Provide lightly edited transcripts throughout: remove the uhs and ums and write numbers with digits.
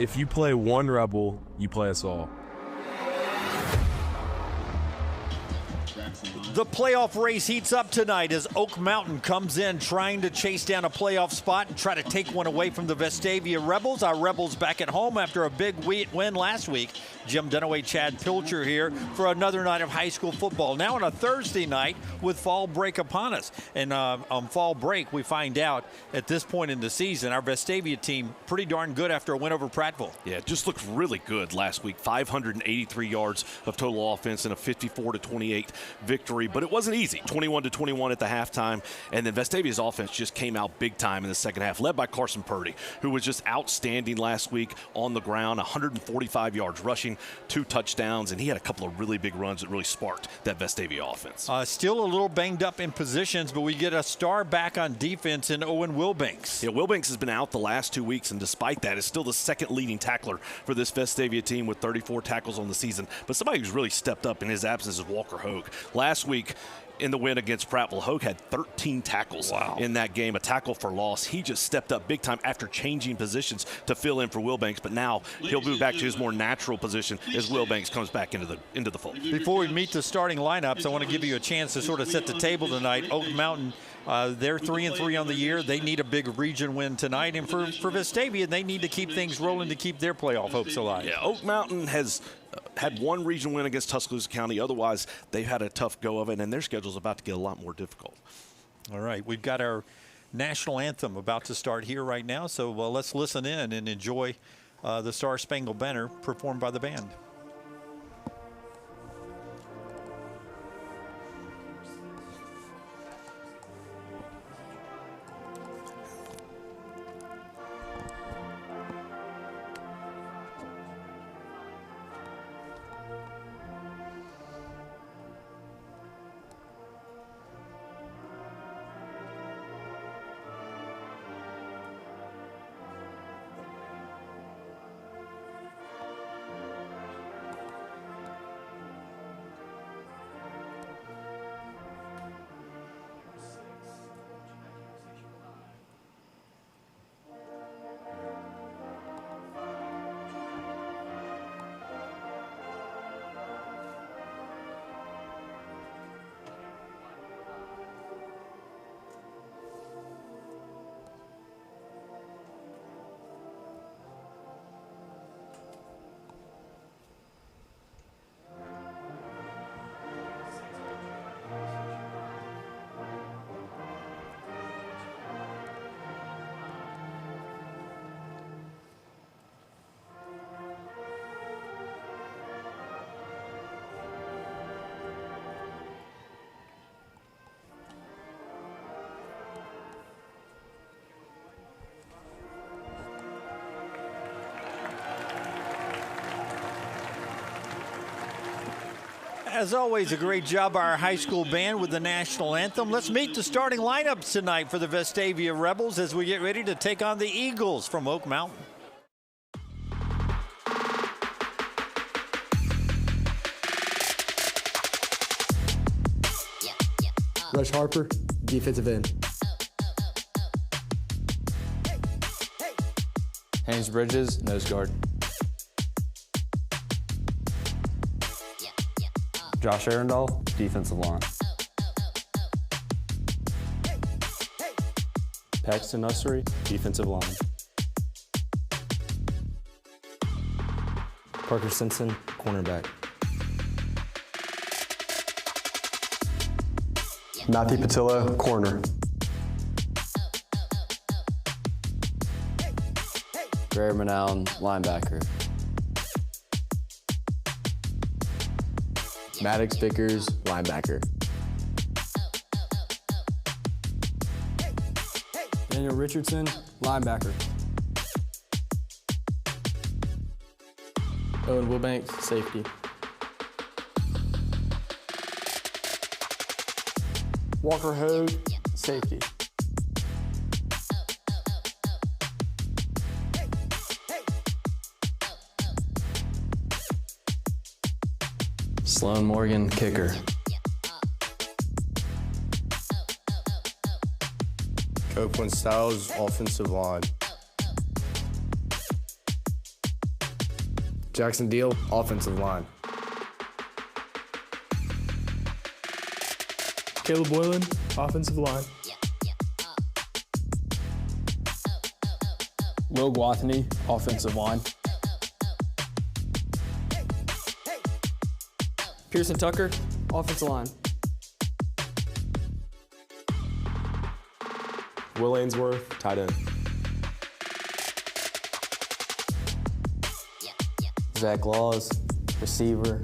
If you play one Rebel, you play us all. The playoff race heats up tonight as Oak Mountain comes in trying to chase down a playoff spot and try to take one away from the Vestavia Rebels. Our Rebels back at home after a big win last week. Jim Dunaway, Chad Pilcher here for another night of high school football. Now on a Thursday night with fall break upon us. And on fall break, we find out at this point in the season, our Vestavia team pretty darn good after a win over Prattville. Yeah, it just looked really good last week. 583 yards of total offense and a 54-28 victory. But it wasn't easy. 21-21 at the halftime. And then Vestavia's offense just came out big time in the second half, led by Carson Purdy, who was just outstanding last week on the ground, 145 yards rushing, 2 touchdowns, and he had a couple of really big runs that really sparked that Vestavia offense. Still a little banged up in positions, but we get a star back on defense in Owen Wilbanks. Yeah, Wilbanks has been out the last 2 weeks, and despite that, is still the second leading tackler for this Vestavia team with 34 tackles on the season. But somebody who's really stepped up in his absence is Walker Hogue. Last week, in the win against Prattville, Hogue had 13 tackles in that game, a tackle for loss. He just stepped up big time after changing positions to fill in for Wilbanks, but now he'll move back to his more natural position as Wilbanks comes back into the fold. Before we meet the starting lineups, I want to give you a chance to sort of set the table tonight. Oak Mountain, they're 3-3 on the year. They need a big region win tonight, and for Vestavia, they need to keep things rolling to keep their playoff hopes alive. Yeah, Oak Mountain has had one regional win against Tuscaloosa County. Otherwise, they've had a tough go of it, and their schedule's about to get a lot more difficult. All right, we've got our national anthem about to start here right now, so let's listen in and enjoy the Star Spangled Banner performed by the band. As always, a great job by our high school band with the national anthem. Let's meet the starting lineups tonight for the Vestavia Rebels as we get ready to take on the Eagles from Oak Mountain. Rush Harper, defensive end. Haynes Bridges, nose guard. Josh Arundel, defensive line. Paxton Nussery, defensive line. Parker Simpson, cornerback. Matthew Patillo, corner. Gray Manown, linebacker. Maddox Vickers, linebacker. Daniel Richardson, linebacker. Owen Wilbanks, safety. Walker Hogue, safety. Sloan Morgan, kicker. Copeland Styles, offensive line. Jackson Deal, offensive line. Caleb Boylan, offensive line. Will Guathany, offensive line. Pearson Tucker, offensive line. Will Ainsworth, tight end. Zach Laws, receiver.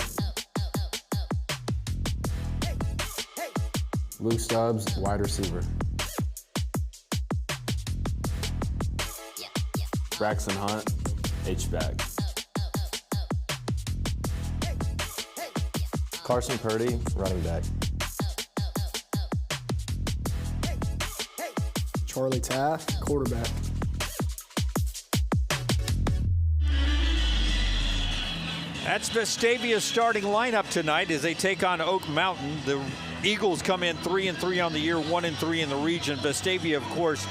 Luke Stubbs, wide receiver. Braxton Hunt, H-back. Carson Purdy, running back. Charlie Taft, quarterback. That's Vestavia's starting lineup tonight as they take on Oak Mountain. The Eagles come in 3-3 on the year, 1-3 in the region. Vestavia, of course,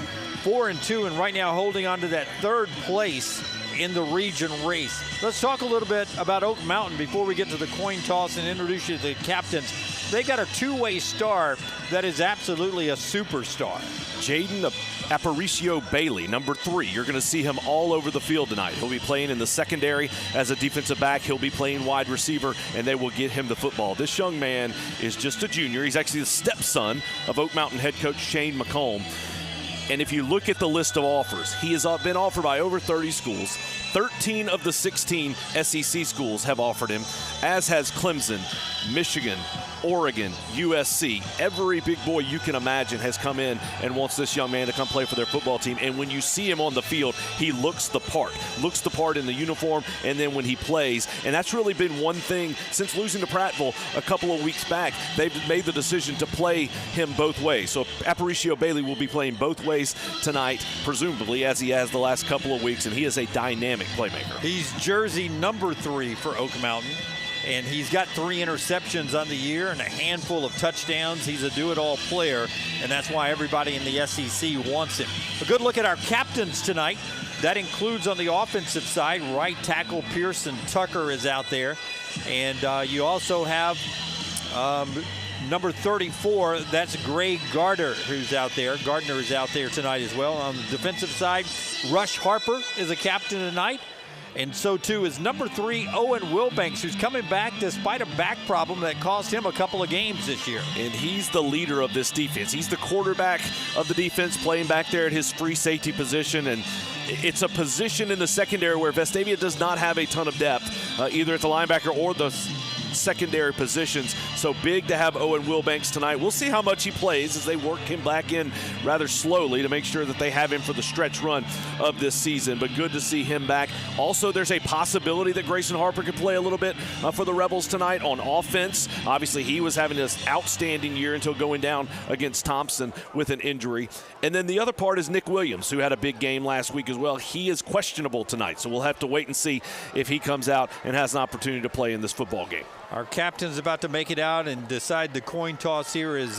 4-2, and right now holding on to that third place in the region race. Let's talk a little bit about Oak Mountain before we get to the coin toss and introduce you to the captains. They got a two-way star that is absolutely a superstar. Jaden Aparicio Bailey, number 3. You're going to see him all over the field tonight. He'll be playing in the secondary as a defensive back. He'll be playing wide receiver, and they will get him the football. This young man is just a junior. He's actually the stepson of Oak Mountain head coach Shane McComb. And if you look at the list of offers, he has been offered by over 30 schools. 13 of the 16 SEC schools have offered him, as has Clemson, Michigan, Oregon, USC. Every big boy you can imagine has come in and wants this young man to come play for their football team. And when you see him on the field, he looks the part in the uniform, and then when he plays. And that's really been one thing since losing to Prattville a couple of weeks back. They've made the decision to play him both ways. So Aparicio Bailey will be playing both ways tonight, presumably, as he has the last couple of weeks, and he is a dynamic playmaker. He's jersey number 3 for Oak Mountain, and he's got 3 interceptions on the year and a handful of touchdowns. He's a do-it-all player, and that's why everybody in the SEC wants him. A good look at our captains tonight. That includes on the offensive side, right tackle Pearson Tucker is out there, and you also have number 34, that's Greg Gardner, who's out there. Gardner is out there tonight as well. On the defensive side, Rush Harper is a captain tonight. And so, too, is number 3, Owen Wilbanks, who's coming back despite a back problem that cost him a couple of games this year. And he's the leader of this defense. He's the quarterback of the defense, playing back there at his free safety position. And it's a position in the secondary where Vestavia does not have a ton of depth, either at the linebacker or the secondary positions. So big to have Owen Wilbanks tonight. We'll see how much he plays as they work him back in rather slowly to make sure that they have him for the stretch run of this season. But good to see him back. Also, there's a possibility that Grayson Harper could play a little bit for the Rebels tonight on offense. Obviously, he was having this outstanding year until going down against Thompson with an injury. And then the other part is Nick Williams, who had a big game last week as well. He is questionable tonight, so we'll have to wait and see if he comes out and has an opportunity to play in this football game. Our captain's about to make it out and decide the coin toss here as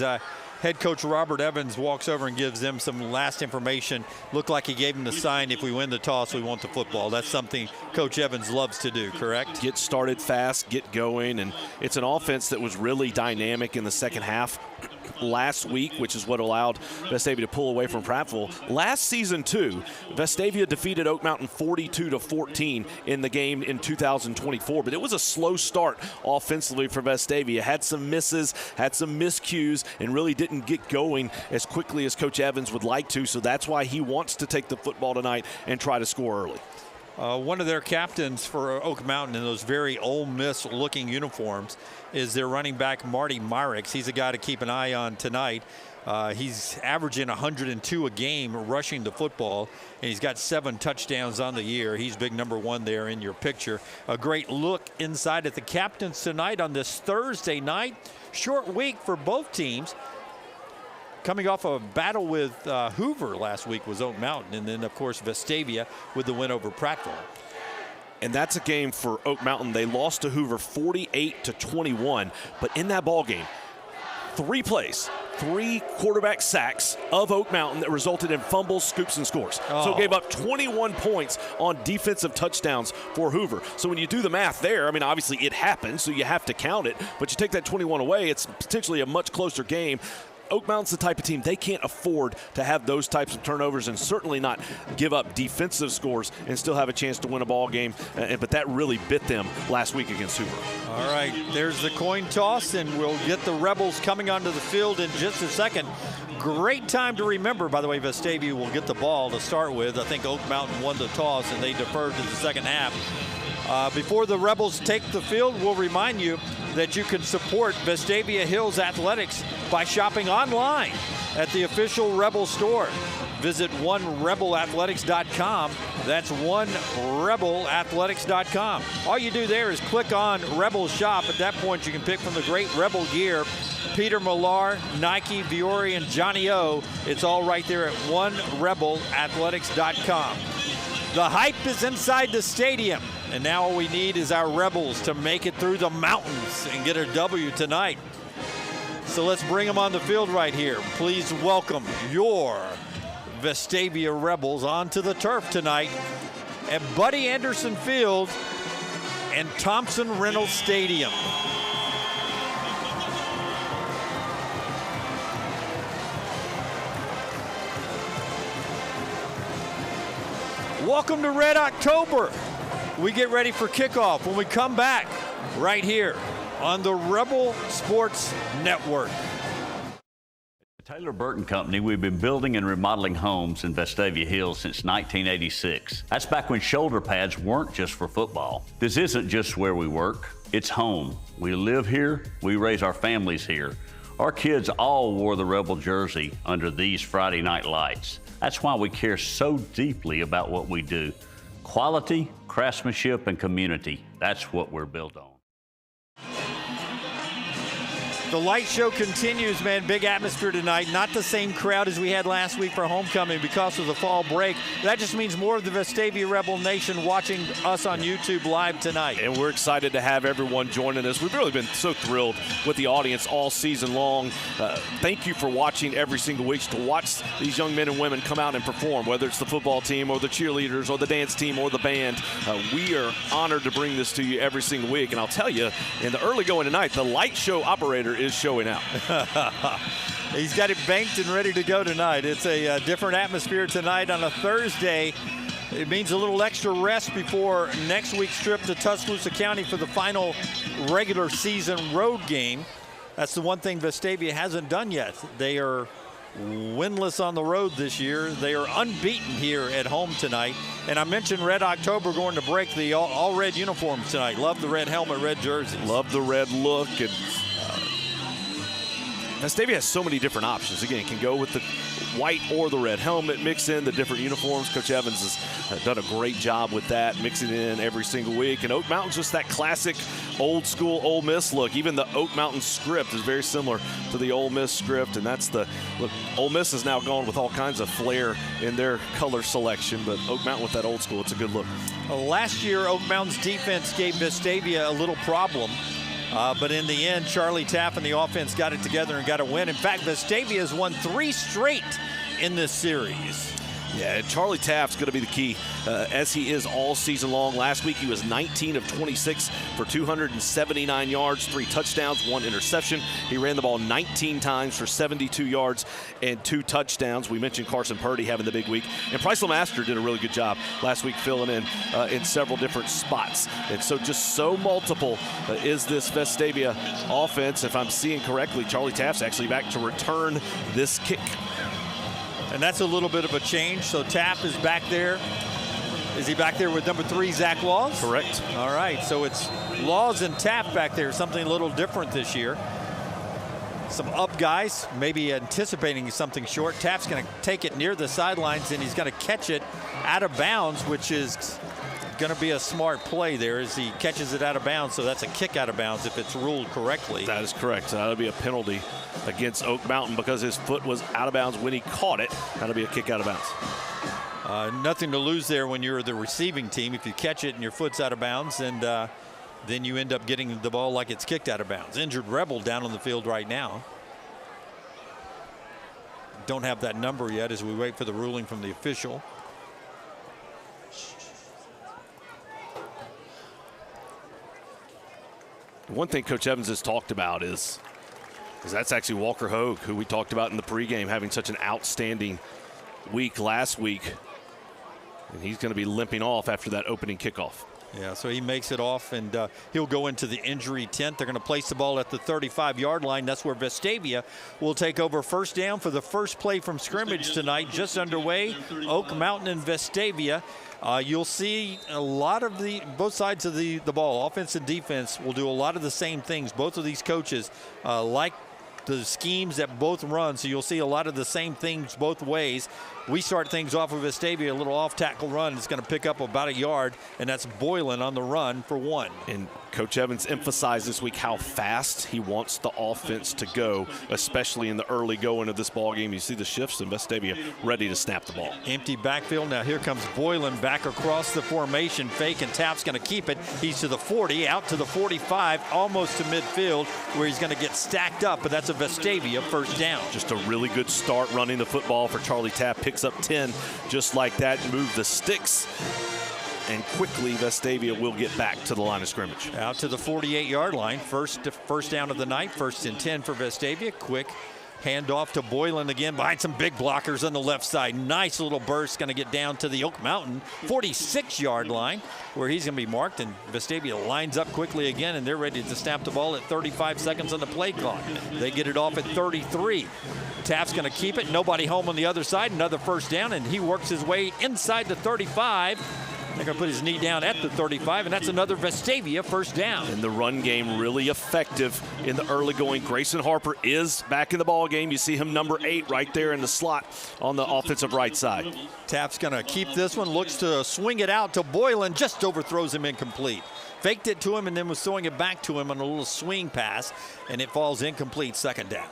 head coach Robert Evans walks over and gives them some last information. Looked like he gave them the sign, if we win the toss, we want the football. That's something Coach Evans loves to do, correct? Get started fast, get going, and it's an offense that was really dynamic in the second half last week, which is what allowed Vestavia to pull away from Prattville. Last season, too, Vestavia defeated Oak Mountain 42-14 in the game in 2024, but it was a slow start offensively for Vestavia. Had some misses, had some miscues, and really didn't get going as quickly as Coach Evans would like to, so that's why he wants to take the football tonight and try to score early. One of their captains for Oak Mountain in those very Ole Miss-looking uniforms is their running back, Marty Myricks. He's a guy to keep an eye on tonight. He's averaging 102 a game rushing the football, and he's got 7 touchdowns on the year. He's big number 1 there in your picture. A great look inside at the captains tonight on this Thursday night. Short week for both teams. Coming off a battle with Hoover last week was Oak Mountain, and then, of course, Vestavia with the win over Prattville. And that's a game for Oak Mountain. They lost to Hoover 48-21, but in that ball game, 3 plays, 3 quarterback sacks of Oak Mountain that resulted in fumbles, scoops, and scores. So gave up 21 points on defensive touchdowns for Hoover. So when you do the math there, I mean, obviously it happened, so you have to count it, but you take that 21 away, it's potentially a much closer game. Oak Mountain's the type of team, they can't afford to have those types of turnovers and certainly not give up defensive scores and still have a chance to win a ball game. But that really bit them last week against Hoover. All right, there's the coin toss, and we'll get the Rebels coming onto the field in just a second. Great time to remember, by the way, Vestavia will get the ball to start with. I think Oak Mountain won the toss, and they deferred to the second half. Before the Rebels take the field, we'll remind you that you can support Vestavia Hills Athletics by shopping online at the official Rebel store. Visit onerebelathletics.com. That's onerebelathletics.com. All you do there is click on Rebel Shop. At that point, you can pick from the great Rebel gear. Peter Millar, Nike, Viore, and Johnny O. It's all right there at onerebelathletics.com. The hype is inside the stadium, and now all we need is our Rebels to make it through the mountains and get a W tonight. So let's bring them on the field right here. Please welcome your Vestavia Rebels onto the turf tonight at Buddy Anderson Field and Thompson Reynolds Stadium. Welcome to Red October. We get ready for kickoff when we come back right here on the Rebel Sports Network. Taylor Burton Company, we've been building and remodeling homes in Vestavia Hills since 1986. That's back when shoulder pads weren't just for football. This isn't just where we work, it's home. We live here, we raise our families here. Our kids all wore the Rebel jersey under these Friday night lights. That's why we care so deeply about what we do. Quality, craftsmanship, and community. That's what we're built on. The light show continues, man. Big atmosphere tonight. Not the same crowd as we had last week for homecoming because of the fall break. That just means more of the Vestavia Rebel Nation watching us on YouTube live tonight. And we're excited to have everyone joining us. We've really been so thrilled with the audience all season long. Thank you for watching every single week, to watch these young men and women come out and perform, whether it's the football team or the cheerleaders or the dance team or the band. We are honored to bring this to you every single week. And I'll tell you, in the early going tonight, the light show operator is showing out. He's got it banked and ready to go tonight. It's a different atmosphere tonight on a Thursday. It means a little extra rest before next week's trip to Tuscaloosa County for the final regular season road game. That's the one thing Vestavia hasn't done yet. They are winless on the road this year. They are unbeaten here at home tonight. And I mentioned Red October going to break, the all red uniforms tonight. Love the red helmet, red jerseys. Love the red look. And Vestavia has so many different options. Again, can go with the white or the red helmet, mix in the different uniforms. Coach Evans has done a great job with that, mixing it in every single week. And Oak Mountain's just that classic old school Ole Miss look. Even the Oak Mountain script is very similar to the Ole Miss script, and that's the look. Ole Miss has now gone with all kinds of flair in their color selection, but Oak Mountain with that old school, it's a good look. Last year, Oak Mountain's defense gave Vestavia a little problem. But in the end, Charlie Taff and the offense got it together and got a win. In fact, Vestavia has won 3 straight in this series. Yeah, Charlie Taft's going to be the key, as he is all season long. Last week, he was 19 of 26 for 279 yards, 3 touchdowns, 1 interception. He ran the ball 19 times for 72 yards and 2 touchdowns. We mentioned Carson Purdy having the big week. And Bryce Lemaster did a really good job last week filling in several different spots. And so just so multiple is this Vestavia offense. If I'm seeing correctly, Charlie Taft's actually back to return this kick. And that's a little bit of a change. So Taff is back there. Is he back there with number 3, Zach Laws? Correct. All right, so it's Laws and Taff back there, something a little different this year. Some up guys, maybe anticipating something short. Taff's going to take it near the sidelines, and he's going to catch it out of bounds, which is going to be a smart play there as he catches it out of bounds. So that's a kick out of bounds if it's ruled correctly. That is correct. That'll be a penalty against Oak Mountain because his foot was out of bounds when he caught it. That'll be a kick out of bounds. Nothing to lose there when you're the receiving team. If you catch it and your foot's out of bounds, and then you end up getting the ball like it's kicked out of bounds. Injured Rebel down on the field right now. don't have that number yet as we wait for the ruling from the official. One thing Coach Evans has talked about is that's actually Walker Hogue, who we talked about in the pregame, having such an outstanding week last week. And he's going to be limping off after that opening kickoff. Yeah, so he makes it off, and he'll go into the injury tent. They're going to place the ball at the 35-yard line. That's where Vestavia will take over first down for the first play from scrimmage tonight. Just underway, Oak Mountain and Vestavia. You'll see a lot of both sides of the ball, offense and defense, will do a lot of the same things. Both of these coaches like the schemes that both run, so you'll see a lot of the same things both ways. We start things off with Vestavia, a little off-tackle run. It's going to pick up about a yard, and that's Boylan on the run for 1. And Coach Evans emphasized this week how fast he wants the offense to go, especially in the early going of this ball game. You see the shifts, and Vestavia ready to snap the ball. Empty backfield. Now here comes Boylan back across the formation. Fake, and Tapp's going to keep it. He's to the 40, out to the 45, almost to midfield, where he's going to get stacked up, but that's a Vestavia first down. Just a really good start running the football for Charlie Tapp. Picks up 10 just like that, move the sticks, and quickly Vestavia will get back to the line of scrimmage. Out to the 48-yard line. First down of the night, 1st and 10 for Vestavia. Quick handoff to Boylan again behind some big blockers on the left side. Nice little burst, going to get down to the Oak Mountain 46-yard line where he's going to be marked, and Vestavia lines up quickly again, and they're ready to snap the ball at 35 seconds on the play clock. They get it off at 33. Taft's going to keep it. Nobody home on the other side. Another first down, and he works his way inside the 35. They're going to put his knee down at the 35, and that's another Vestavia first down. And the run game really effective in the early going. Grayson Harper is back in the ball game. You see him number 8 right there in the slot on the offensive right side. Taft's going to keep this one, looks to swing it out to Boylan, just overthrows him incomplete. Faked it to him and then was throwing it back to him on a little swing pass, and it falls incomplete, 2nd down.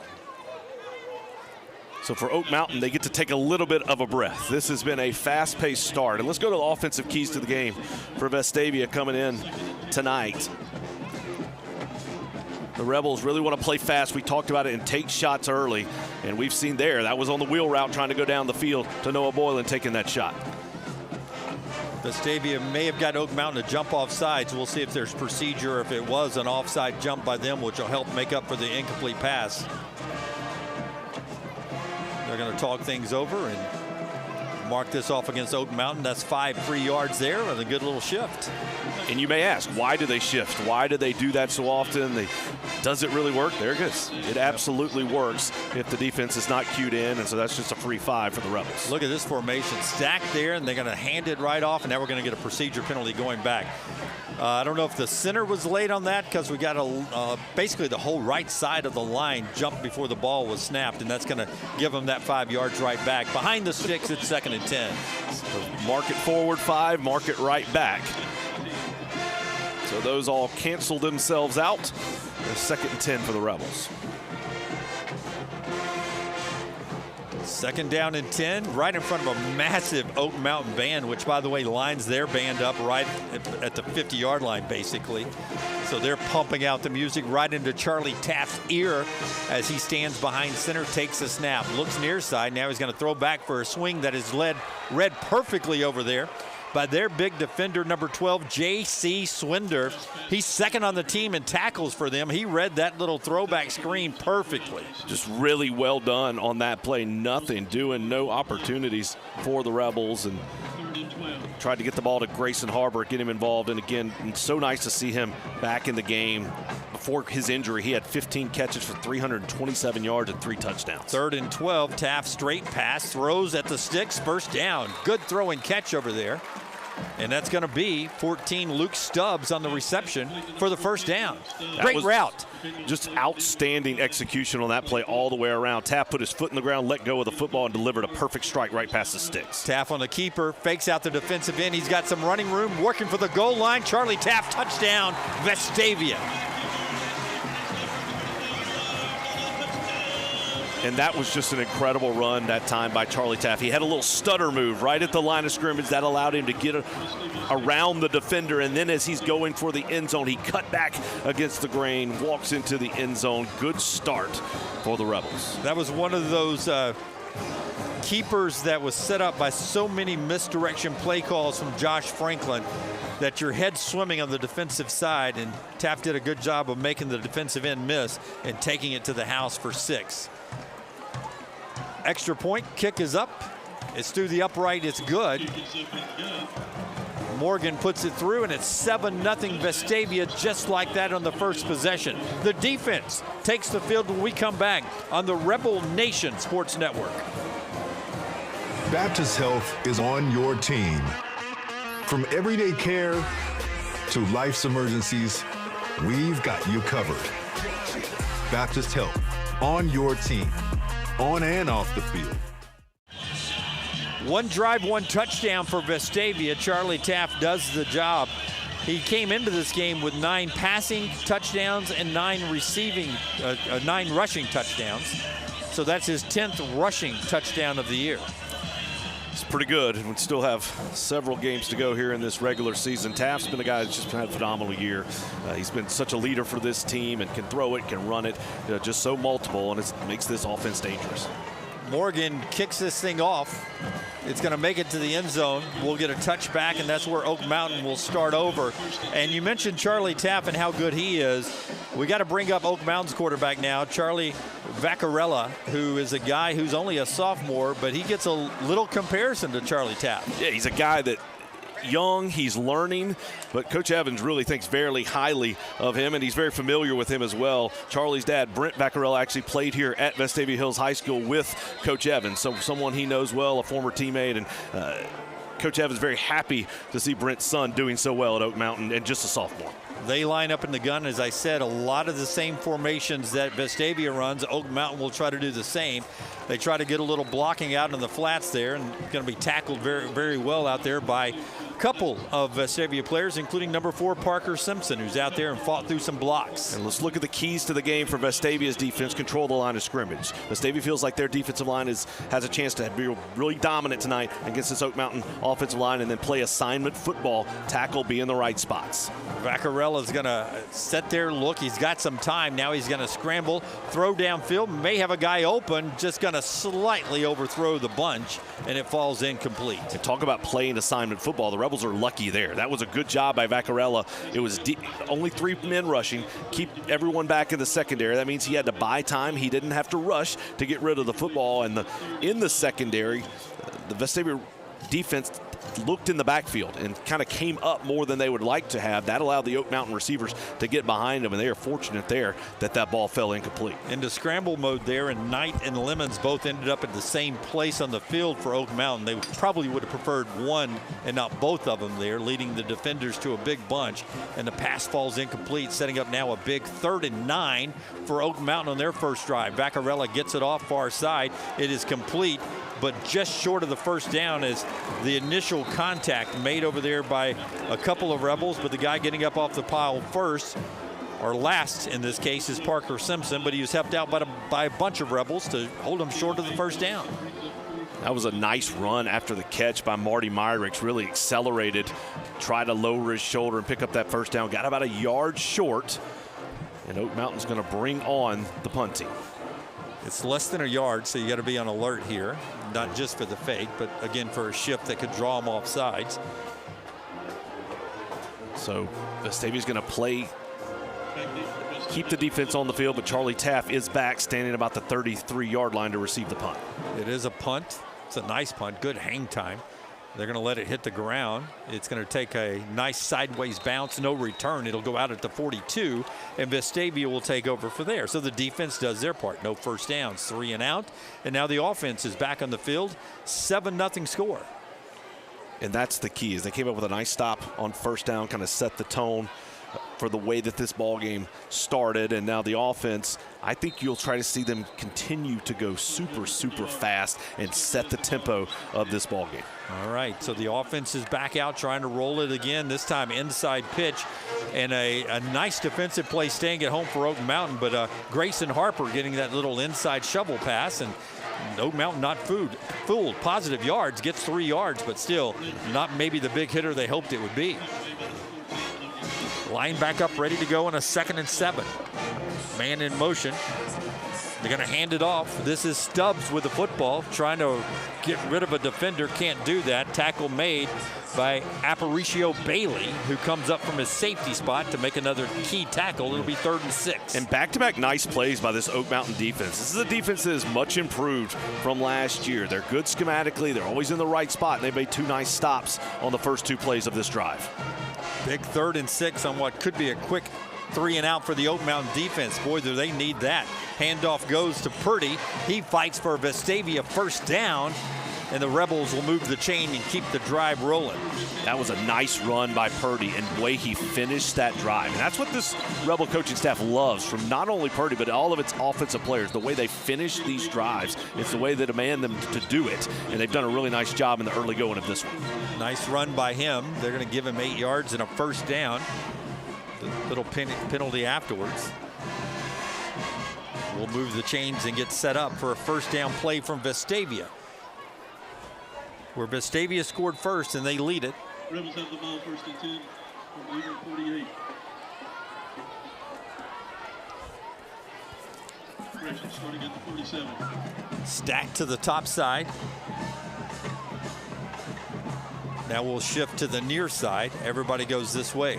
So for Oak Mountain, they get to take a little bit of a breath. This has been a fast-paced start. And let's go to the offensive keys to the game for Vestavia coming in tonight. The Rebels really want to play fast. We talked about it and take shots early. And we've seen there, that was on the wheel route trying to go down the field to Noah Boylan taking that shot. Vestavia may have got Oak Mountain to jump off sides. We'll see if there's procedure, if it was an offside jump by them, which will help make up for the incomplete pass. They're going to talk things over and mark this off against Oak Mountain. That's 5 free yards there with a good little shift. And you may ask, why do they shift? Why do they do that so often? Does it really work? There it is. It absolutely works if the defense is not cued in, and so that's just a free 5 for the Rebels. Look at this formation stacked there, and they're going to hand it right off, and now we're going to get a procedure penalty going back. I don't know if the center was late on that because we got basically the whole right side of the line jumped before the ball was snapped, and that's going to give them that 5 yards right back. Behind the sticks, it's 2nd and 10. So mark it forward 5, mark it right back. So those all cancel themselves out. 2nd and 10 for the Rebels. 2nd down and 10, right in front of a massive Oak Mountain band, which, by the way, lines their band up right at the 50-yard line, basically. So they're pumping out the music right into Charlie Taft's ear as he stands behind center, takes a snap, looks near side. Now he's going to throw back for a swing that is read perfectly over there by their big defender, number 12, J.C. Swinder. He's 2nd on the team in tackles for them. He read that little throwback screen perfectly. Just really well done on that play. Nothing doing, no opportunities for the Rebels, and tried to get the ball to Grayson Harper, get him involved. And again, it's so nice to see him back in the game. Before his injury, he had 15 catches for 327 yards and 3 touchdowns. 3rd and 12, Taft straight pass, throws at the sticks, first down. Good throw and catch over there. And that's going to be 14, Luke Stubbs on the reception for the first down. Great route. Just outstanding execution on that play all the way around. Taft put his foot in the ground, let go of the football, and delivered a perfect strike right past the sticks. Taft on the keeper, fakes out the defensive end. He's got some running room, working for the goal line. Charlie Taft, touchdown, Vestavia. And that was just an incredible run that time by Charlie Taft. He had a little stutter move right at the line of scrimmage that allowed him to get around the defender. And then as he's going for the end zone, he cut back against the grain, walks into the end zone. Good start for the Rebels. That was one of those keepers that was set up by so many misdirection play calls from Josh Franklin that your head's swimming on the defensive side, and Taft did a good job of making the defensive end miss and taking it to the house for 6. Extra point, kick is up. It's through the upright, it's good. Morgan puts it through, and it's 7-0 Vestavia, just like that on the first possession. The defense takes the field when we come back on the Rebel Nation Sports Network. Baptist Health is on your team. From everyday care to life's emergencies, we've got you covered. Baptist Health, on your team, on and off the field. 1 drive, 1 touchdown for Vestavia. Charlie Taft does the job. He came into this game with 9 passing touchdowns and 9 rushing touchdowns. So that's his 10th rushing touchdown of the year. It's pretty good, and we still have several games to go here in this regular season. Taft's been a guy that's just had a phenomenal year. He's been such a leader for this team and can throw it, can run it, just so multiple, and it makes this offense dangerous. Morgan kicks this thing off. It's going to make it to the end zone. We'll get a touchback, and that's where Oak Mountain will start over. And you mentioned Charlie Taft and how good he is. We got to bring up Oak Mountain's quarterback now, Charlie Vaccarella, who is a guy who's only a sophomore, but he gets a little comparison to Charlie Taft. Yeah, he's a guy that young, he's learning, but Coach Evans really thinks very highly of him, and he's very familiar with him as well. Charlie's dad, Brent Vaccarella, actually played here at Vestavia Hills High School with Coach Evans, so someone he knows well, a former teammate, and Coach Evans very happy to see Brent's son doing so well at Oak Mountain, and just a sophomore. They line up in the gun, as I said, a lot of the same formations that Vestavia runs. Oak Mountain will try to do the same. They try to get a little blocking out in the flats there, and going to be tackled very, very well out there by a couple of Vestavia players, including number 4 Parker Simpson, who's out there and fought through some blocks. And let's look at the keys to the game for Vestavia's defense. Control the line of scrimmage. Vestavia feels like their defensive line has a chance to be really dominant tonight against this Oak Mountain offensive line, and then play assignment football, tackle, be in the right spots. Vaccarella is going to sit there, look, he's got some time. Now he's going to scramble, throw downfield, may have a guy open, just going to slightly overthrow the bunch, and it falls incomplete. And talk about playing assignment football. The Rebels are lucky there. That was a good job by Vaccarella. It was only 3 men rushing, keep everyone back in the secondary. That means he had to buy time. He didn't have to rush to get rid of the football. And in the secondary, the Vestavia defense looked in the backfield and kind of came up more than they would like to have. That allowed the Oak Mountain receivers to get behind them, and they are fortunate there that ball fell incomplete. Into scramble mode there, and Knight and Lemons both ended up at the same place on the field for Oak Mountain. They probably would have preferred one and not both of them there, leading the defenders to a big bunch, and the pass falls incomplete, setting up now a big 3rd and 9 for Oak Mountain on their first drive. Vaccarella gets it off far side. It is complete, but just short of the first down as the initial contact made over there by a couple of Rebels, but the guy getting up off the pile first, or last in this case, is Parker Simpson, but he was helped out by a bunch of Rebels to hold him short of the first down. That was a nice run after the catch by Marty Myricks. Really accelerated, tried to lower his shoulder and pick up that first down. Got about a yard short, and Oak Mountain's going to bring on the punt team. It's less than a yard, so you got to be on alert here, not just for the fake, but again for a shift that could draw them off sides. So Vestavia's going to keep the defense on the field, but Charlie Taft is back, standing about the 33-yard line to receive the punt. It is a punt. It's a nice punt, good hang time. They're going to let it hit the ground. It's going to take a nice sideways bounce, no return. It'll go out at the 42, and Vestavia will take over for there. So the defense does their part. No first downs, 3 and out. And now the offense is back on the field. 7-0 score. And that's the key, is they came up with a nice stop on first down, kind of set the tone for the way that this ball game started. And now the offense, I think you'll try to see them continue to go super, super fast and set the tempo of this ball game. All right, so the offense is back out trying to roll it again, this time inside pitch, and a nice defensive play staying at home for Oak Mountain, but Grayson Harper getting that little inside shovel pass, and Oak Mountain not fooled. Positive yards, gets 3 yards, but still not maybe the big hitter they hoped it would be. Line back up, ready to go on a 2nd and 7. Man in motion. They're going to hand it off. This is Stubbs with the football, trying to get rid of a defender. Can't do that. Tackle made by Aparicio Bailey, who comes up from his safety spot to make another key tackle. It'll be 3rd and 6. And back-to-back nice plays by this Oak Mountain defense. This is a defense that is much improved from last year. They're good schematically. They're always in the right spot, and they made 2 nice stops on the first 2 plays of this drive. Big 3rd and 6 on what could be a quick 3 and out for the Oak Mountain defense. Boy, do they need that. Handoff goes to Purdy. He fights for Vestavia first down, and the Rebels will move the chain and keep the drive rolling. That was a nice run by Purdy, and the way he finished that drive. And that's what this Rebel coaching staff loves from not only Purdy, but all of its offensive players. The way they finish these drives. It's the way they demand them to do it. And they've done a really nice job in the early going of this one. Nice run by him. They're going to give him 8 yards and a first down. The little penalty afterwards. We'll move the chains and get set up for a first down play from Vestavia, where Vestavia scored first and they lead it. Rebels have the ball, 1st and 10 from Eagle 48. Correction, starting at the 47. Stacked to the top side. Now we'll shift to the near side. Everybody goes this way.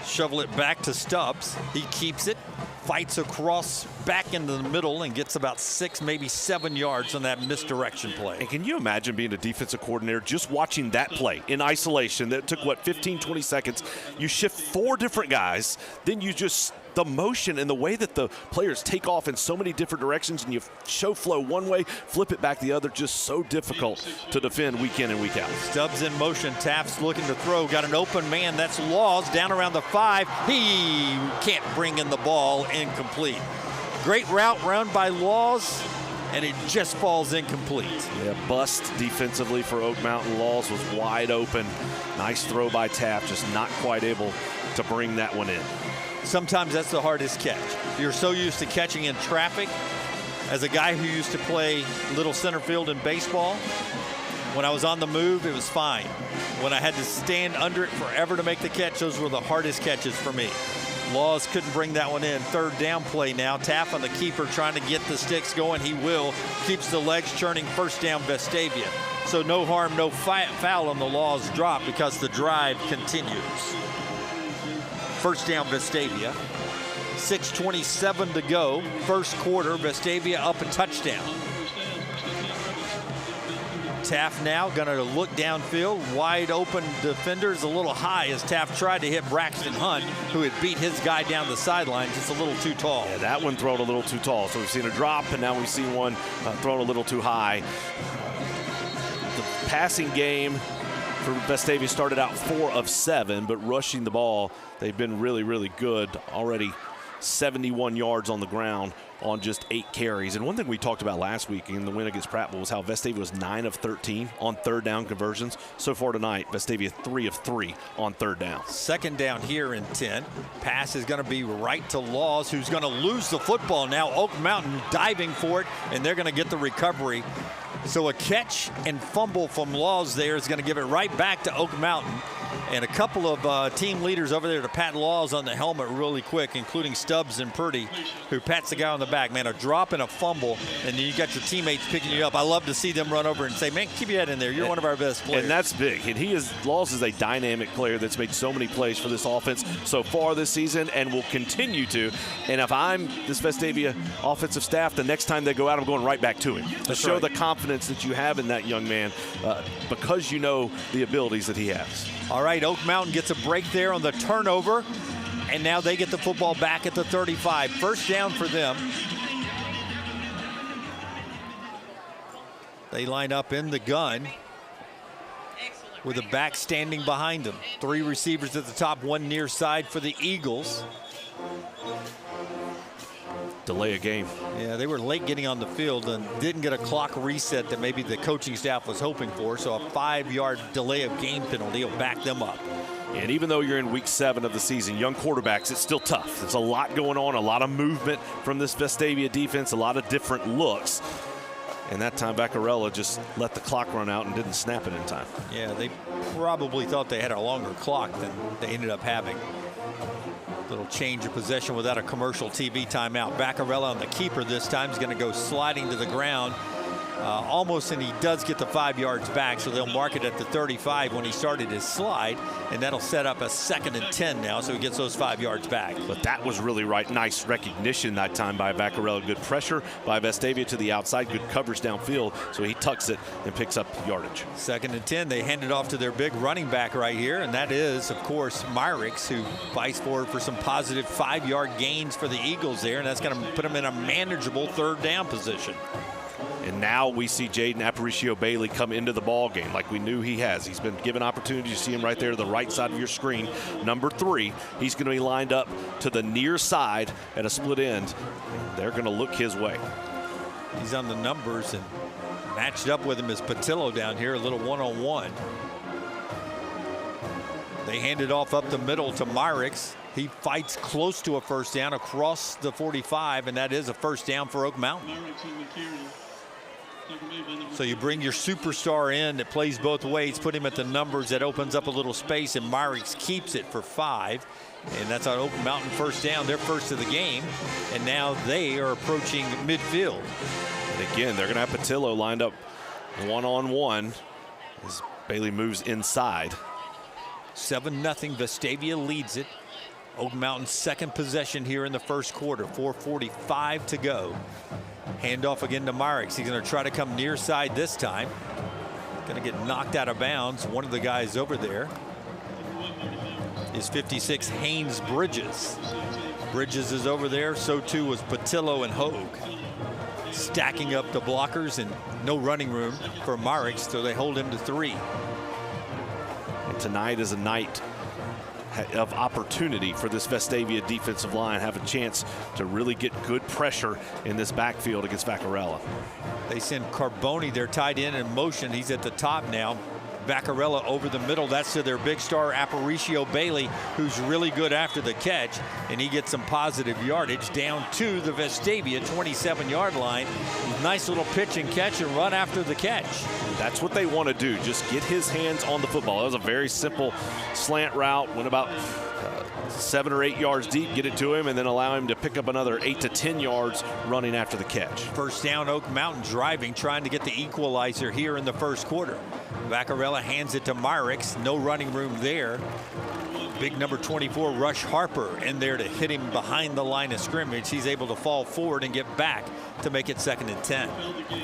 Shovel it back to Stubbs. He keeps it, fights across back into the middle, and gets about 6, maybe 7 yards on that misdirection play. And can you imagine being a defensive coordinator, just watching that play in isolation that took, what, 15, 20 seconds? You shift 4 different guys, then you just, the motion and the way that the players take off in so many different directions, and you show flow one way, flip it back the other, just so difficult to defend week in and week out. Stubbs in motion. Taft's looking to throw. Got an open man. That's Laws down around the 5. He can't bring in the ball. Incomplete. Great route run by Laws, and it just falls incomplete. Yeah, bust defensively for Oak Mountain. Laws was wide open. Nice throw by Taft, just not quite able to bring that one in. Sometimes that's the hardest catch. You're so used to catching in traffic. As a guy who used to play little center field in baseball, when I was on the move, it was fine. When I had to stand under it forever to make the catch, those were the hardest catches for me. Laws couldn't bring that one in. 3rd down play now. Taft on the keeper trying to get the sticks going. He will. Keeps the legs churning. First down Vestavia. So no harm, no foul on the Laws drop because the drive continues. First down Vestavia. 6:27 to go. First quarter. Vestavia up a touchdown. Taft now going to look downfield. Wide open defenders a little high as Taft tried to hit Braxton Hunt, who had beat his guy down the sideline just a little too tall. Yeah, that one thrown a little too tall. So we've seen a drop, and now we've seen one thrown a little too high. The passing game for Vestavia started out 4 of 7, but rushing the ball, they've been really, really good. Already 71 yards on the ground on just 8 carries. And one thing we talked about last week in the win against Prattville was how Vestavia was 9 of 13 on 3rd down conversions. So far tonight, Vestavia 3 of 3 on 3rd down. 2nd down here in 10. Pass is going to be right to Laws, who's going to lose the football now. Oak Mountain diving for it, and they're going to get the recovery. So a catch and fumble from Laws there is going to give it right back to Oak Mountain. And a couple of team leaders over there to pat Laws on the helmet really quick, including Stubbs and Purdy, who pats the guy on the back. Man, a drop and a fumble, and then you got your teammates picking you up. I love to see them run over and say, man, keep your head in there. You're one of our best players. And that's big. And Laws is a dynamic player that's made so many plays for this offense so far this season and will continue to. And if I'm this Vestavia offensive staff, the next time they go out, I'm going right back to him to show the confidence that you have in that young man because you know the abilities that he has. All right, Oak Mountain gets a break there on the turnover, and now they get the football back at the 35. First down for them. They line up in the gun with a back standing behind them. 3 receivers at the top, 1 near side for the Eagles. Delay a game. Yeah, they were late getting on the field and didn't get a clock reset that maybe the coaching staff was hoping for. So a 5-yard delay of game penalty will back them up. And even though you're in week 7 of the season, young quarterbacks, it's still tough. There's a lot going on, a lot of movement from this Vestavia defense, a lot of different looks. And that time, Vaccarella just let the clock run out and didn't snap it in time. Yeah, they probably thought they had a longer clock than they ended up having. Little change of possession without a commercial TV timeout. Vaccarella on the keeper this time is going to go sliding to the ground. Almost, and he does get the 5 yards back, so they'll mark it at the 35 when he started his slide, and that'll set up a 2nd and 10 now, so he gets those 5 yards back. But that was really nice recognition that time by Vaccarella. Good pressure by Vestavia to the outside, good coverage downfield, so he tucks it and picks up yardage. 2nd and 10, they hand it off to their big running back right here, and that is, of course, Myrick's, who fights forward for some positive 5-yard gains for the Eagles there, and that's going to put them in a manageable 3rd down position. And now we see Jaden Aparicio-Bailey come into the ball game like we knew he has. He's been given opportunity. You see him right there to the right side of your screen. Number 3, he's going to be lined up to the near side at a split end. They're going to look his way. He's on the numbers, and matched up with him is Patillo down here, a little one-on-one. They hand it off up the middle to Myrick's. He fights close to a 1st down across the 45, and that is a 1st down for Oak Mountain. So you bring your superstar in that plays both ways, put him at the numbers, that opens up a little space, and Myrick's keeps it for 5. And that's on Oak Mountain 1st down, their first of the game. And now they are approaching midfield. And again, they're going to have Patillo lined up one-on-one as Bailey moves inside. 7-0, Vestavia leads it. Oak Mountain's 2nd possession here in the 1st quarter, 4:45 to go. Handoff again to Myrick's. He's going to try to come near side this time. Going to get knocked out of bounds. One of the guys over there is 56, Haynes Bridges. Bridges is over there. So too was Patillo and Hogue. Stacking up the blockers, and no running room for Myrick's, so they hold him to 3. And tonight is a night of opportunity for this Vestavia defensive line, have a chance to really get good pressure in this backfield against Vaccarella. They send Carboni, their tight end, in motion. He's at the top now. Vaccarella over the middle. That's to their big star Aparicio-Bailey, who's really good after the catch, and he gets some positive yardage down to the Vestavia 27-yard line. Nice little pitch and catch and run after the catch. That's what they want to do, just get his hands on the football. That was a very simple slant route, went about 7 or 8 yards deep, get it to him, and then allow him to pick up another 8 to 10 yards running after the catch. 1st down, Oak Mountain driving, trying to get the equalizer here in the 1st quarter. Vaccarella hands it to Myrick's. No running room there. Big number 24, Rush Harper, in there to hit him behind the line of scrimmage. He's able to fall forward and get back to make it 2nd and 10.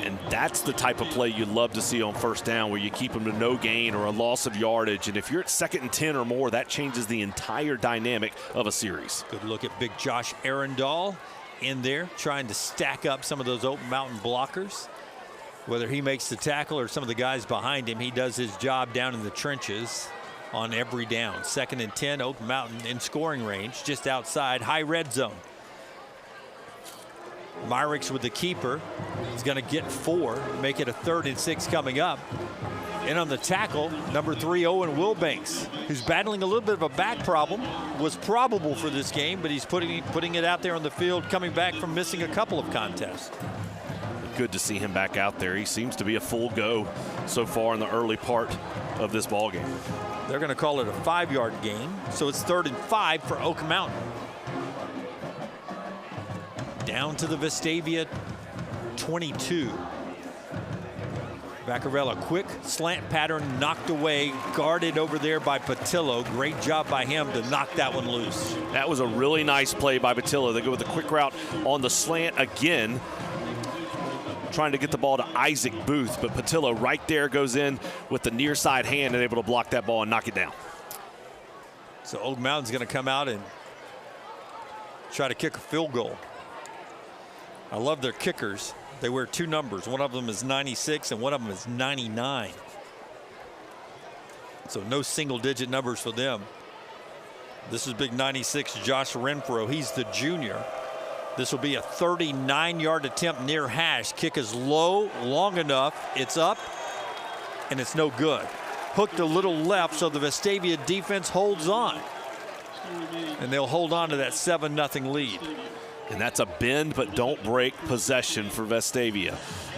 And that's the type of play you'd love to see on 1st down, where you keep them to no gain or a loss of yardage. And if you're at 2nd and 10 or more, that changes the entire dynamic of a series. Good look at big Josh Arundel in there, trying to stack up some of those Oak Mountain blockers. Whether he makes the tackle or some of the guys behind him, he does his job down in the trenches on every down. 2nd and 10, Oak Mountain in scoring range, just outside, high red zone. Myrick's with the keeper. He's going to get 4, make it a 3rd and 6 coming up. And on the tackle, number 3, Owen Wilbanks, who's battling a little bit of a back problem, was probable for this game, but he's putting it out there on the field, coming back from missing a couple of contests. Good to see him back out there. He seems to be a full go so far in the early part of this ball game. They're going to call it a 5-yard gain, so it's 3rd and 5 for Oak Mountain. Down to the Vestavia 22. Vaccarella, quick slant pattern, knocked away, guarded over there by Patillo. Great job by him to knock that one loose. That was a really nice play by Patillo. They go with a quick route on the slant again, trying to get the ball to Isaac Booth, but Patillo right there goes in with the near side hand and able to block that ball and knock it down. So Oak Mountain's going to come out and try to kick a field goal. I love their kickers. They wear 2 numbers. One of them is 96 and one of them is 99. So no single-digit numbers for them. This is big 96 Josh Renfro. He's the junior. This will be a 39-yard attempt near hash. Kick is low, long enough. It's up, and it's no good. Hooked a little left, so the Vestavia defense holds on. And they'll hold on to that 7-0 lead. And that's a bend but don't break possession for Vestavia.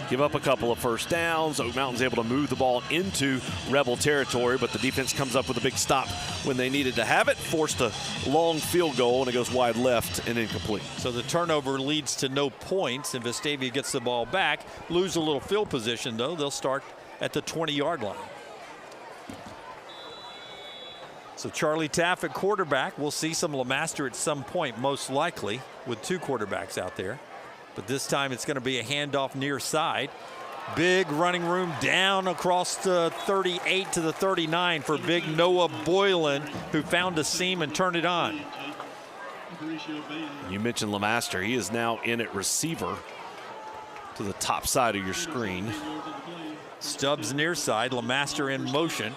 give up a couple of first downs. Oak Mountain's able to move the ball into Rebel territory, but the defense comes up with a big stop when they needed to have it, forced a long field goal, and it goes wide left and incomplete. So the turnover leads to no points, and Vestavia gets the ball back. Lose a little field position, though. They'll start at the 20-yard line. So Charlie Taff at quarterback. We'll see some LeMaster at some point, most likely, with two quarterbacks out there. But this time it's going to be a handoff near side. Big running room down across the 38 to the 39 for big Noah Boylan, who found a seam and turned it on. You mentioned LeMaster. He is now in at receiver to the top side of your screen. Stubbs near side, LeMaster in motion.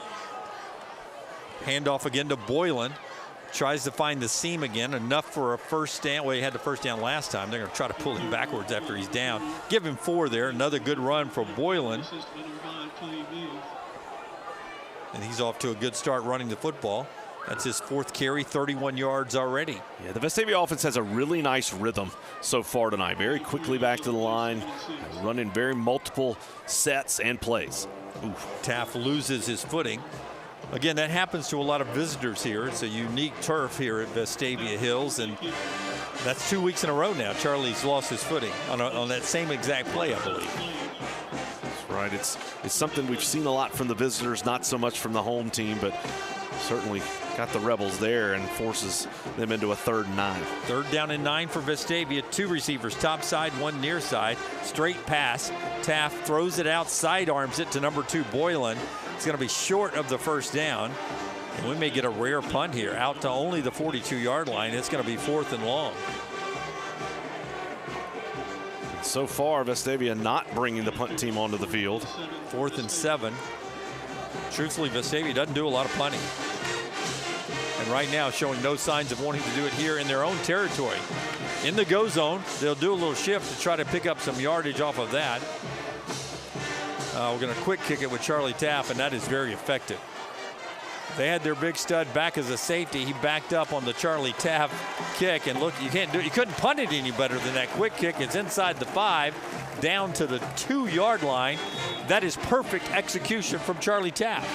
Handoff again to Boylan. Tries to find the seam again, enough for a first down. Well, he had the first down last time. They're going to try to pull him backwards after he's down. Give him 4 there. Another good run for Boylan. And he's off to a good start running the football. That's his 4th carry, 31 yards already. Yeah, the Vestavia offense has a really nice rhythm so far tonight. Very quickly back to the line, running very multiple sets and plays. Taff loses his footing. Again, that happens to a lot of visitors here. It's a unique turf here at Vestavia Hills, and that's 2 weeks in a row now. Charlie's lost his footing on that same exact play, I believe. That's right. It's something we've seen a lot from the visitors, not so much from the home team, but certainly got the Rebels there and forces them into a 3rd and 9. 3rd down and 9 for Vestavia. 2 receivers, top side, 1 near side. Straight pass. Taff throws it out, sidearms it to number 2 Boylan. It's going to be short of the first down. And we may get a rare punt here out to only the 42-yard line. It's going to be 4th and long. So far, Vestavia not bringing the punt team onto the field. 4th and 7. Truthfully, Vestavia doesn't do a lot of punting. And right now showing no signs of wanting to do it here in their own territory. In the go zone, they'll do a little shift to try to pick up some yardage off of that. We're going to quick kick it with Charlie Taff, and that is very effective. They had their big stud back as a safety. He backed up on the Charlie Taff kick, and look, you can't do it. You couldn't punt it any better than that quick kick. It's inside the 5, down to the 2-yard line. That is perfect execution from Charlie Taff.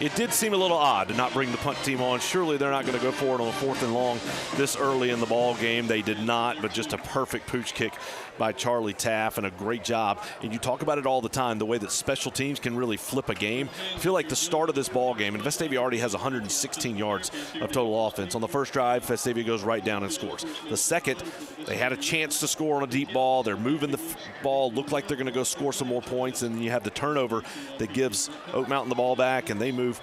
It did seem a little odd to not bring the punt team on. Surely they're not going to go for it on a 4th and long this early in the ball game. They did not, but just a perfect pooch kick by Charlie Taff, and a great job. And you talk about it all the time, the way that special teams can really flip a game. I feel like the start of this ball game, and Vestavia already has 116 yards of total offense. On the first drive, Vestavia goes right down and scores. The second, they had a chance to score on a deep ball. They're moving the ball, look like they're going to go score some more points, and you have the turnover that gives Oak Mountain the ball back, and they move.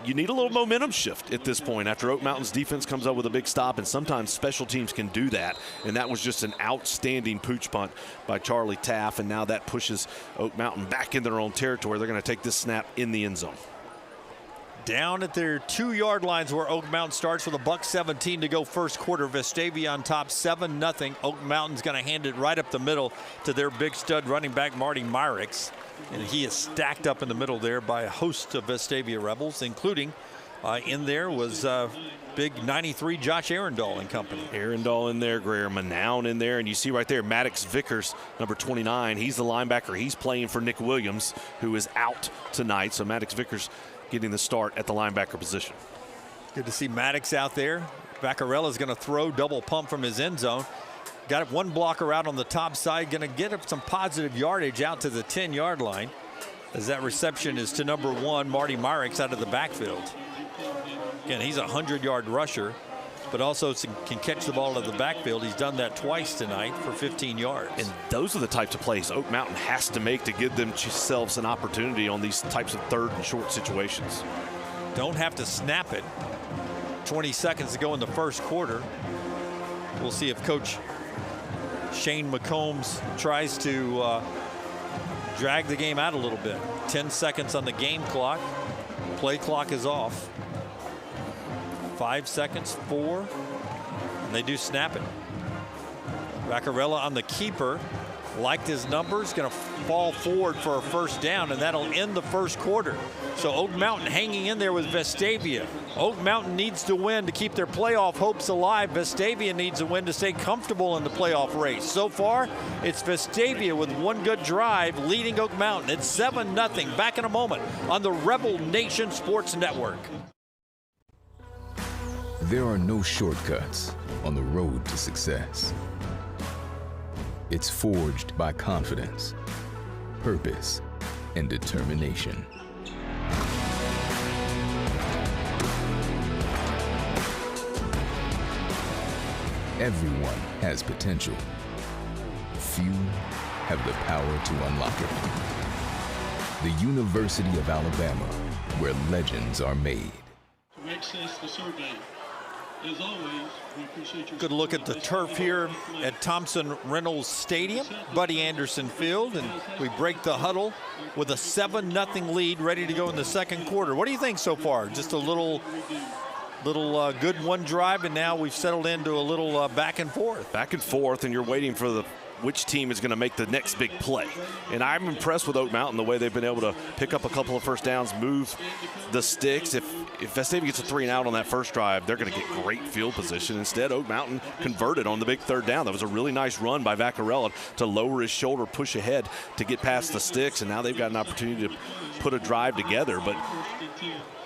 You need a little momentum shift at this point after Oak Mountain's defense comes up with a big stop, and sometimes special teams can do that, and that was just an outstanding pooch punt by Charlie Taff, and now that pushes Oak Mountain back in their own territory. They're going to take this snap in the end zone. Down at their 2-yard lines where Oak Mountain starts with a $1:17 to go first quarter. Vestavia on top 7-0. Oak Mountain's going to hand it right up the middle to their big stud running back Marty Myricks. And he is stacked up in the middle there by a host of Vestavia Rebels, including in there was big 93 Josh Arundel and company. Arundel in there, Greer Manown in there, and you see right there Maddox Vickers, number 29. He's the linebacker. He's playing for Nick Williams, who is out tonight. So Maddox Vickers getting the start at the linebacker position. Good to see Maddox out there. Vaccarella's going to throw, double pump from his end zone. Got one blocker out on the top side, going to get up some positive yardage out to the 10-yard line, as that reception is to number 1, Marty Myricks, out of the backfield. Again, he's a 100-yard rusher, but also can catch the ball out of the backfield. He's done that twice tonight for 15 yards. And those are the types of plays Oak Mountain has to make to give themselves an opportunity on these types of 3rd and short situations. Don't have to snap it. 20 seconds to go in the first quarter. We'll see if Coach Shane McCombs tries to drag the game out a little bit. 10 seconds on the game clock. Play clock is off. 5 seconds, 4, and they do snap it. Vaccarella on the keeper. liked his numbers, going to fall forward for a first down, and that'll end the first quarter. So Oak Mountain hanging in there with Vestavia. Oak Mountain needs to win to keep their playoff hopes alive. Vestavia needs a win to stay comfortable in the playoff race. So far, it's Vestavia with one good drive leading Oak Mountain. It's 7-0. Back in a moment on the Rebel Nation Sports Network. There are no shortcuts on the road to success. It's forged by confidence, purpose, and determination. Everyone has potential. Few have the power to unlock it. The University of Alabama, where legends are made. To access the survey. As always, we appreciate your good look at the turf here at Thompson Reynolds Stadium, Buddy Anderson Field, and we break the huddle with a 7-0 lead ready to go in the second quarter. What do you think so far? Just a little good one drive, and now we've settled into a little back and forth. Back and forth, and you're waiting for which team is going to make the next big play. And I'm impressed with Oak Mountain, the way they've been able to pick up a couple of first downs, move the sticks. If Vestavia gets a 3-and-out on that first drive, they're going to get great field position. Instead, Oak Mountain converted on the big third down. That was a really nice run by Vaccarella to lower his shoulder, push ahead to get past the sticks, and now they've got an opportunity to put a drive together. But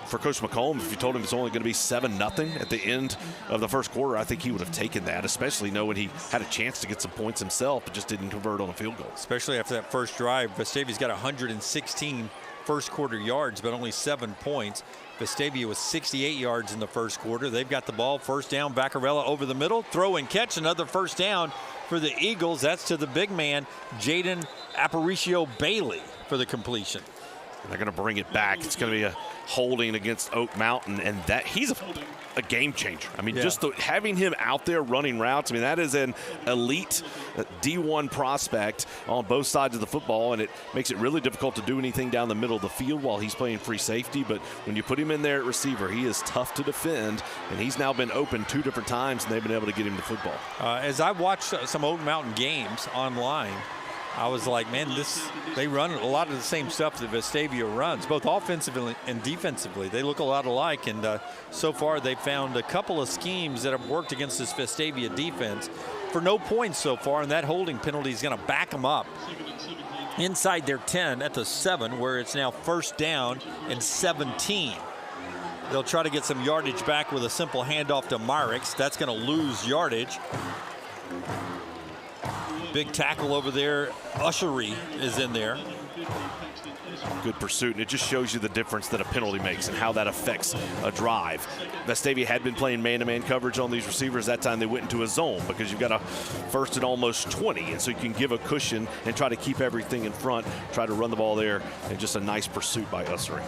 for Coach McComb, if you told him it's only going to be 7-0 at the end of the first quarter, I think he would have taken that, especially knowing he had a chance to get some points himself, but just didn't convert on a field goal. Especially after that first drive. Vestavia's got 116 first quarter yards, but only 7 points. Vestavia was 68 yards in the first quarter. They've got the ball, first down, Vaccarella over the middle, throw and catch, another first down for the Eagles. That's to the big man, Jaden Aparicio Bailey, for the completion. And they're going to bring it back. It's going to be a holding against Oak Mountain, and that he's a game changer. I mean, just having him out there running routes, I mean, that is an elite D1 prospect on both sides of the football, and it makes it really difficult to do anything down the middle of the field while he's playing free safety. But when you put him in there at receiver, he is tough to defend, and he's now been open 2 different times, and they've been able to get him the football. As I watched some Oak Mountain games online, I was like, man, they run a lot of the same stuff that Vestavia runs, both offensively and defensively. They look a lot alike, and so far they've found a couple of schemes that have worked against this Vestavia defense for no points so far, and that holding penalty is going to back them up inside their 10 at the 7, where it's now first down and 17. They'll try to get some yardage back with a simple handoff to Myricks. That's going to lose yardage. Big tackle over there. Ushery is in there. Good pursuit, and it just shows you the difference that a penalty makes and how that affects a drive. Vestavia had been playing man-to-man coverage on these receivers. That time they went into a zone because you've got a first and almost 20, and so you can give a cushion and try to keep everything in front, try to run the ball there, and just a nice pursuit by Ussery.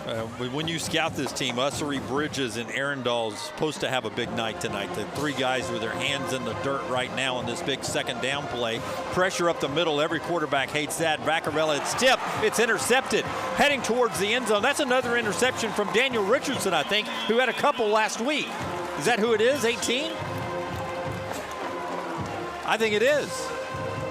When you scout this team, Ussery, Bridges, and Arundel is supposed to have a big night tonight. The 3 guys with their hands in the dirt right now on this big second down play. Pressure up the middle. Every quarterback hates that. Vaccarella, it's tipped. It's intercepted. Heading towards the end zone. That's another interception from Daniel Richardson, I think, who had a couple last week. Is that who it is, 18? I think it is.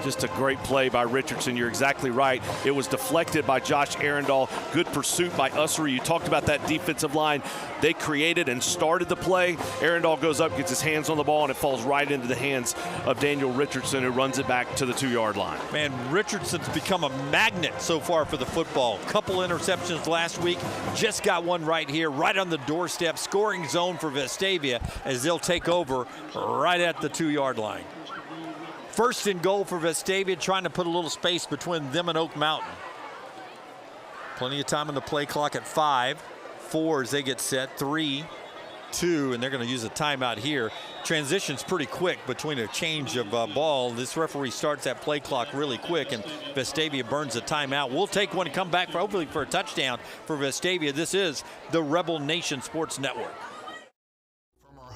Just a great play by Richardson. You're exactly right. It was deflected by Josh Arundel. Good pursuit by Ussery. You talked about that defensive line. They created and started the play. Arundel goes up, gets his hands on the ball, and it falls right into the hands of Daniel Richardson, who runs it back to the 2-yard line. Man, Richardson's become a magnet so far for the football. Couple interceptions last week. Just got one right here, right on the doorstep. Scoring zone for Vestavia as they'll take over right at the 2-yard line. First and goal for Vestavia, trying to put a little space between them and Oak Mountain. Plenty of time on the play clock at 5. 4 as they get set. 3, 2, and they're going to use a timeout here. Transition's pretty quick between a change of ball. This referee starts that play clock really quick, and Vestavia burns a timeout. We'll take one and come back hopefully for a touchdown for Vestavia. This is the Rebel Nation Sports Network.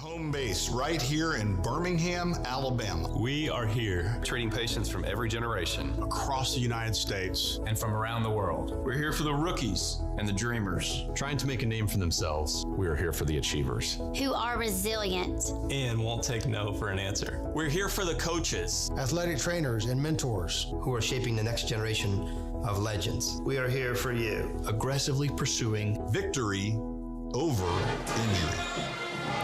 Home base right here in Birmingham, Alabama. We are here treating patients from every generation across the United States and from around the world. We're here for the rookies and the dreamers trying to make a name for themselves. we are here for the achievers. Who are resilient. And won't take no for an answer. We're here for the coaches. Athletic trainers and mentors. Who are shaping the next generation of legends. We are here for you. Aggressively pursuing victory over injury.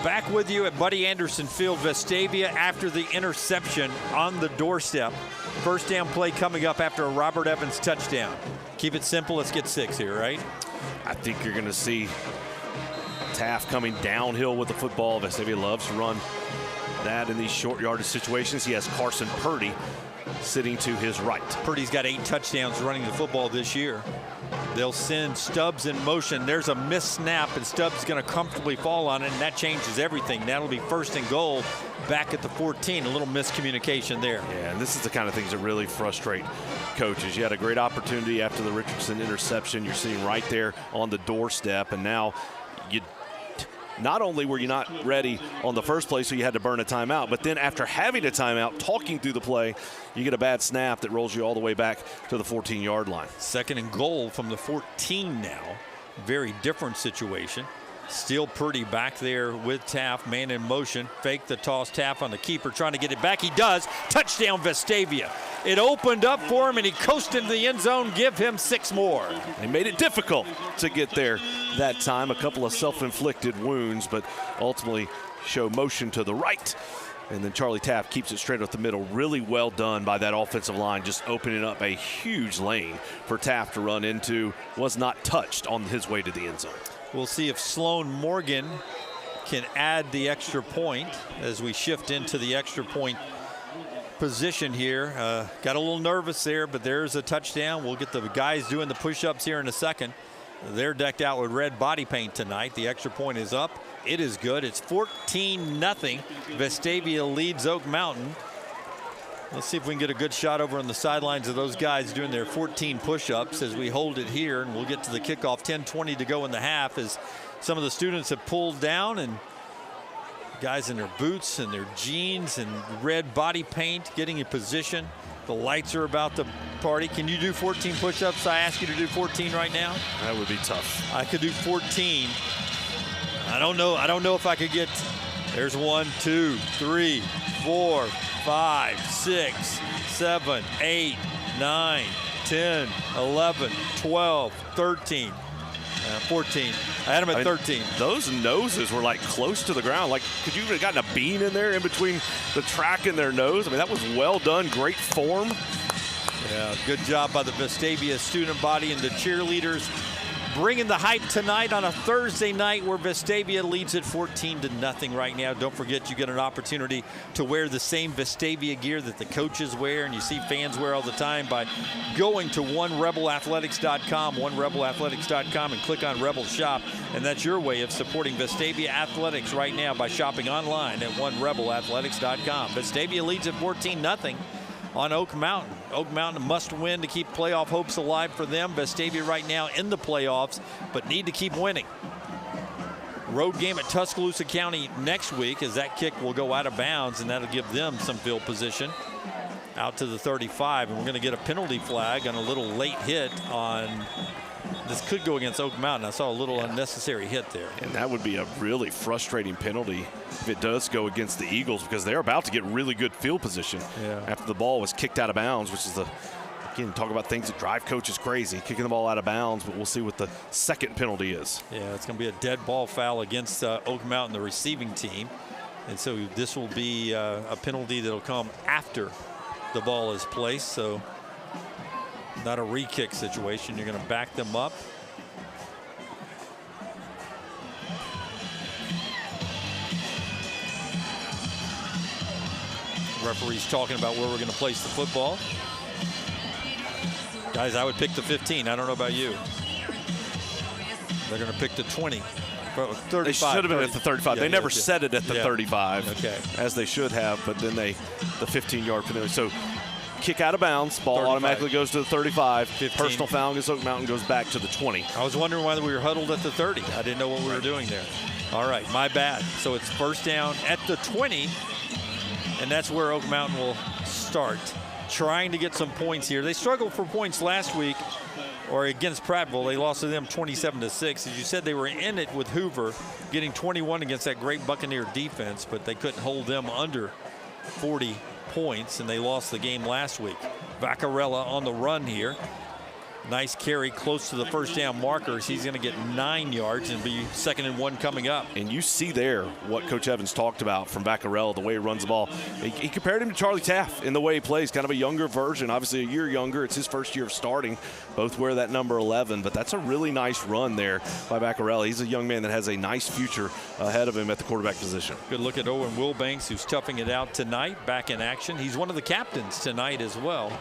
Back with you at Buddy Anderson Field, Vestavia, after the interception on the doorstep. First down play coming up after a Robert Evans touchdown. Keep it simple. Let's get 6 here, right? I think you're going to see Taft coming downhill with the football. Vestavia loves to run that in these short yardage situations. He has Carson Purdy sitting to his right. Purdy's got 8 touchdowns running the football this year. They'll send Stubbs in motion. There's a missed snap, and Stubbs is going to comfortably fall on it, and that changes everything. That'll be 1st and goal back at the 14. A little miscommunication there. Yeah, and this is the kind of things that really frustrate coaches. You had a great opportunity after the Richardson interception. You're sitting right there on the doorstep, and now you not only were you not ready on the first play, so you had to burn a timeout, but then after having a timeout, talking through the play, you get a bad snap that rolls you all the way back to the 14-yard line. 2nd and goal from the 14 now. Very different situation. Still Purdy back there with Taft, man in motion. Fake the toss, Taft on the keeper, trying to get it back. He does. Touchdown, Vestavia. It opened up for him, and he coasted into the end zone. Give him 6 more. They made it difficult to get there that time. A couple of self-inflicted wounds, but ultimately show motion to the right. And then Charlie Taft keeps it straight up the middle. Really well done by that offensive line, just opening up a huge lane for Taft to run into. Was not touched on his way to the end zone. We'll see if Sloan Morgan can add the extra point as we shift into the extra point position here. Got a little nervous there, but there's a touchdown. We'll get the guys doing the push-ups here in a second. They're decked out with red body paint tonight. The extra point is up. It is good. It's 14-0. Vestavia leads Oak Mountain. Let's see if we can get a good shot over on the sidelines of those guys doing their 14 push-ups as we hold it here, and we'll get to the kickoff. 10:20 to go in the half as some of the students have pulled down, and guys in their boots and their jeans and red body paint getting in position. The lights are about to party. Can you do 14 push-ups? I ask you to do 14 right now. That would be tough. I could do 14. I don't know if I could get. There's 1, 2, 3, 4, 5, 6, 7, 8, 9, 10, 11, 12, 13, 14. I had them at 13. Those noses were like close to the ground. Like, could you have gotten a bean in there in between the track and their nose? I mean, that was well done. Great form. Yeah, good job by the Vestavia student body and the cheerleaders, bringing the hype tonight on a Thursday night where Vestavia leads at 14-0 right now. Don't forget, you get an opportunity to wear the same Vestavia gear that the coaches wear and you see fans wear all the time by going to onerebelathletics.com, onerebelathletics.com, and click on Rebel Shop. And that's your way of supporting Vestavia Athletics right now by shopping online at onerebelathletics.com. Vestavia leads at 14-0. On Oak Mountain. Oak Mountain must win to keep playoff hopes alive for them. Vestavia right now in the playoffs, but need to keep winning. Road game at Tuscaloosa County next week as that kick will go out of bounds, and that'll give them some field position out to the 35. And we're going to get a penalty flag on a little late hit on. This could go against Oak Mountain. I saw a little unnecessary hit there. And that would be a really frustrating penalty if it does go against the Eagles, because they're about to get really good field position after the ball was kicked out of bounds, which is again, talk about things that drive coaches crazy, kicking the ball out of bounds, but we'll see what the second penalty is. Yeah, it's going to be a dead ball foul against Oak Mountain, the receiving team. And so this will be a penalty that'll come after the ball is placed. So not a re-kick situation. You're going to back them up. Referee's talking about where we're going to place the football. Guys, I would pick the 15. I don't know about you. They're going to pick the 20. 35, they should have been at the 35. They never set it at the 35, okay, as they should have, but then the 15-yard penalty. So kick out of bounds, ball 35. Automatically goes to the 35. 15. Personal foul against Oak Mountain goes back to the 20. I was wondering why we were huddled at the 30. I didn't know what we were doing there. All right, my bad. So it's first down at the 20, and that's where Oak Mountain will start, trying to get some points here. They struggled for points last week or against Prattville. They lost to them 27-6. As you said, they were in it with Hoover, getting 21 against that great Buccaneer defense, but they couldn't hold them under 40 points, and they lost the game last week. Vaccarella on the run here. Nice carry close to the first down markers. He's going to get 9 yards and be 2nd and 1 coming up. And you see there what Coach Evans talked about from Vaccarella, the way he runs the ball. He compared him to Charlie Taff in the way he plays, kind of a younger version, obviously a year younger. It's his first year of starting. Both wear that number 11, but that's a really nice run there by Vaccarella. He's a young man that has a nice future ahead of him at the quarterback position. Good look at Owen Wilbanks, who's toughing it out tonight, back in action. He's one of the captains tonight as well.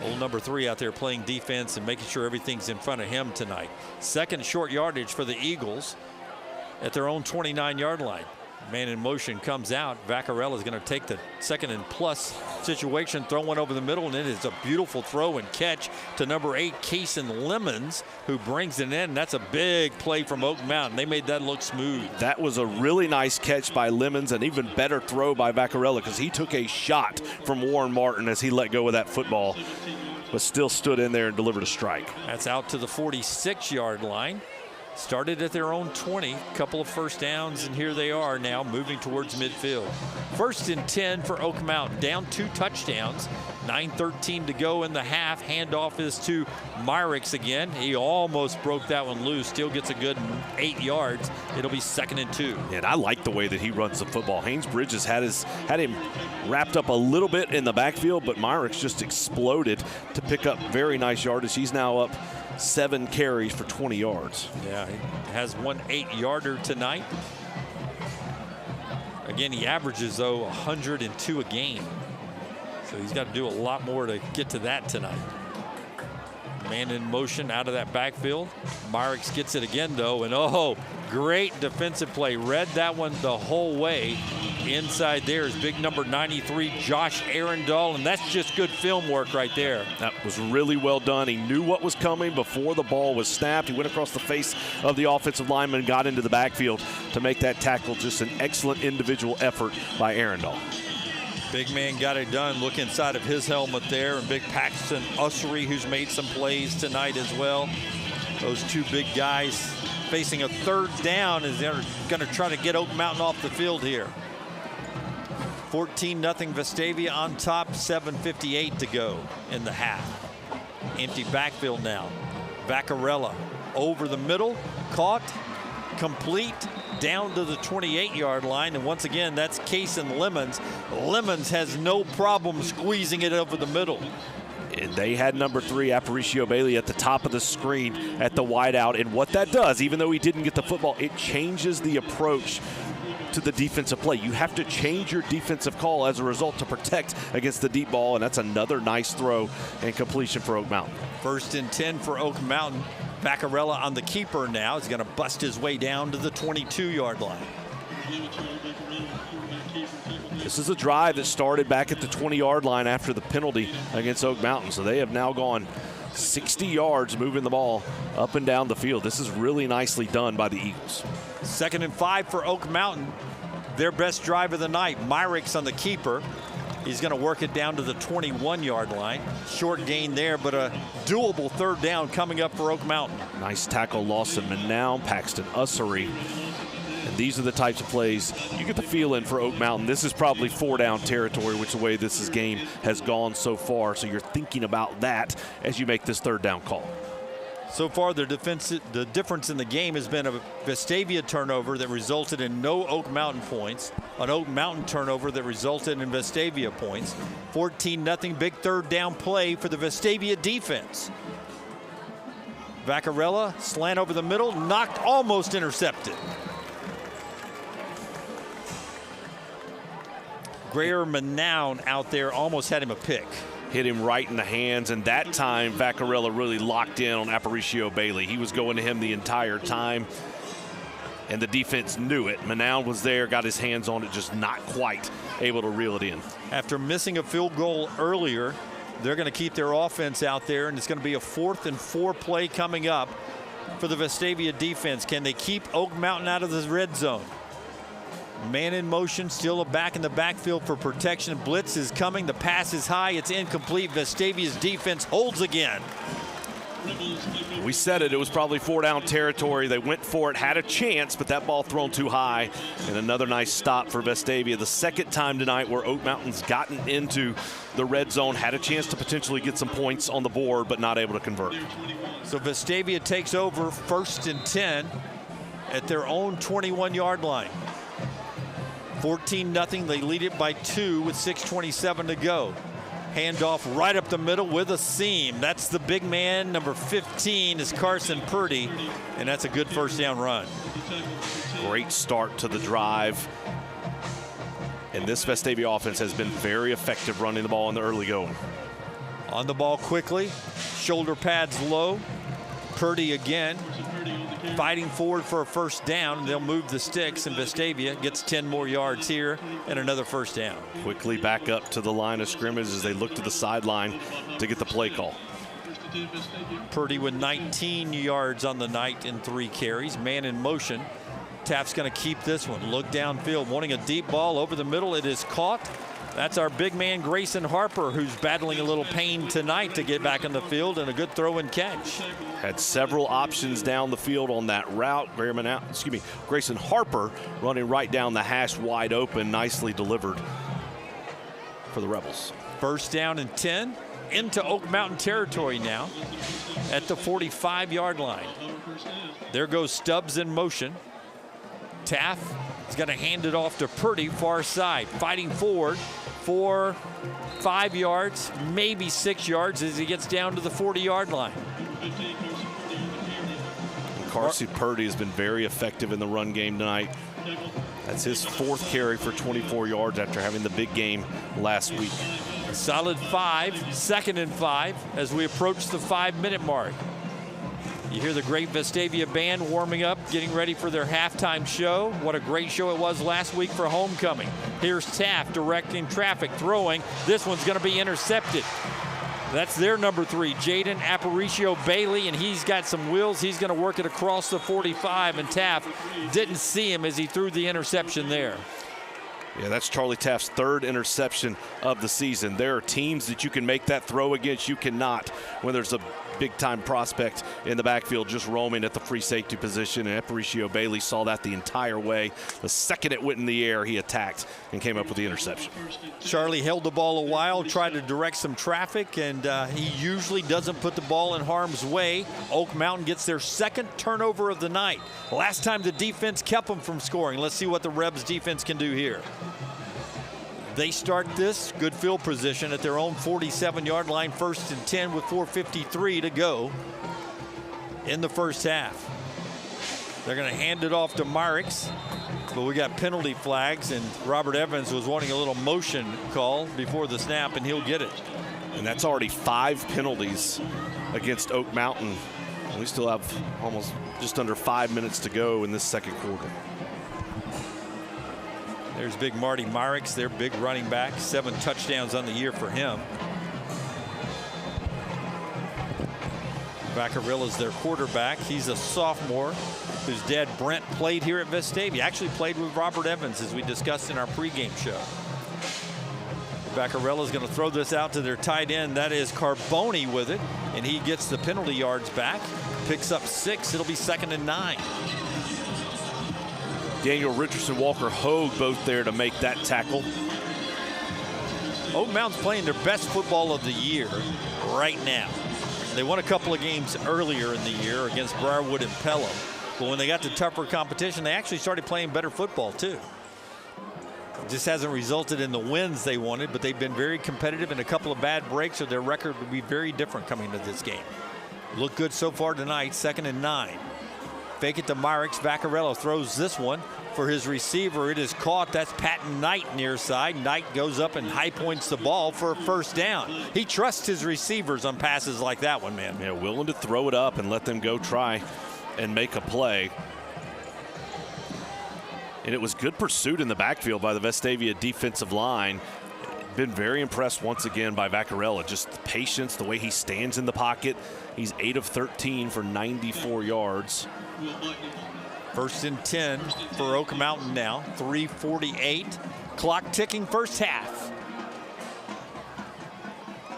Old number 3 out there playing defense and making sure everything's in front of him tonight. Second short yardage for the Eagles at their own 29-yard line. Man in motion comes out. Vaccarella is going to take the 2nd and plus situation, throw one over the middle, and it is a beautiful throw and catch to number 8, Kaysen Lemons, who brings it in. That's a big play from Oak Mountain. They made that look smooth. That was a really nice catch by Lemons, and even better throw by Vaccarella, because he took a shot from Warren Martin as he let go of that football, but still stood in there and delivered a strike. That's out to the 46-yard line. Started at their own 20, couple of first downs, and here they are now moving towards midfield. 1st and 10 for Oak Mountain, down 2 touchdowns, 9:13 to go in the half. Handoff is to Myrick's again. He almost broke that one loose, still gets a good 8 yards. It'll be 2nd and 2. And I like the way that he runs the football. Haynes Bridges had him wrapped up a little bit in the backfield, but Myrick's just exploded to pick up very nice yardage. He's now up 7 carries for 20 yards. Yeah, he has one 8-yarder tonight. Again, he averages, though, 102 a game. So he's got to do a lot more to get to that tonight. Man in motion out of that backfield. Myrick's gets it again, though, and oh, great defensive play. Read that one the whole way. Inside there is big number 93, Josh Arundel, and that's just good film work right there. That was really well done. He knew what was coming before the ball was snapped. He went across the face of the offensive lineman, got into the backfield to make that tackle. Just an excellent individual effort by Arundel. Big man got it done. Look inside of his helmet there, and big Paxton Ussery, who's made some plays tonight as well. Those 2 big guys facing a 3rd down as they're going to try to get Oak Mountain off the field here. 14-0 Vestavia on top, 7:58 to go in the half. Empty backfield now. Vaccarella over the middle, caught, complete, down to the 28-yard line, and once again, that's Kaysen Lemons. Lemons has no problem squeezing it over the middle. And they had number 3, Aparicio Bailey, at the top of the screen at the wideout, and what that does, even though he didn't get the football, it changes the approach to the defensive play. You have to change your defensive call as a result to protect against the deep ball, and that's another nice throw and completion for Oak Mountain. 1st and 10 for Oak Mountain. Vaccarella on the keeper now. He's going to bust his way down to the 22-yard line. This is a drive that started back at the 20-yard line after the penalty against Oak Mountain, so they have now gone 60 yards moving the ball up and down the field. This is really nicely done by the Eagles. 2nd and 5 for Oak Mountain. Their best drive of the night. Myrick's on the keeper. He's going to work it down to the 21-yard line. Short gain there, but a doable 3rd down coming up for Oak Mountain. Nice tackle loss in Manown, Paxton Ussery. And these are the types of plays you get the feel in for Oak Mountain. This is probably 4-down territory, which is the way this game has gone so far. So you're thinking about that as you make this 3rd down call. So far, the difference in the game has been a Vestavia turnover that resulted in no Oak Mountain points, an Oak Mountain turnover that resulted in Vestavia points. 14-0, big 3rd down play for the Vestavia defense. Vaccarella, slant over the middle, knocked, almost intercepted. Greer Manown out there almost had him a pick. Hit him right in the hands, and that time Vaccarella really locked in on Aparicio Bailey. He was going to him the entire time, and the defense knew it. Manown was there, got his hands on it, just not quite able to reel it in. After missing a field goal earlier, they're going to keep their offense out there, and it's going to be a 4th and 4 play coming up for the Vestavia defense. Can they keep Oak Mountain out of the red zone? Man in motion, still back in the backfield for protection. Blitz is coming. The pass is high. It's incomplete. Vestavia's defense holds again. We said it was probably 4-down territory. They went for it, had a chance, but that ball thrown too high. And another nice stop for Vestavia. The second time tonight where Oak Mountain's gotten into the red zone, had a chance to potentially get some points on the board, but not able to convert. So Vestavia takes over 1st and 10 at their own 21-yard line. 14-0, they lead it by 2 with 6:27 to go. Handoff right up the middle with a seam. That's the big man, number 15 is Carson Purdy, and that's a good first down run. Great start to the drive. And this Vestavia offense has been very effective running the ball in the early going. On the ball quickly, shoulder pads low. Purdy again, fighting forward for a first down. They'll move the sticks, and Vestavia gets 10 more yards here and another first down. Quickly back up to the line of scrimmage as they look to the sideline to get the play call. Purdy with 19 yards on the night in 3 carries. Man in motion. Taft's going to keep this one. Look downfield, wanting a deep ball over the middle. It is caught. That's our big man Grayson Harper, who's battling a little pain tonight to get back on the field, and a good throw and catch. Had several options down the field on that route. Grayson Harper running right down the hash wide open, nicely delivered for the Rebels. First down and 10 into Oak Mountain territory now at the 45-yard line. There goes Stubbs in motion. Taft is going to hand it off to Purdy, far side, fighting forward for 5 yards, maybe 6 yards as he gets down to the 40-yard line. Carson Purdy has been very effective in the run game tonight. That's his 4th carry for 24 yards after having the big game last week. A solid 5, 2nd and 5 as we approach the 5-minute mark. You hear the great Vestavia band warming up, getting ready for their halftime show. What a great show it was last week for homecoming. Here's Taft directing traffic, throwing. This one's going to be intercepted. That's their number 3, Jaden Aparicio Bailey, and he's got some wheels. He's going to work it across the 45, and Taft didn't see him as he threw the interception there. Yeah, that's Charlie Taft's 3rd interception of the season. There are teams that you can make that throw against. You cannot when there's a big-time prospect in the backfield just roaming at the free safety position, and Aparicio Bailey saw that the entire way. The second it went in the air, he attacked and came up with the interception. Charlie held the ball a while, tried to direct some traffic, and he usually doesn't put the ball in harm's way. Oak Mountain gets their 2nd turnover of the night. Last time the defense kept them from scoring. Let's see what the Rebs defense can do here. They start this good field position at their own 47-yard line, 1st and 10 with 4:53 to go in the first half. They're going to hand it off to Marix, but we got penalty flags, and Robert Evans was wanting a little motion call before the snap, and he'll get it. And that's already 5 penalties against Oak Mountain. We still have almost just under 5 minutes to go in this second quarter. There's big Marty Marix, their big running back. 7 touchdowns on the year for him. Vaccarilla's their quarterback. He's a sophomore whose dad Brent played here at Vestavia. Actually played with Robert Evans, as we discussed in our pregame show. Vaccarilla's going to throw this out to their tight end. That is Carboni with it, and he gets the penalty yards back. Picks up 6. It'll be 2nd and 9. Daniel Richardson, Walker Hogue both there to make that tackle. Oak Mountain's playing their best football of the year right now. They won a couple of games earlier in the year against Briarwood and Pelham. But when they got to tougher competition, they actually started playing better football too. It just hasn't resulted in the wins they wanted, but they've been very competitive, and a couple of bad breaks, or their record would be very different coming into this game. Look good so far tonight, 2nd and 9. Fake it to Marix. Vaccarella throws this one for his receiver. It is caught. That's Patton Knight near side. Knight goes up and high points the ball for a first down. He trusts his receivers on passes like that one, man. Yeah, willing to throw it up and let them go try and make a play. And it was good pursuit in the backfield by the Vestavia defensive line. Been very impressed once again by Vaccarella. Just the patience, the way he stands in the pocket. He's 8 of 13 for 94 yards. 1st and 10 for Oak Mountain now. 3:48. Clock ticking, first half.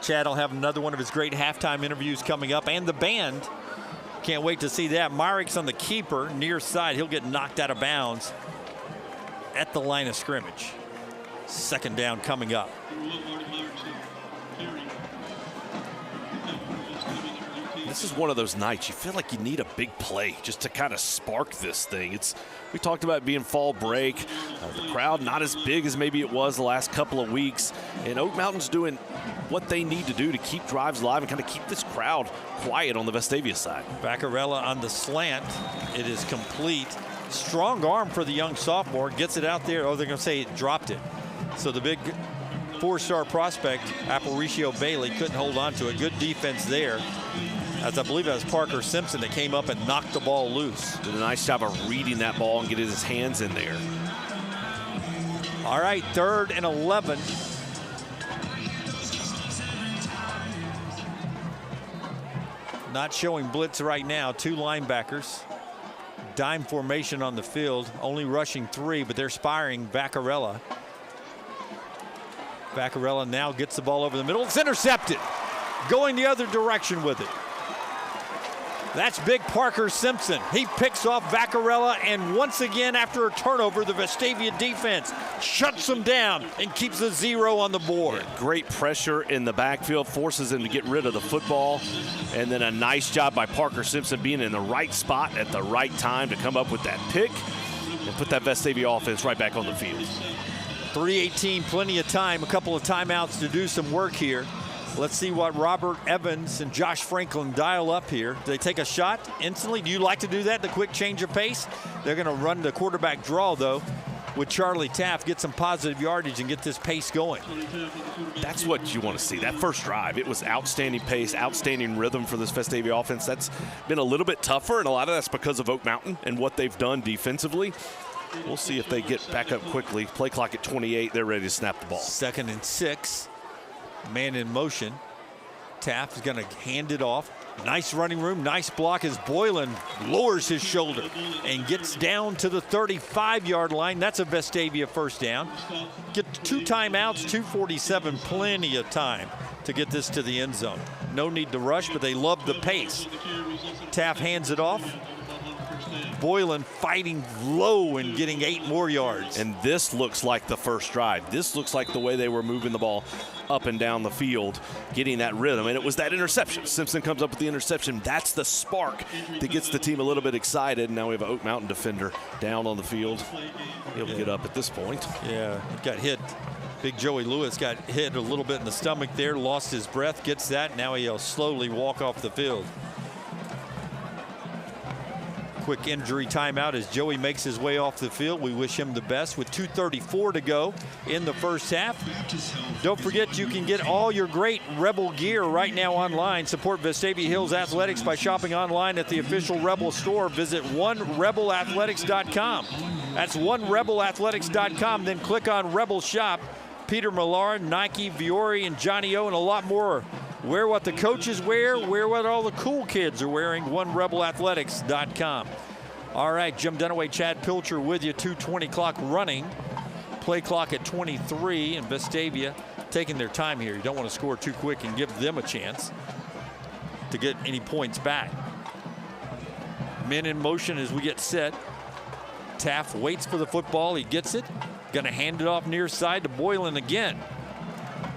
Chad will have another one of his great halftime interviews coming up, and the band. Can't wait to see that. Myrick's on the keeper, near side. He'll get knocked out of bounds at the line of scrimmage. Second down coming up. This is one of those nights you feel like you need a big play just to kind of spark this thing. We talked about it being fall break. The crowd not as big as maybe it was the last couple of weeks. And Oak Mountain's doing what they need to do to keep drives alive and kind of keep this crowd quiet on the Vestavia side. Vaccarella on the slant. It is complete. Strong arm for the young sophomore. Gets it out there. Oh, they're going to say it dropped it. So the big four-star prospect, Aparicio Bailey, couldn't hold on to it. Good defense there. As I believe it was Parker Simpson that came up and knocked the ball loose. Did a nice job of reading that ball and getting his hands in there. All right, 3rd and 11. Not showing blitz right now. 2 linebackers. Dime formation on the field. Only rushing 3, but they're spiring Vaccarella. Vaccarella now gets the ball over the middle. It's intercepted. Going the other direction with it. That's big Parker Simpson. He picks off Vaccarella, and once again, after a turnover, the Vestavia defense shuts him down and keeps a 0 on the board. Yeah, great pressure in the backfield, forces him to get rid of the football, and then a nice job by Parker Simpson being in the right spot at the right time to come up with that pick and put that Vestavia offense right back on the field. 3:18, plenty of time, a couple of timeouts to do some work here. Let's see what Robert Evans and Josh Franklin dial up here. Do they take a shot instantly? Do you like to do that, the quick change of pace? They're going to run the quarterback draw, though, with Charlie Taft, get some positive yardage and get this pace going. That's what you want to see. That first drive, it was outstanding pace, outstanding rhythm for this Vestavia offense. That's been a little bit tougher, and a lot of that's because of Oak Mountain and what they've done defensively. We'll see if they get back up quickly. Play clock at 28. They're ready to snap the ball. 2nd and 6. Man in motion. Taft is going to hand it off. Nice running room, nice block as Boylan lowers his shoulder and gets down to the 35-yard line. That's a Vestavia first down. Get 2 timeouts, 2:47, plenty of time to get this to the end zone. No need to rush, but they love the pace. Taft hands it off. Boylan fighting low and getting 8 more yards. And this looks like the first drive. This looks like the way they were moving the ball up and down the field, getting that rhythm. And it was that interception. Simpson comes up with the interception. That's the spark that gets the team a little bit excited. And now we have an Oak Mountain defender down on the field. He'll get up at this point. Yeah, he got hit. Big Joey Lewis got hit a little bit in the stomach there, lost his breath, gets that. Now he'll slowly walk off the field. Quick injury timeout as Joey makes his way off the field. We wish him the best with 2:34 to go in the first half. Don't forget you can get all your great Rebel gear right now online. Support Vestavia Hills Athletics by shopping online at the official Rebel store. Visit onerebelathletics.com. That's onerebelathletics.com. Then click on Rebel Shop. Peter Millar, Nike, Viore, and Johnny O, and a lot more. Wear what the coaches wear what all the cool kids are wearing, onerebelathletics.com. All right, Jim Dunaway, Chad Pilcher with you, 2:20 clock running. Play clock at 23, and Vestavia taking their time here. You don't want to score too quick and give them a chance to get any points back. Men in motion as we get set. Taft waits for the football, he gets it. Gonna hand it off near side to Boylan again.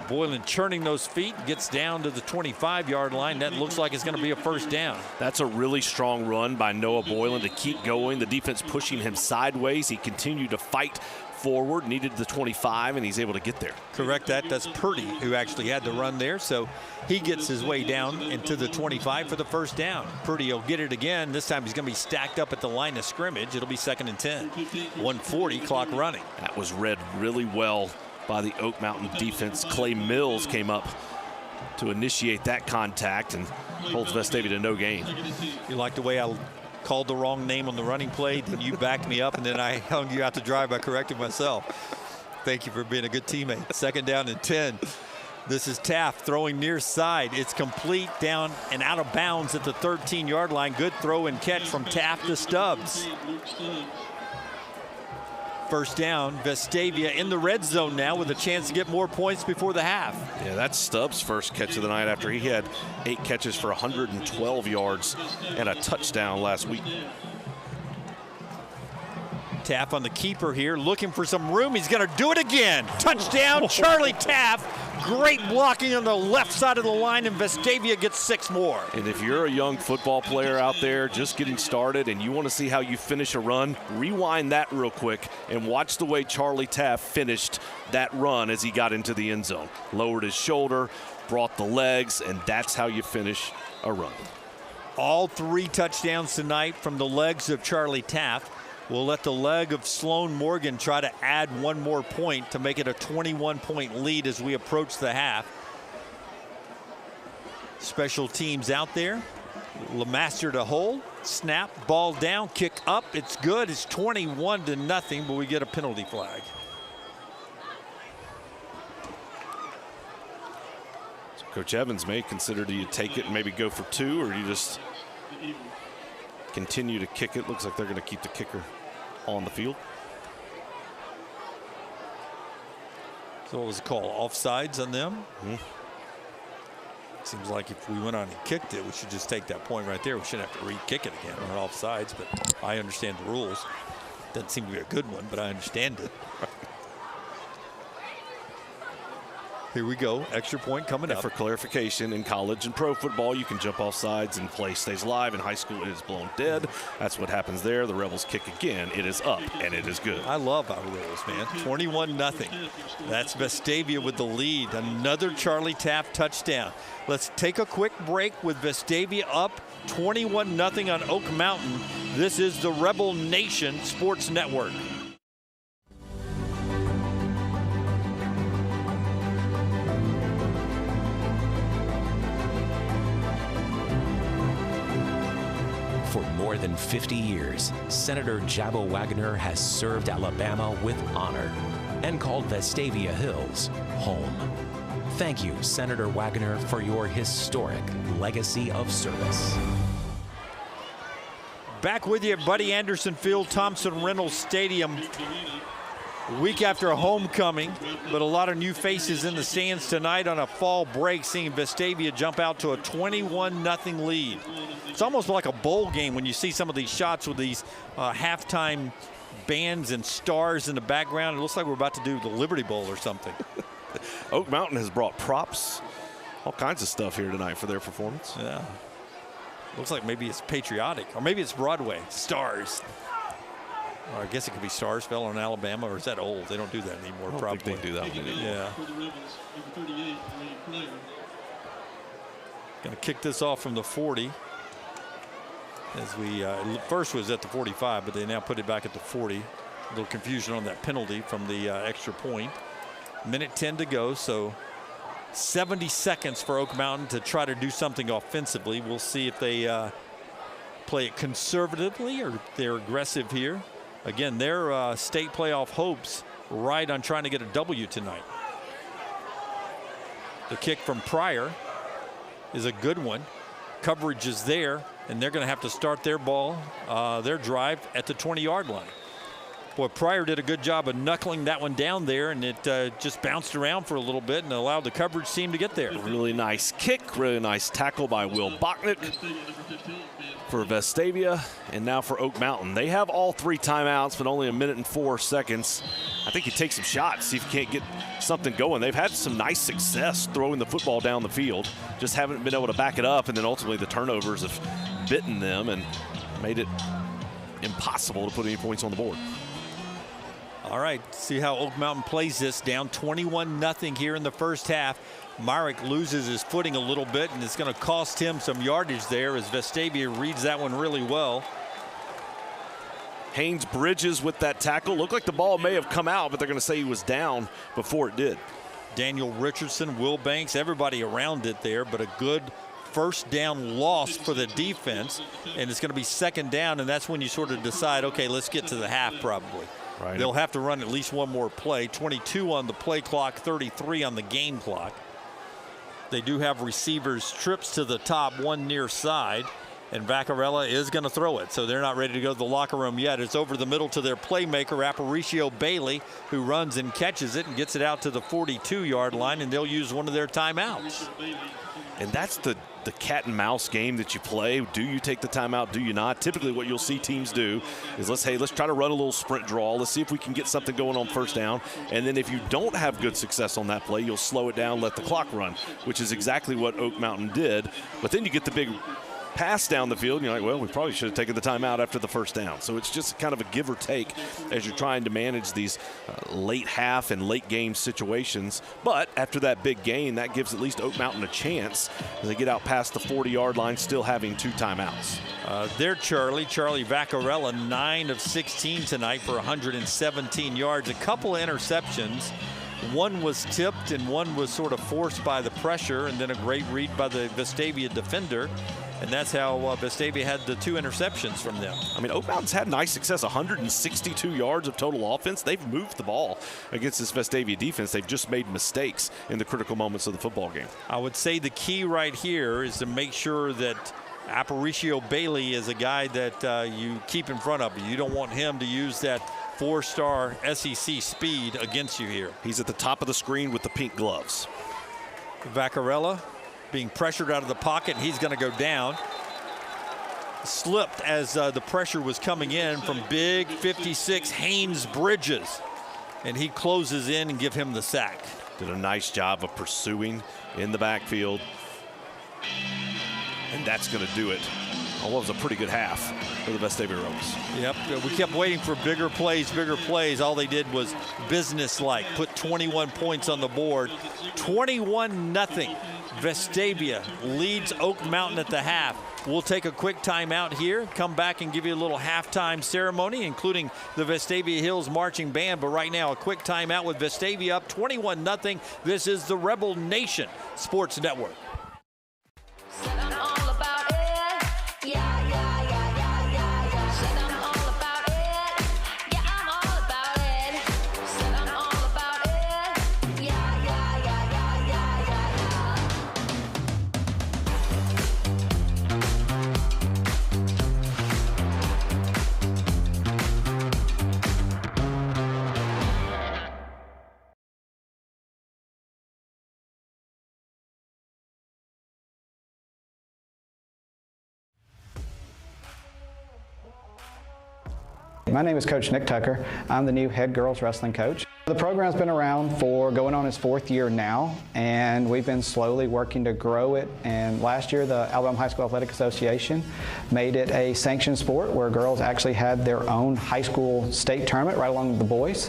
Boylan churning those feet, gets down to the 25-yard line. That looks like it's going to be a first down. That's a really strong run by Noah Boylan to keep going. The defense pushing him sideways. He continued to fight forward, needed the 25, and he's able to get there. Correct that. That's Purdy who actually had the run there. So he gets his way down into the 25 for the first down. Purdy will get it again. This time he's going to be stacked up at the line of scrimmage. It'll be 2nd and 10. 1:40 clock running. That was read really well by the Oak Mountain defense. Clay Mills came up to initiate that contact and holds Vestavia to no gain. You like the way I called the wrong name on the running play? Then you backed me up, and then I hung you out to dry by correcting myself. Thank you for being a good teammate. 2nd down and 10. This is Taft throwing near side. It's complete, down and out of bounds at the 13-yard line. Good throw and catch from Taft to Stubbs. First down, Vestavia in the red zone now with a chance to get more points before the half. Yeah, that's Stubbs' first catch of the night after he had 8 catches for 112 yards and a touchdown last week. Taff on the keeper here, looking for some room. He's going to do it again. Touchdown, Charlie Taff. Great blocking on the left side of the line, and Vestavia gets 6 more. And if you're a young football player out there just getting started and you want to see how you finish a run, rewind that real quick and watch the way Charlie Taff finished that run as he got into the end zone. Lowered his shoulder, brought the legs, and that's how you finish a run. All 3 touchdowns tonight from the legs of Charlie Taff. We'll let the leg of Sloan Morgan try to add 1 more point to make it a 21-point lead as we approach the half. Special teams out there. LeMaster to hold. Snap, ball down, kick up. It's good. It's 21-0, but we get a penalty flag. So Coach Evans may consider, do you take it and maybe go for 2, or do you just continue to kick it? Looks like they're going to keep the kicker on the field. So what was it called? Offsides on them? Seems like if we went on and kicked it, we should just take that point right there. We shouldn't have to re-kick it again on offsides, but I understand the rules. Doesn't seem to be a good one, but I understand it. Here we go. Extra point coming up. For clarification, in college and pro football, you can jump off sides and play stays live. In high school, it is blown dead. That's what happens there. The Rebels kick again. It is up, and it is good. I love our rules, man. 21-0. That's Vestavia with the lead. Another Charlie Taff touchdown. Let's take a quick break with Vestavia up 21-0 on Oak Mountain. This is the Rebel Nation Sports Network. For more than 50 years, Senator Jabba Wagner has served Alabama with honor and called Vestavia Hills home. Thank you, Senator Wagner, for your historic legacy of service. Back with you at Buddy Anderson Field, Thompson Reynolds Stadium. A week after a homecoming, but a lot of new faces in the stands tonight on a fall break, seeing Vestavia jump out to a 21-0 lead. It's almost like a bowl game when you see some of these shots with these halftime bands and stars in the background. It looks like we're about to do the Liberty Bowl or something. Oak Mountain has brought props, all kinds of stuff here tonight for their performance. Yeah. Looks like maybe it's patriotic, or maybe it's Broadway. Stars. Or I guess it could be Stars fell in Alabama, or is that old? They don't do that anymore. I don't probably think they do that one anymore. Yeah. Going to kick this off from the 40. As we first was at the 45, but they now put it back at the 40. A little confusion on that penalty from the extra point. Minute 10 to go, so 70 seconds for Oak Mountain to try to do something offensively. We'll see if they play it conservatively or if they're aggressive here. Again, their state playoff hopes ride on trying to get a W tonight. The kick from Pryor is a good one. Coverage is there, and they're going to have to start their drive at the 20-yard line. Boy, Pryor did a good job of knuckling that one down there, and it just bounced around for a little bit and allowed the coverage team to get there. Really nice kick, really nice tackle by Will Bachnick for Vestavia, and now for Oak Mountain. They have all 3 timeouts, but only a minute and 4 seconds. I think you take some shots, see if you can't get something going. They've had some nice success throwing the football down the field, just haven't been able to back it up, and then ultimately the turnovers have bitten them and made it impossible to put any points on the board. All right, see how Oak Mountain plays this. Down 21-0 here in the first half. Myrick loses his footing a little bit, and it's going to cost him some yardage there as Vestavia reads that one really well. Haynes Bridges with that tackle. Looked like the ball may have come out, but they're going to say he was down before it did. Daniel Richardson, Will Banks, everybody around it there, but a good first down loss for the defense, and it's going to be second down, and that's when you sort of decide, okay, let's get to the half probably. Right. They'll have to run at least one more play. 22 on the play clock, 33 on the game clock. They do have receivers trips to the top, one near side. And Vaccarella is going to throw it, so they're not ready to go to the locker room yet. It's over the middle to their playmaker, Aparicio Bailey, who runs and catches it and gets it out to the 42-yard line, and they'll use one of their timeouts. And that's the cat and mouse game that you play. Do you take the timeout? Do you not? Typically what you'll see teams do is let's try to run a little sprint draw. Let's see if we can get something going on first down. And then if you don't have good success on that play, you'll slow it down, let the clock run, which is exactly what Oak Mountain did. But then you get the big pass down the field, and you're like, well, we probably should have taken the timeout after the first down. So it's just kind of a give or take as you're trying to manage these late half and late game situations. But after that big gain, that gives at least Oak Mountain a chance as they get out past the 40-yard line, still having 2 timeouts. They're Charlie Vaccarella, 9 of 16 tonight for 117 yards, a couple of interceptions. One was tipped and one was sort of forced by the pressure, and then a great read by the Vestavia defender. And that's how Vestavia had the 2 interceptions from them. I mean, Oak Mountain's had nice success, 162 yards of total offense. They've moved the ball against this Vestavia defense. They've just made mistakes in the critical moments of the football game. I would say the key right here is to make sure that Aparicio Bailey is a guy that you keep in front of you. You don't want him to use that 4-star SEC speed against you here. He's at the top of the screen with the pink gloves. Vaccarella being pressured out of the pocket, and he's going to go down. Slipped as the pressure was coming in from big 56 Haynes Bridges, and he closes in and give him the sack. Did a nice job of pursuing in the backfield, and that's going to do it. Well, it was a pretty good half for the Vestavia Rebels. Yep, we kept waiting for bigger plays, bigger plays. All they did was business-like, put 21 points on the board. 21-0. Vestavia leads Oak Mountain at the half. We'll take a quick timeout here, come back and give you a little halftime ceremony, including the Vestavia Hills Marching Band. But right now, a quick timeout with Vestavia up 21-0. This is the Rebel Nation Sports Network. My name is Coach Nick Tucker. I'm the new head girls wrestling coach. The program's been around for going on its 4th year now, and we've been slowly working to grow it. And last year, the Alabama High School Athletic Association made it a sanctioned sport where girls actually had their own high school state tournament right along with the boys,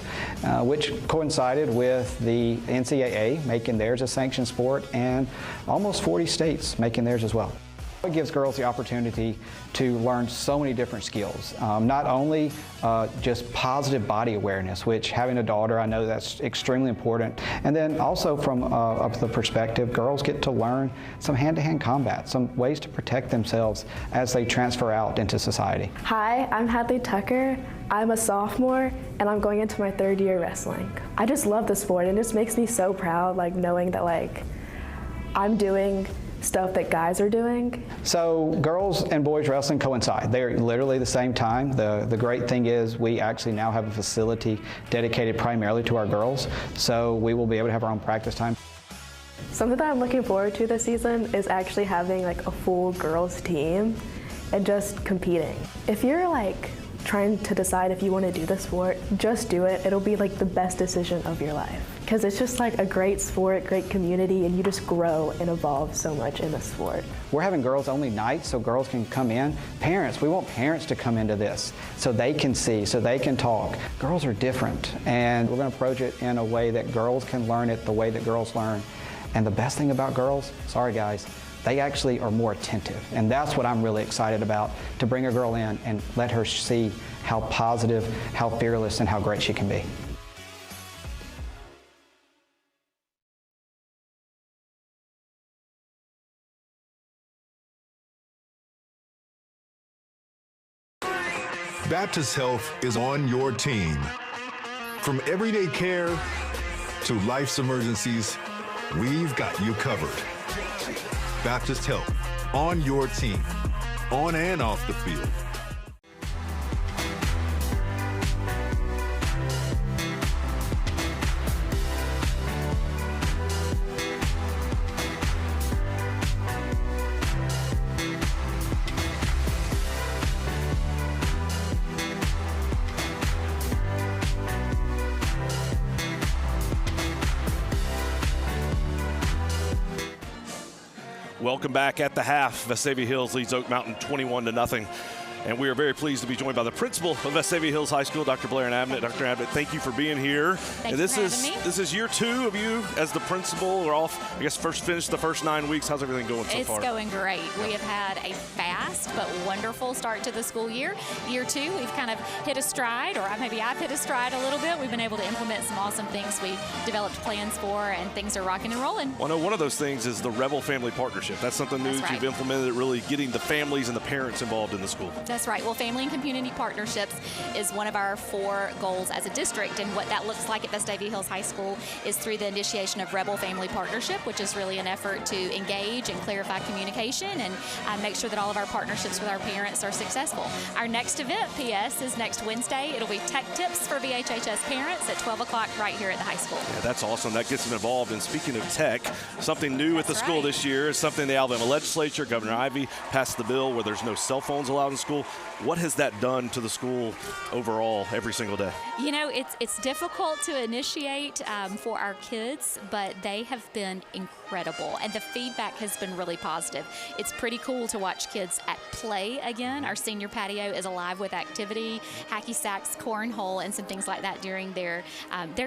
which coincided with the NCAA making theirs a sanctioned sport and almost 40 states making theirs as well. It gives girls the opportunity to learn so many different skills, not only just positive body awareness, which having a daughter, I know that's extremely important, and then also from the perspective, girls get to learn some hand-to-hand combat, some ways to protect themselves as they transfer out into society. Hi, I'm Hadley Tucker. I'm a sophomore and I'm going into my 3rd year wrestling. I just love the sport and it just makes me so proud, like knowing that like I'm doing stuff that guys are doing. So girls and boys wrestling coincide. They're literally the same time. The great thing is we actually now have a facility dedicated primarily to our girls, so we will be able to have our own practice time. Something that I'm looking forward to this season is actually having like a full girls team and just competing. If you're like trying to decide if you want to do the sport, just do it. It'll be like the best decision of your life. Because it's just like a great sport, great community, and you just grow and evolve so much in the sport. We're having girls only nights so girls can come in. Parents, we want parents to come into this so they can see, so they can talk. Girls are different, and we're going to approach it in a way that girls can learn it the way that girls learn. And the best thing about girls, sorry guys, they actually are more attentive. And that's what I'm really excited about, to bring a girl in and let her see how positive, how fearless, and how great she can be. Baptist Health is on your team. From everyday care to life's emergencies, we've got you covered. Baptist Health, on your team. on and off the field. Welcome back at the half. Vestavia Hills leads Oak Mountain 21-0. And we are very pleased to be joined by the principal of Vestavia Hills High School, Dr. Blair Abnett. Dr. Abnett, thank you for being here. Thank you for having me. This is year 2 of you as the principal. We're off, I guess, finished the first 9 weeks. How's everything going so far? It's going great. We have had a fast but wonderful start to the school year. Year 2, we've kind of hit a stride, or maybe I've hit a stride a little bit. We've been able to implement some awesome things we developed plans for, and things are rocking and rolling. Well, I know one of those things is the Rebel Family Partnership. That's something new that you've implemented, really getting the families and the parents involved in the school. That's right. Well, family and community partnerships is one of our 4 goals as a district, and what that looks like at Vestavia Hills High School is through the initiation of Rebel Family Partnership, which is really an effort to engage and clarify communication and make sure that all of our partnerships with our parents are successful. Our next event, P.S., is next Wednesday. It'll be Tech Tips for VHHS parents at 12 o'clock right here at the high school. Yeah, that's awesome. That gets them involved. And speaking of tech, something new at the school this year is something the Alabama legislature, Governor Ivey, passed the bill where there's no cell phones allowed in school. What has that done to the school overall every single day? You know, it's difficult to initiate for our kids, but they have been incredible, and the feedback has been really positive. It's pretty cool to watch kids at play again. Our senior patio is alive with activity, hacky sacks, cornhole, and some things like that during their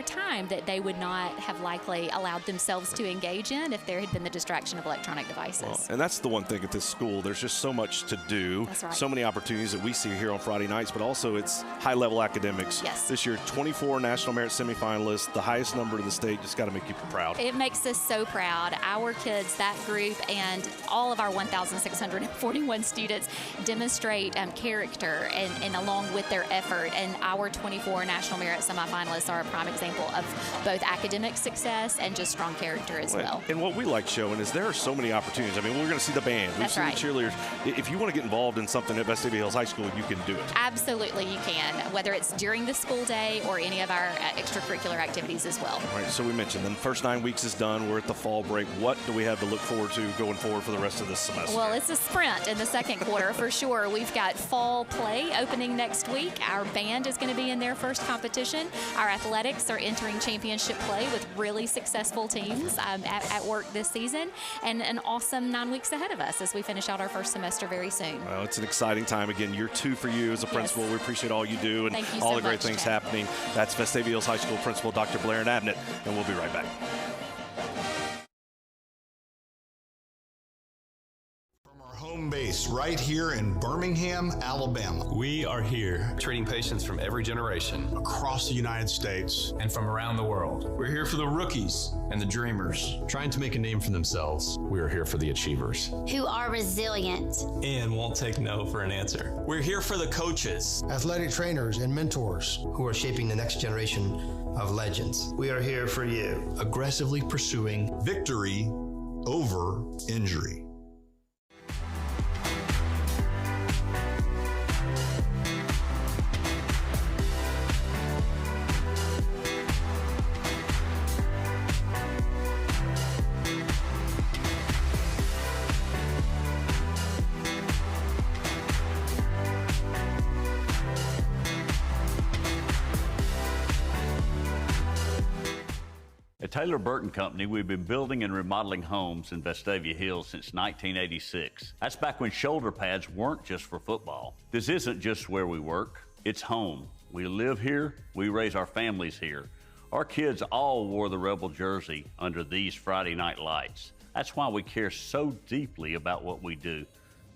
time that they would not have likely allowed themselves to engage in if there had been the distraction of electronic devices. Well, and that's the one thing at this school. There's just so much to do. That's right. So many opportunities that we see here on Friday nights, but also it's high-level academics. Yes. This year, 24 National Merit semifinalists, the highest number in the state. Just got to make you proud. It makes us so proud. Our kids, that group, and all of our 1,641 students demonstrate character and along with their effort. And our 24 National Merit semifinalists are a prime example of both academic success and just strong character as well. And what we like showing is there are so many opportunities. I mean, we're going to see the band. We've seen the cheerleaders. If you want to get involved in something at Vestavia Hills High School, you can do it. Absolutely, you can, whether it's during the school day or any of our extracurricular activities as well. All right, so we mentioned the first 9 weeks is done. We're at the fall break. What do we have to look forward to going forward for the rest of this semester? Well, it's a sprint in the second quarter for sure. We've got fall play opening next week. Our band is going to be in their first competition. Our athletics are entering championship play with really successful teams at work this season, and an awesome 9 weeks ahead of us as we finish out our first semester very soon. Well, it's an exciting time. Again, year 2 for you as a principal. We appreciate all you do and all the great things happening. That's Vestavia Hills High School Principal Dr. Blair Abnett, and we'll be right back. Home base right here in Birmingham, Alabama. We are here treating patients from every generation across the United States and from around the world. We're here for the rookies and the dreamers trying to make a name for themselves. We are here for the achievers who are resilient and won't take no for an answer. We're here for the coaches, athletic trainers, and mentors who are shaping the next generation of legends. We are here for you, aggressively pursuing victory over injury. At Taylor Burton Company, we've been building and remodeling homes in Vestavia Hills since 1986. That's back when shoulder pads weren't just for football. This isn't just where we work, it's home. We live here, we raise our families here. Our kids all wore the Rebel jersey under these Friday night lights. That's why we care so deeply about what we do.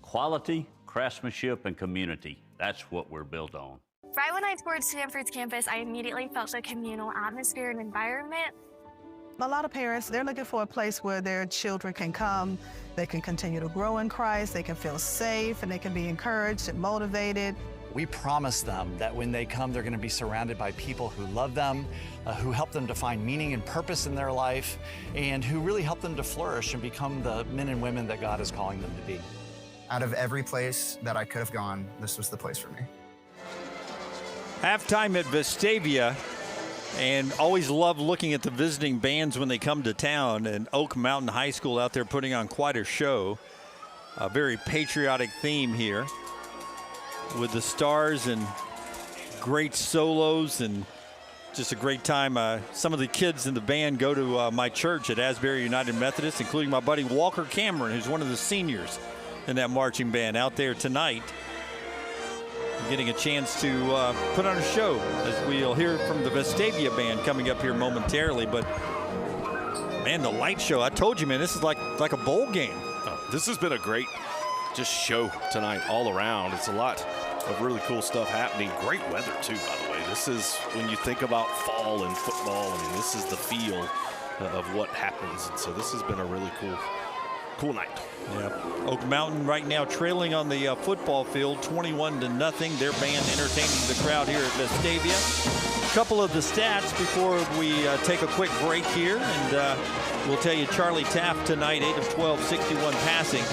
Quality, craftsmanship, and community, that's what we're built on. Right when I toured Stanford's campus, I immediately felt a communal atmosphere and environment. A lot of parents, they're looking for a place where their children can come, they can continue to grow in Christ, they can feel safe, and they can be encouraged and motivated. We promise them that when they come, they're going to be surrounded by people who love them, who help them to find meaning and purpose in their life, and who really help them to flourish and become the men and women that God is calling them to be. Out of every place that I could have gone, this was the place for me. Halftime at Vestavia, and always love looking at the visiting bands when they come to town, and Oak Mountain High School out there putting on quite a show. A very patriotic theme here with the stars and great solos and just a great time. Some of the kids in the band go to my church at Asbury United Methodist, including my buddy Walker Cameron, who's one of the seniors in that marching band out there tonight, getting a chance to put on a show, as we'll hear from the Vestavia band coming up here momentarily. But man, the light show, I told you, man, this is like a bowl game. Oh, this has been a great just show tonight all around. It's a lot of really cool stuff happening. Great weather too, by the way. This is, when you think about fall and football, I mean, this is the feel of what happens. And so this has been a really cool night. Yeah. Oak Mountain right now trailing on the football field 21-0. Their band entertaining the crowd here at Vestavia. A couple of the stats before we take a quick break here, and we'll tell you Charlie Taft tonight, 8 of 12, 61 passing.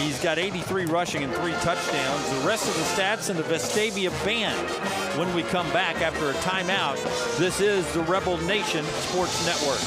He's got 83 rushing and 3 touchdowns. The rest of the stats in the Vestavia band when we come back after a timeout. This is the Rebel Nation Sports Network.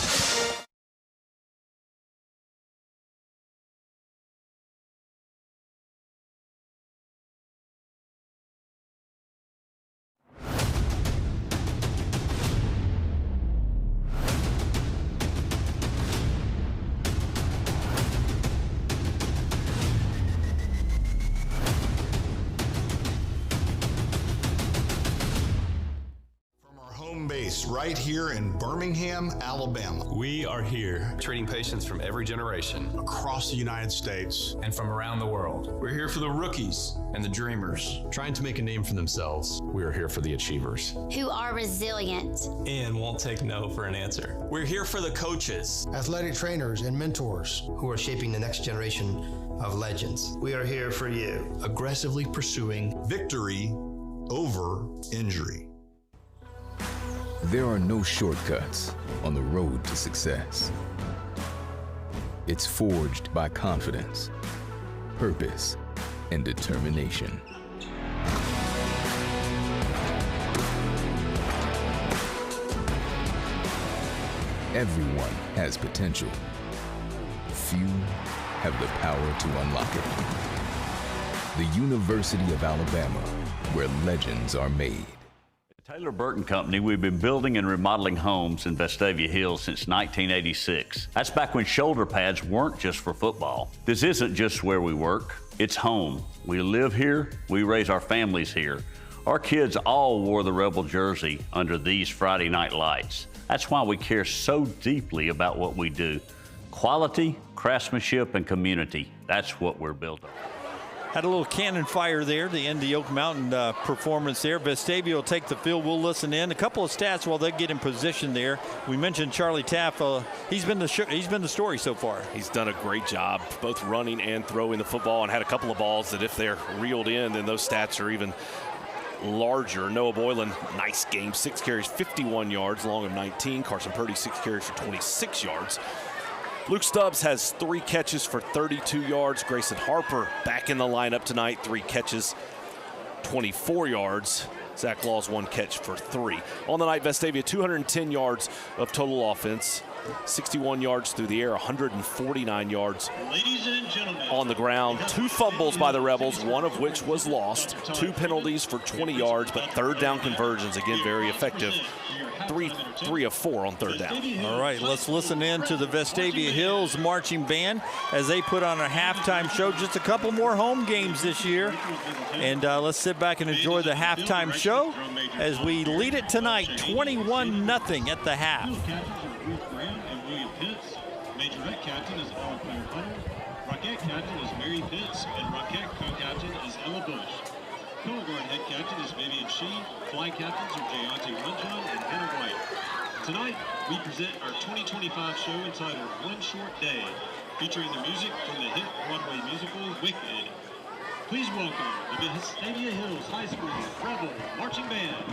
Right here in Birmingham, Alabama. We are here treating patients from every generation Across the United States. and from around the world. We're here for the rookies and the dreamers trying to make a name for themselves. We are here for the achievers who are resilient and won't take no for an answer. We're here for the coaches, athletic trainers, and mentors who are shaping the next generation of legends. We are here for you. Aggressively pursuing victory over injury. There are no shortcuts on the road to success. It's forged by confidence, purpose, and determination. Everyone has potential. Few have the power to unlock it. The University of Alabama, where legends are made. Taylor Burton Company, we've been building and remodeling homes in Vestavia Hills since 1986. That's back when shoulder pads weren't just for football. This isn't just where we work, it's home. We live here, we raise our families here. Our kids all wore the Rebel jersey under these Friday night lights. That's why we care so deeply about what we do. Quality, craftsmanship, and community, that's what we're built on. Had a little cannon fire there to end the Oak Mountain performance there. Vestavia will take the field. We'll listen in. A couple of stats while they get in position there. We mentioned Charlie Taft. He's been the story so far. He's done a great job both running and throwing the football, and had a couple of balls that if they're reeled in, then those stats are even larger. Noah Boylan, nice game. 6 carries, 51 yards, long of 19. Carson Purdy, 6 carries for 26 yards. Luke Stubbs has 3 catches for 32 yards. Grayson Harper back in the lineup tonight, 3 catches, 24 yards. Zach Laws 1 catch for 3. On the night, Vestavia 210 yards of total offense, 61 yards through the air, 149 yards on the ground. 2 fumbles by the Rebels, one of which was lost. 2 penalties for 20 yards, but third down conversions, again, very effective. 3 of 4 on third down. All right, let's listen in to the Vestavia Hills marching band as they put on a halftime show. Just a couple more home games this year. And let's sit back and enjoy the halftime show as we lead it tonight, 21-0 at the half. Major Red Captain is Paul Hunter. Rocket Captain is Mary Pitts, and Rocket Co-Captain is Ella Bush. Color Guard Head Captain is Vivian Shee. Fly Captains are Jayante Runjon and Hannah White. Tonight, we present our 2025 show entitled One Short Day, featuring the music from the hit Broadway musical Wicked. Please welcome the Vestavia Hills High School Rebel Marching Band.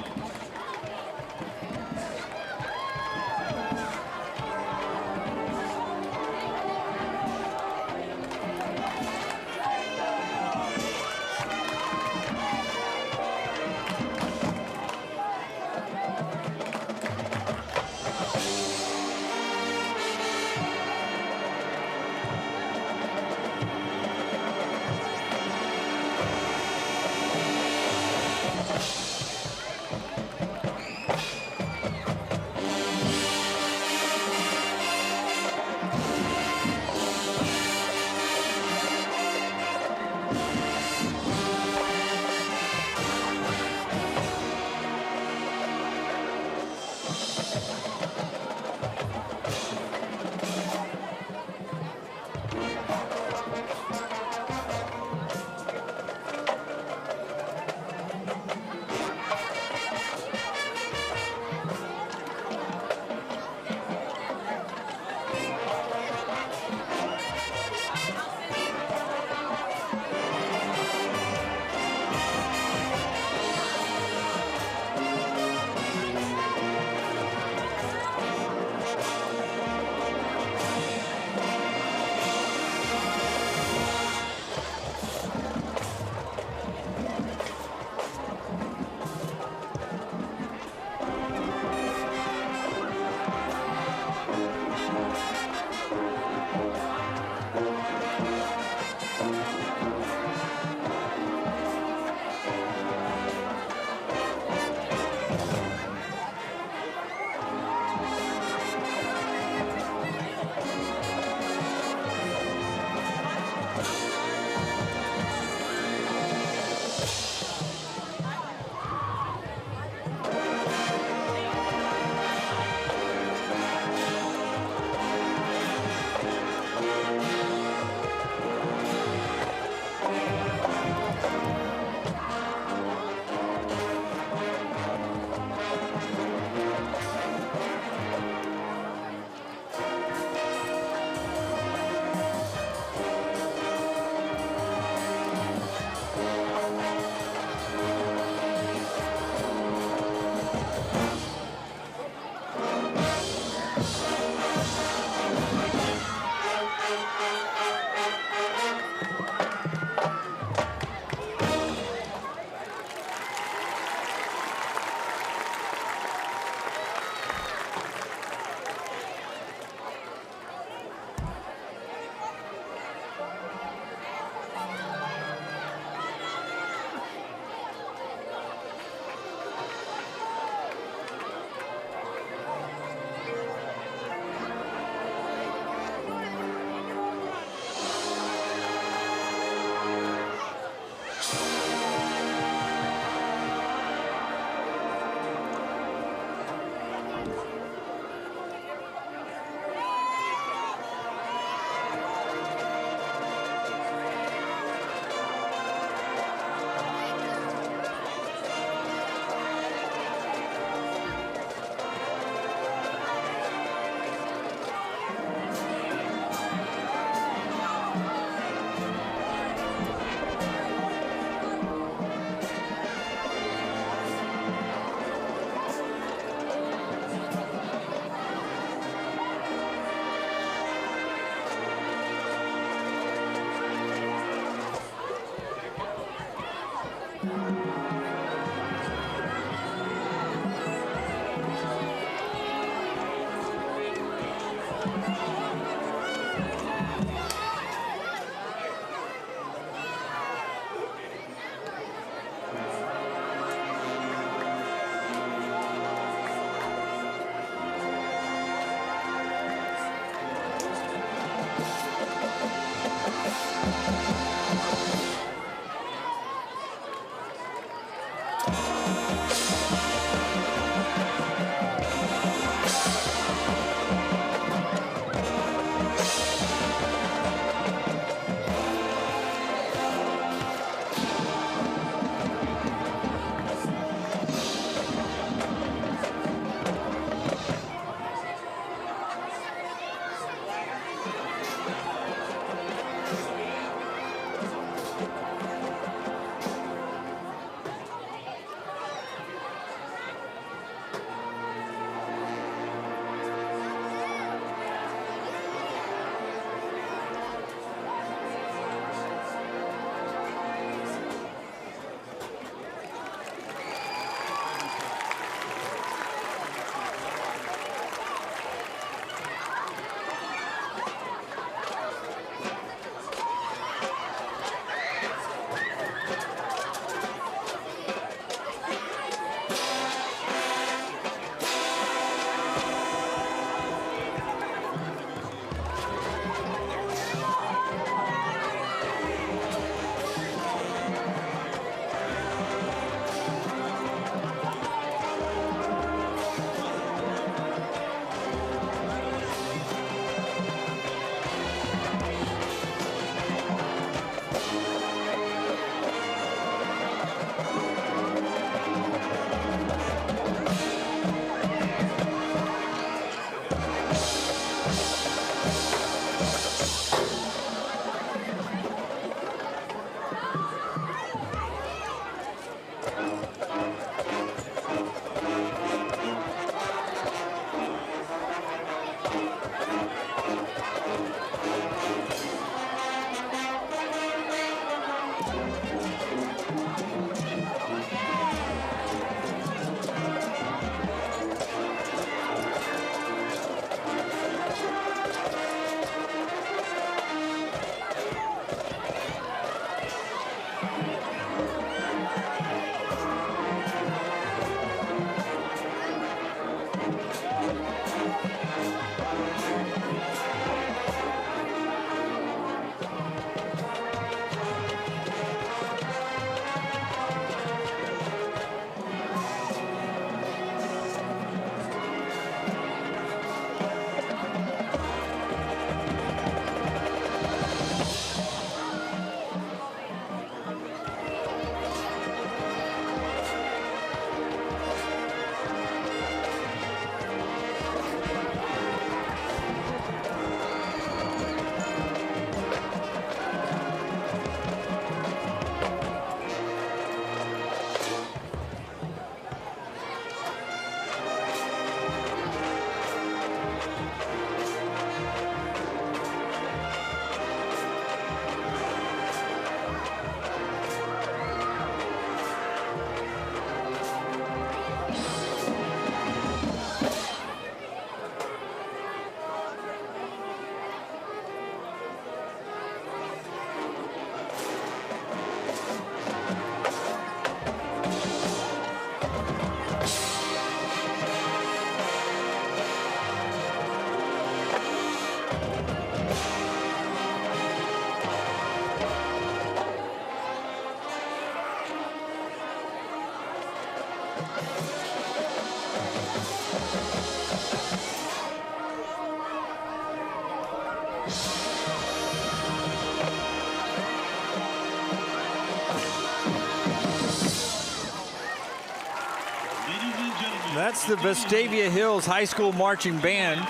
That's the Vestavia Hills High School Marching Band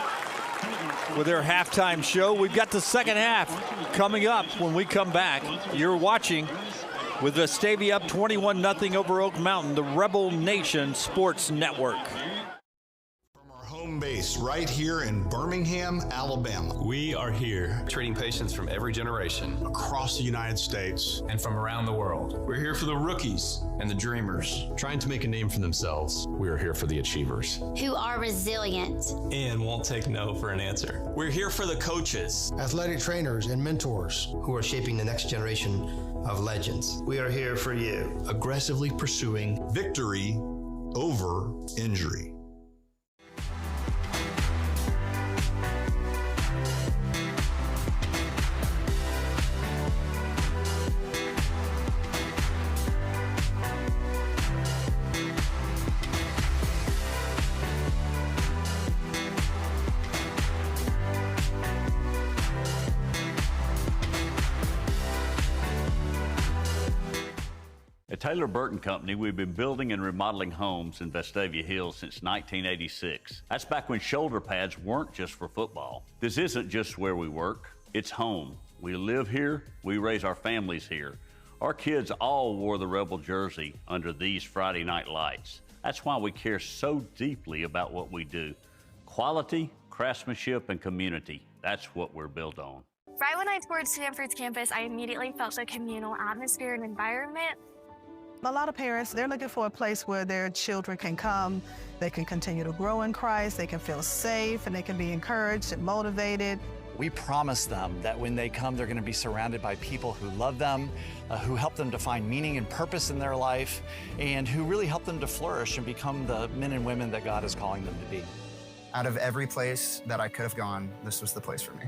with their halftime show. We've got the second half coming up when we come back. You're watching with Vestavia up 21-0 over Oak Mountain, the Rebel Nation Sports Network. Home base right here in Birmingham, Alabama. We are here treating patients from every generation Across the United States. and from around the world. We're here for the rookies and the dreamers, trying to make a name for themselves. We are here for the achievers who are resilient and won't take no for an answer. We're here for the coaches, athletic trainers, and mentors who are shaping the next generation of legends. We are here for you. Aggressively pursuing victory over injury. At Taylor Burton Company, we've been building and remodeling homes in Vestavia Hills since 1986. That's back when shoulder pads weren't just for football. This isn't just where we work, it's home. We live here, we raise our families here. Our kids all wore the Rebel jersey under these Friday night lights. That's why we care so deeply about what we do. Quality, craftsmanship, and community. That's what we're built on. Right when I toured Stanford's campus, I immediately felt a communal atmosphere and environment. A lot of parents, they're looking for a place where their children can come, they can continue to grow in Christ, they can feel safe, and they can be encouraged and motivated. We promise them that when they come, they're going to be surrounded by people who love them, who help them to find meaning and purpose in their life, and who really help them to flourish and become the men and women that God is calling them to be. Out of every place that I could have gone, this was the place for me.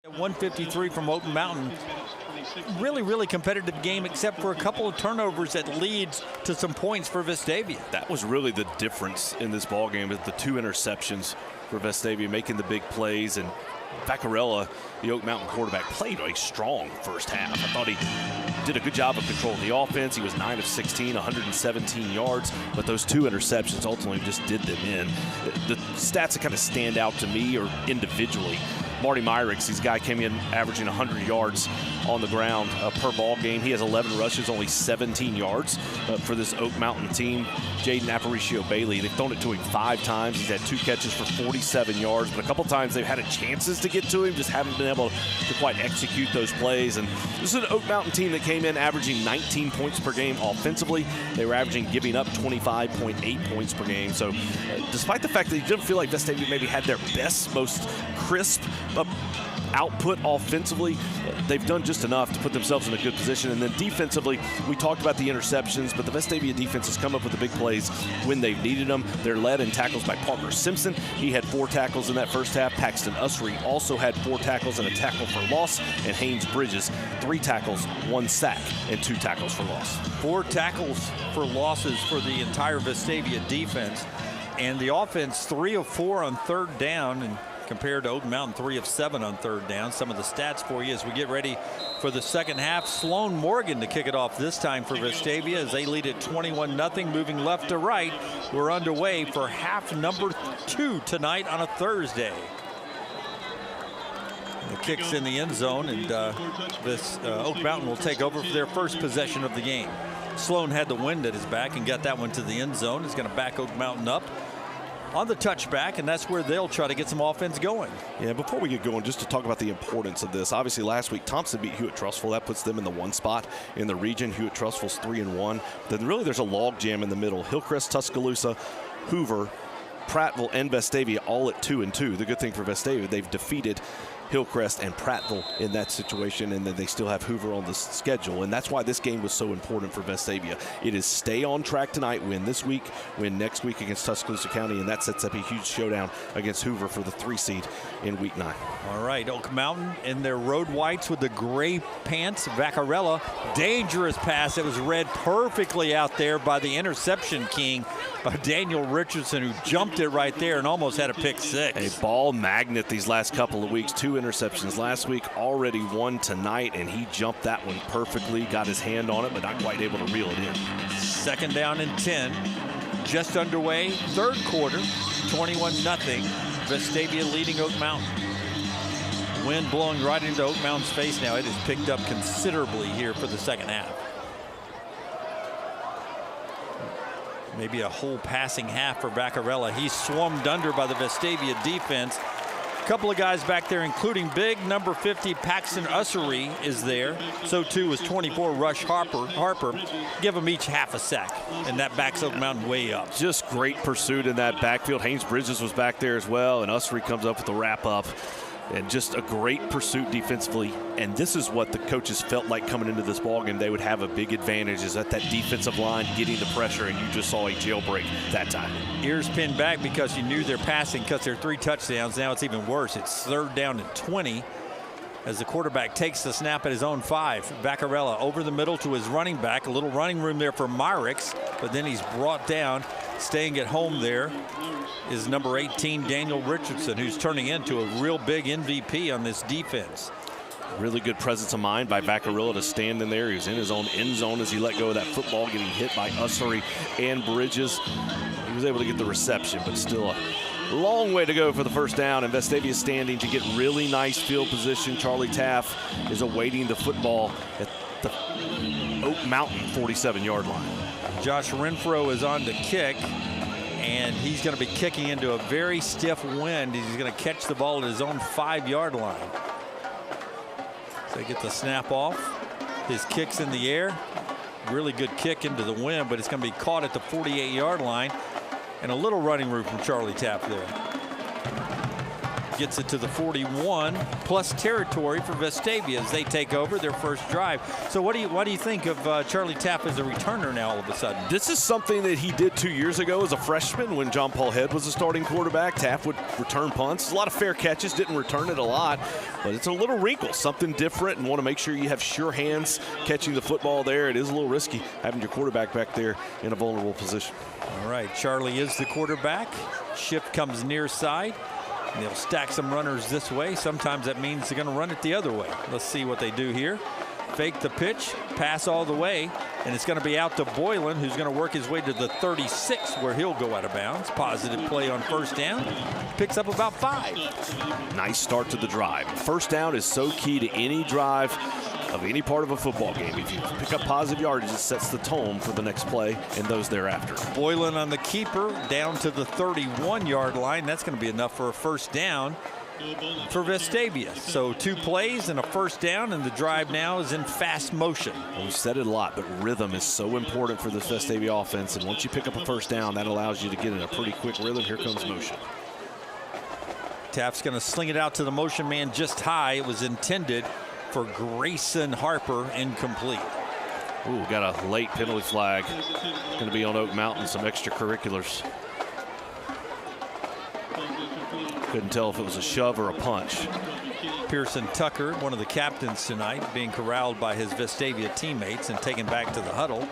At 153 from Oak Mountain. Really competitive game, except for a couple of turnovers that leads to some points for Vestavia. That was really the difference in this ball game, with the 2 interceptions for Vestavia making the big plays. And Vaccarella, the Oak Mountain quarterback, played a strong first half. I thought he did a good job of controlling the offense. He was 9 of 16, 117 yards, but those 2 interceptions ultimately just did them in. The stats that kind of stand out to me are individually. Marty Myrick's. This guy came in averaging 100 yards on the ground per ball game. He has 11 rushes, only 17 yards for this Oak Mountain team. Jaden Aparicio-Bailey, they've thrown it to him 5 times. He's had 2 catches for 47 yards, but a couple times they've had chances to get to him, just haven't been able to quite execute those plays. And this is an Oak Mountain team that came in averaging 19 points per game offensively. They were giving up 25.8 points per game. So despite the fact that you didn't feel like Vestavia maybe had their best, most crisp output offensively, they've done just enough to put themselves in a good position. And then defensively, we talked about the interceptions, but the Vestavia defense has come up with the big plays when they've needed them. They're led in tackles by Parker Simpson. He had 4 tackles in that first half. Paxton Ussery also had 4 tackles and a tackle for loss. And Haynes Bridges, 3 tackles, 1 sack, and 2 tackles for loss. 4 tackles for losses for the entire Vestavia defense. And the offense, 3 of 4 on 3rd down, and compared to Oak Mountain, 3 of 7 on 3rd down. Some of the stats for you as we get ready for the second half. Sloan Morgan to kick it off this time for Vestavia as they lead at 21-0, moving left to right. We're underway for half number 2 tonight on a Thursday. The kick's in the end zone, and Oak Mountain will take over for their first possession of the game. Sloan had the wind at his back and got that one to the end zone. He's going to back Oak Mountain up on the touchback, and that's where they'll try to get some offense going. Yeah, before we get going, just to talk about the importance of this. Obviously, last week, Thompson beat Hewitt-Trussville. That puts them in the 1 spot in the region. Hewitt-Trussville's 3-1. Then really there's a log jam in the middle. Hillcrest, Tuscaloosa, Hoover, Prattville, and Vestavia all at 2-2. The good thing for Vestavia, they've defeated Hillcrest and Prattville in that situation, and then they still have Hoover on the schedule, and that's why this game was so important for Vestavia. It is stay on track tonight, win this week, win next week against Tuscaloosa County, and that sets up a huge showdown against Hoover for the 3 seed in week 9. All right, Oak Mountain in their road whites with the gray pants. Vaccarella, dangerous pass that was read perfectly out there by the interception king, by Daniel Richardson, who jumped it right there and almost had a pick 6. A ball magnet these last couple of weeks. 2 interceptions last week, already 1 tonight, and he jumped that one perfectly, got his hand on it, but not quite able to reel it in. 2nd down and 10. Just underway, 3rd quarter, 21-0. Vestavia leading Oak Mountain. Wind blowing right into Oak Mountain's face now. It has picked up considerably here for the second half. Maybe a whole passing half for Vaccarella. He's swarmed under by the Vestavia defense. A couple of guys back there, including big number 50 Paxton Ussery is there. So too is 24 Rush Harper. Give them each half a sack, and that backs Oak Mountain way up. Just great pursuit in that backfield. Haynes Bridges was back there as well, and Ussery comes up with the wrap up. And just a great pursuit defensively. And this is what the coaches felt like coming into this ballgame. They would have a big advantage, is at that defensive line getting the pressure, and you just saw a jailbreak that time. Ears pinned back because you knew they're passing because they're 3 touchdowns. Now it's even worse. It's 3rd down and 20 as the quarterback takes the snap at his own 5. Vaccarella over the middle to his running back. A little running room there for Myrick's, but then he's brought down. Staying at home there is number 18, Daniel Richardson, who's turning into a real big MVP on this defense. Really good presence of mind by Vaccarella to stand in there. He was in his own end zone as he let go of that football, getting hit by Ussery and Bridges. He was able to get the reception, but still a long way to go for the 1st down, and Vestavia standing to get really nice field position. Charlie Taff is awaiting the football at the Oak Mountain 47-yard line. Josh Renfro is on to kick, and he's going to be kicking into a very stiff wind. He's going to catch the ball at his own 5-yard line. So they get the snap off. His kick's in the air. Really good kick into the wind, but it's going to be caught at the 48-yard line. And a little running room from Charlie Tapp there. Gets it to the 41, plus territory for Vestavia as they take over their first drive. So what do you think of Charlie Tapp as a returner now all of a sudden? This is something that he did 2 years ago as a freshman when John Paul Head was the starting quarterback. Tapp would return punts. A lot of fair catches, didn't return it a lot, but it's a little wrinkle, something different, and want to make sure you have sure hands catching the football there. It is a little risky having your quarterback back there in a vulnerable position. All right, Charlie is the quarterback. Shift comes near side. And they'll stack some runners this way. Sometimes that means they're going to run it the other way. Let's see what they do here. fake the pitch, pass all the way, and it's going to be out to Boylan, who's going to work his way to the 36, where he'll go out of bounds. Positive play on first down. Picks up about 5. Nice start to the drive. First down is so key to any drive of any part of a football game. If you pick up positive yardage, it sets the tone for the next play and those thereafter. Boylan on the keeper down to the 31-yard line. That's going to be enough for a first down for Vestavia. So 2 plays and a first down, and the drive now is in fast motion. We've said it a lot, but rhythm is so important for this Vestavia offense, and once you pick up a first down, that allows you to get in a pretty quick rhythm. Here comes motion. Taft's going to sling it out to the motion man just high. It was intended for Grayson Harper, incomplete. Ooh, got a late penalty flag. Going to be on Oak Mountain, some extracurriculars. Couldn't tell if it was a shove or a punch. Pearson Tucker, one of the captains tonight, being corralled by his Vestavia teammates and taken back to the huddle.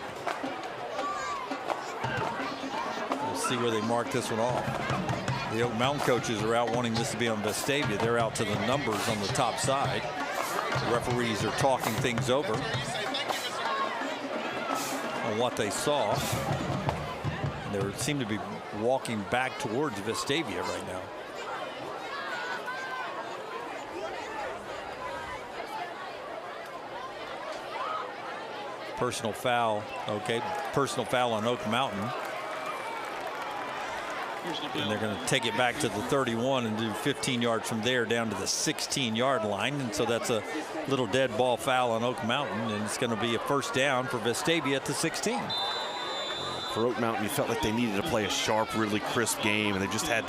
We'll see where they mark this one off. The Oak Mountain coaches are out wanting this to be on Vestavia. They're out to the numbers on the top side. The referees are talking things over on what they saw. And they seem to be walking back towards Vestavia right now. Personal foul. Okay, personal foul on Oak Mountain. And they're going to take it back to the 31 and do 15 yards from there down to the 16-yard line. And so that's a little dead ball foul on Oak Mountain, and it's going to be a first down for Vestavia at the 16. For Oak Mountain, you felt like they needed to play a sharp, really crisp game, and they just had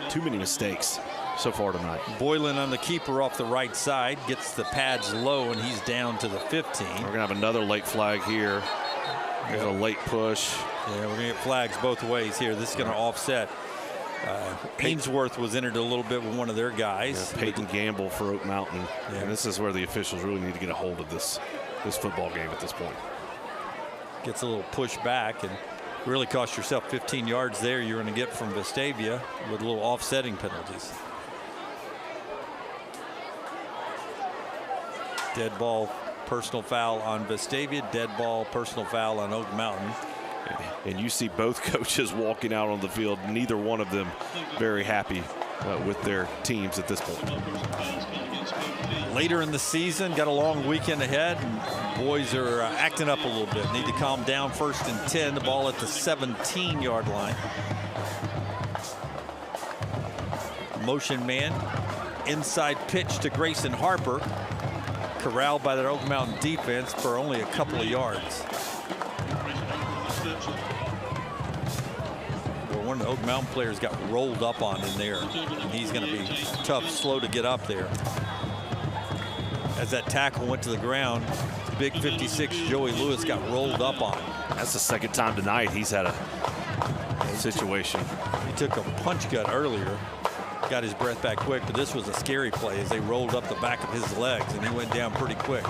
too many mistakes so far tonight. Boylan on the keeper off the right side, gets the pads low, and he's down to the 15. We're going to have another late flag here. There's a late push. Yeah, we're going to get flags both ways here. This is going to offset. Ainsworth was entered a little bit with one of their guys. Yeah, Peyton Gamble for Oak Mountain. Yeah. And this is where the officials really need to get a hold of this football game at this point. Gets a little push back and really cost yourself 15 yards there. You're going to get from Vestavia with a little offsetting penalties. Dead ball, personal foul on Vestavia. Dead ball, personal foul on Oak Mountain. And you see both coaches walking out on the field, neither one of them very happy with their teams at this point. Later in the season, got a long weekend ahead, and boys are acting up a little bit. Need to calm down. 1st and 10, the ball at the 17-yard line. Motion man, inside pitch to Grayson Harper. Corralled by that Oak Mountain defense for only a couple of yards. One of the Oak Mountain players got rolled up on in there, and he's going to be tough, slow to get up there. As that tackle went to the ground, big 56 Joey Lewis got rolled up on. That's the second time tonight he's had a situation. He took a punch gut earlier, got his breath back quick, but this was a scary play as they rolled up the back of his legs, and he went down pretty quick.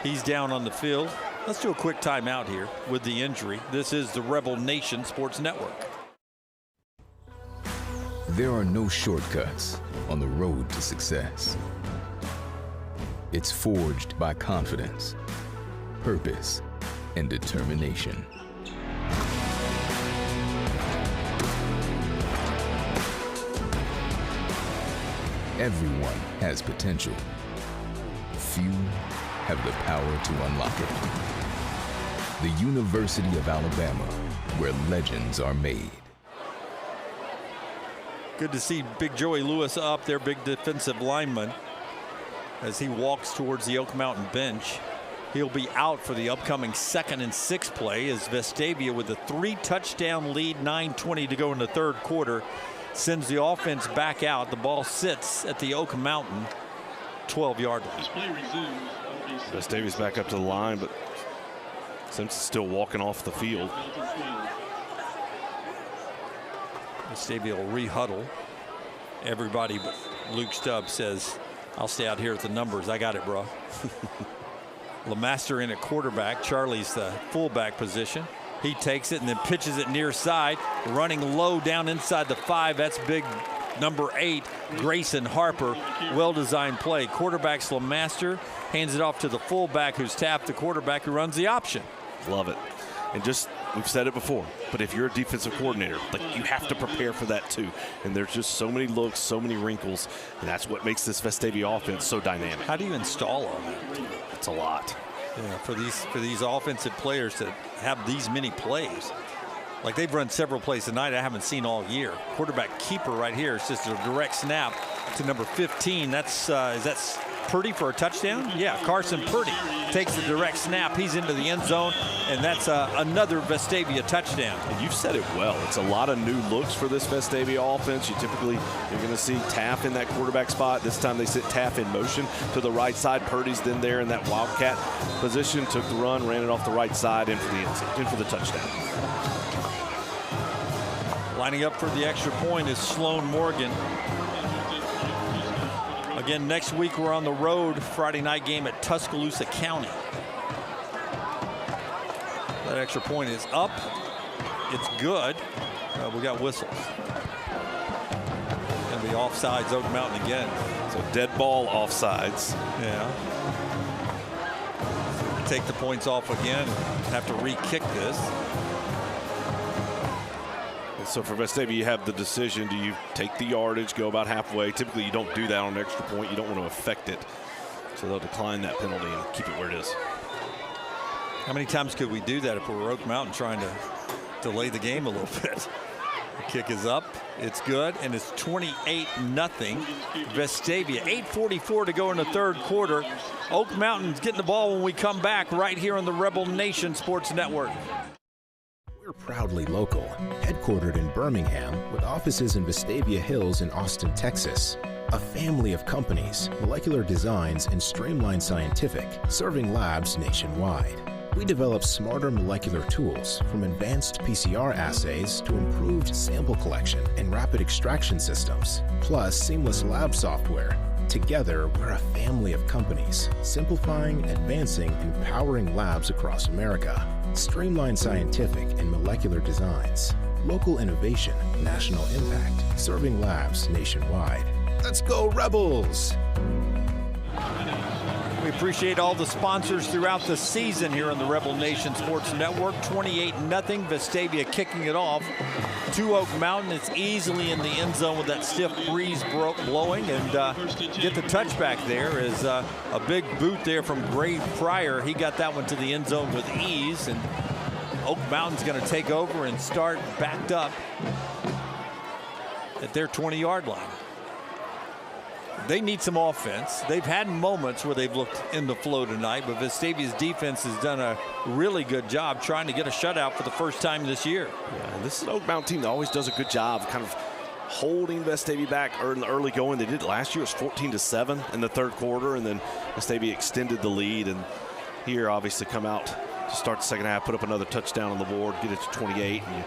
He's down on the field. Let's do a quick timeout here with the injury. This is the Rebel Nation Sports Network. There are no shortcuts on the road to success. It's forged by confidence, purpose, and determination. Everyone has potential. Few have the power to unlock it. The University of Alabama, where legends are made. Good to see big Joey Lewis up there, big defensive lineman, as he walks towards the Oak Mountain bench. He'll be out for the upcoming 2nd and 6 play as Vestavia, with a 3-touchdown lead, 9:20 to go in the 3rd quarter, sends the offense back out. The ball sits at the Oak Mountain 12-yard line. Vestavia's back up to the line, but Simpson's still walking off the field. Vestavia will re-huddle. Everybody but Luke Stubbs says, I'll stay out here at the numbers. I got it, bro. LeMaster in at quarterback. Charlie's the fullback position. He takes it and then pitches it near side, running low down inside the 5. That's big number 8, Grayson Harper. Well-designed play. Quarterback Slamaster hands it off to the fullback, who's tapped the quarterback, who runs the option. Love it. And just, we've said it before, but if you're a defensive coordinator, like, you have to prepare for that too. And there's just so many looks, so many wrinkles, and that's what makes this Vestavia offense so dynamic. How do you install all that? It's a lot. Yeah, for these offensive players to have these many plays. Like, they've run several plays tonight I haven't seen all year. Quarterback keeper right here. It's just a direct snap to number 15. That's is that Purdy for a touchdown? Yeah, Carson Purdy takes the direct snap. He's into the end zone, and that's another Vestavia touchdown. And you've said it well. It's a lot of new looks for this Vestavia offense. You're going to see Taff in that quarterback spot. This time they sit Taff in motion to the right side. Purdy's then there in that wildcat position. Took the run, ran it off the right side, in for the end zone, in for the touchdown. Lining up for the extra point is Sloan Morgan. Again, next week we're on the road. Friday night game at Tuscaloosa County. That extra point is up. It's good. We got whistles. Going to be offsides, Oak Mountain again. So dead ball offsides. Yeah. Take the points off again. Have to re-kick this. So for Vestavia, you have the decision: do you take the yardage, go about halfway? Typically, you don't do that on an extra point. You don't want to affect it. So they'll decline that penalty and keep it where it is. How many times could we do that if we were Oak Mountain trying to delay the game a little bit? The kick is up. It's good, and it's 28-0 Vestavia. 8:44 to go in the third quarter. Oak Mountain's getting the ball when we come back right here on the Rebel Nation Sports Network. We're proudly local, headquartered in Birmingham with offices in Vestavia Hills and Austin, Texas. A family of companies, Molecular Designs and Streamline Scientific, serving labs nationwide. We develop smarter molecular tools, from advanced PCR assays to improved sample collection and rapid extraction systems, plus seamless lab software. Together, we're a family of companies, simplifying, advancing, and powering labs across America. Streamline Scientific and Molecular Designs. Local innovation, national impact, serving labs nationwide. Let's go, Rebels! We appreciate all the sponsors throughout the season here on the Rebel Nation Sports Network. 28-0, Vestavia kicking it off to Oak Mountain. It's easily in the end zone with that stiff breeze blowing, and get the touchback there is a big boot there from Grave Pryor. He got that one to the end zone with ease, and Oak Mountain's going to take over and start backed up at their 20-yard line. They need some offense. They've had moments where they've looked in the flow tonight, but Vestavia's defense has done a really good job trying to get a shutout for the first time this year. Yeah, this is an Oak Mountain team that always does a good job kind of holding Vestavia back in the early going. They did it last year. It was 14-7 in the third quarter, and then Vestavia extended the lead. And here, obviously, come out to start the second half, put up another touchdown on the board, get it to 28, and you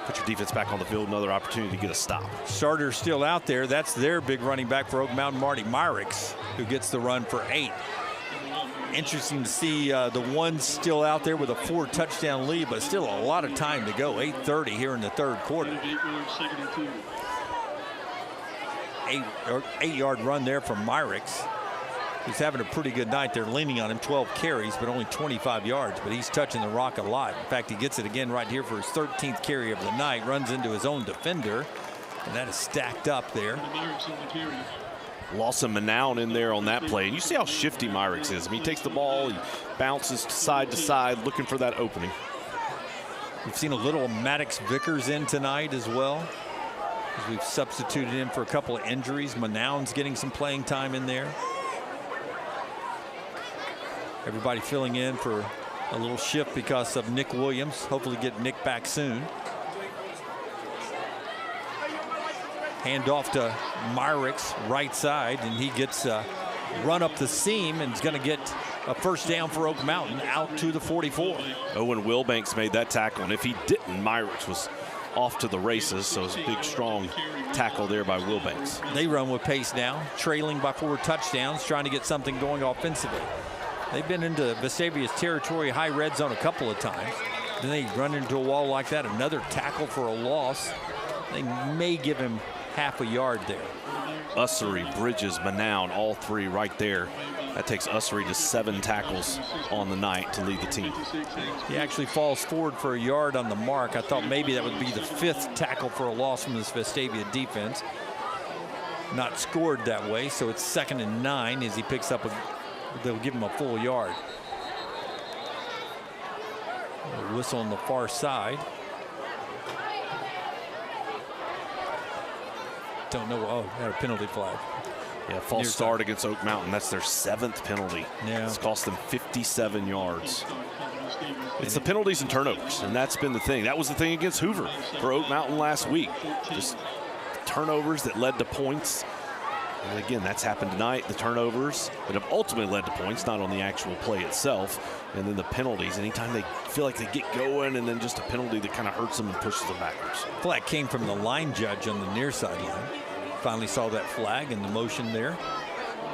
put your defense back on the field, another opportunity to get a stop. Starter's still out there. That's their big running back for Oak Mountain, Marty Myricks, who gets the run for 8. Interesting to see the one still out there with a 4-touchdown lead, but still a lot of time to go. 8:30 here in the third quarter. 8-yard run there from Myricks. He's having a pretty good night. They're leaning on him. 12 carries, but only 25 yards. But he's touching the rock a lot. In fact, he gets it again right here for his 13th carry of the night. Runs into his own defender, and that is stacked up there. Lawson Manown in there on that play. And you see how shifty Myricks is. I mean, he takes the ball, he bounces side to side, looking for that opening. We've seen a little Maddox Vickers in tonight as well, as we've substituted him for a couple of injuries. Manown's getting some playing time in there. Everybody filling in for a little shift because of Nick Williams. Hopefully get Nick back soon. Hand off to Myricks, right side, and he gets run up the seam and is going to get a first down for Oak Mountain out to the 44. Owen Wilbanks made that tackle, and if he didn't, Myricks was off to the races. So it's a big, strong tackle there by Wilbanks. They run with pace now, trailing by 4 touchdowns, trying to get something going offensively. They've been into Vestavia's territory, high red zone, a couple of times. Then they run into a wall like that, another tackle for a loss. They may give him half a yard there. Ussery, Bridges, Manown, all three right there. That takes Ussery to 7 tackles on the night to lead the team. He actually falls forward for a yard on the mark. I thought maybe that would be the 5th tackle for a loss from this Vestavia defense. Not scored that way, so it's 2nd and 9 as he picks up they'll give him a full yard. A whistle on the far side. Don't know. Oh, had a penalty flag. Yeah, false start against Oak Mountain. That's their 7th penalty. Yeah. It's cost them 57 yards. It's the penalties and turnovers, and that's been the thing. That was the thing against Hoover for Oak Mountain last week. Just turnovers that led to points. And again, that's happened tonight. The turnovers that have ultimately led to points, not on the actual play itself. And then the penalties. Anytime they feel like they get going, and then just a penalty that kind of hurts them and pushes them backwards. Flag came from the line judge on the near sideline. Finally saw that flag and the motion there.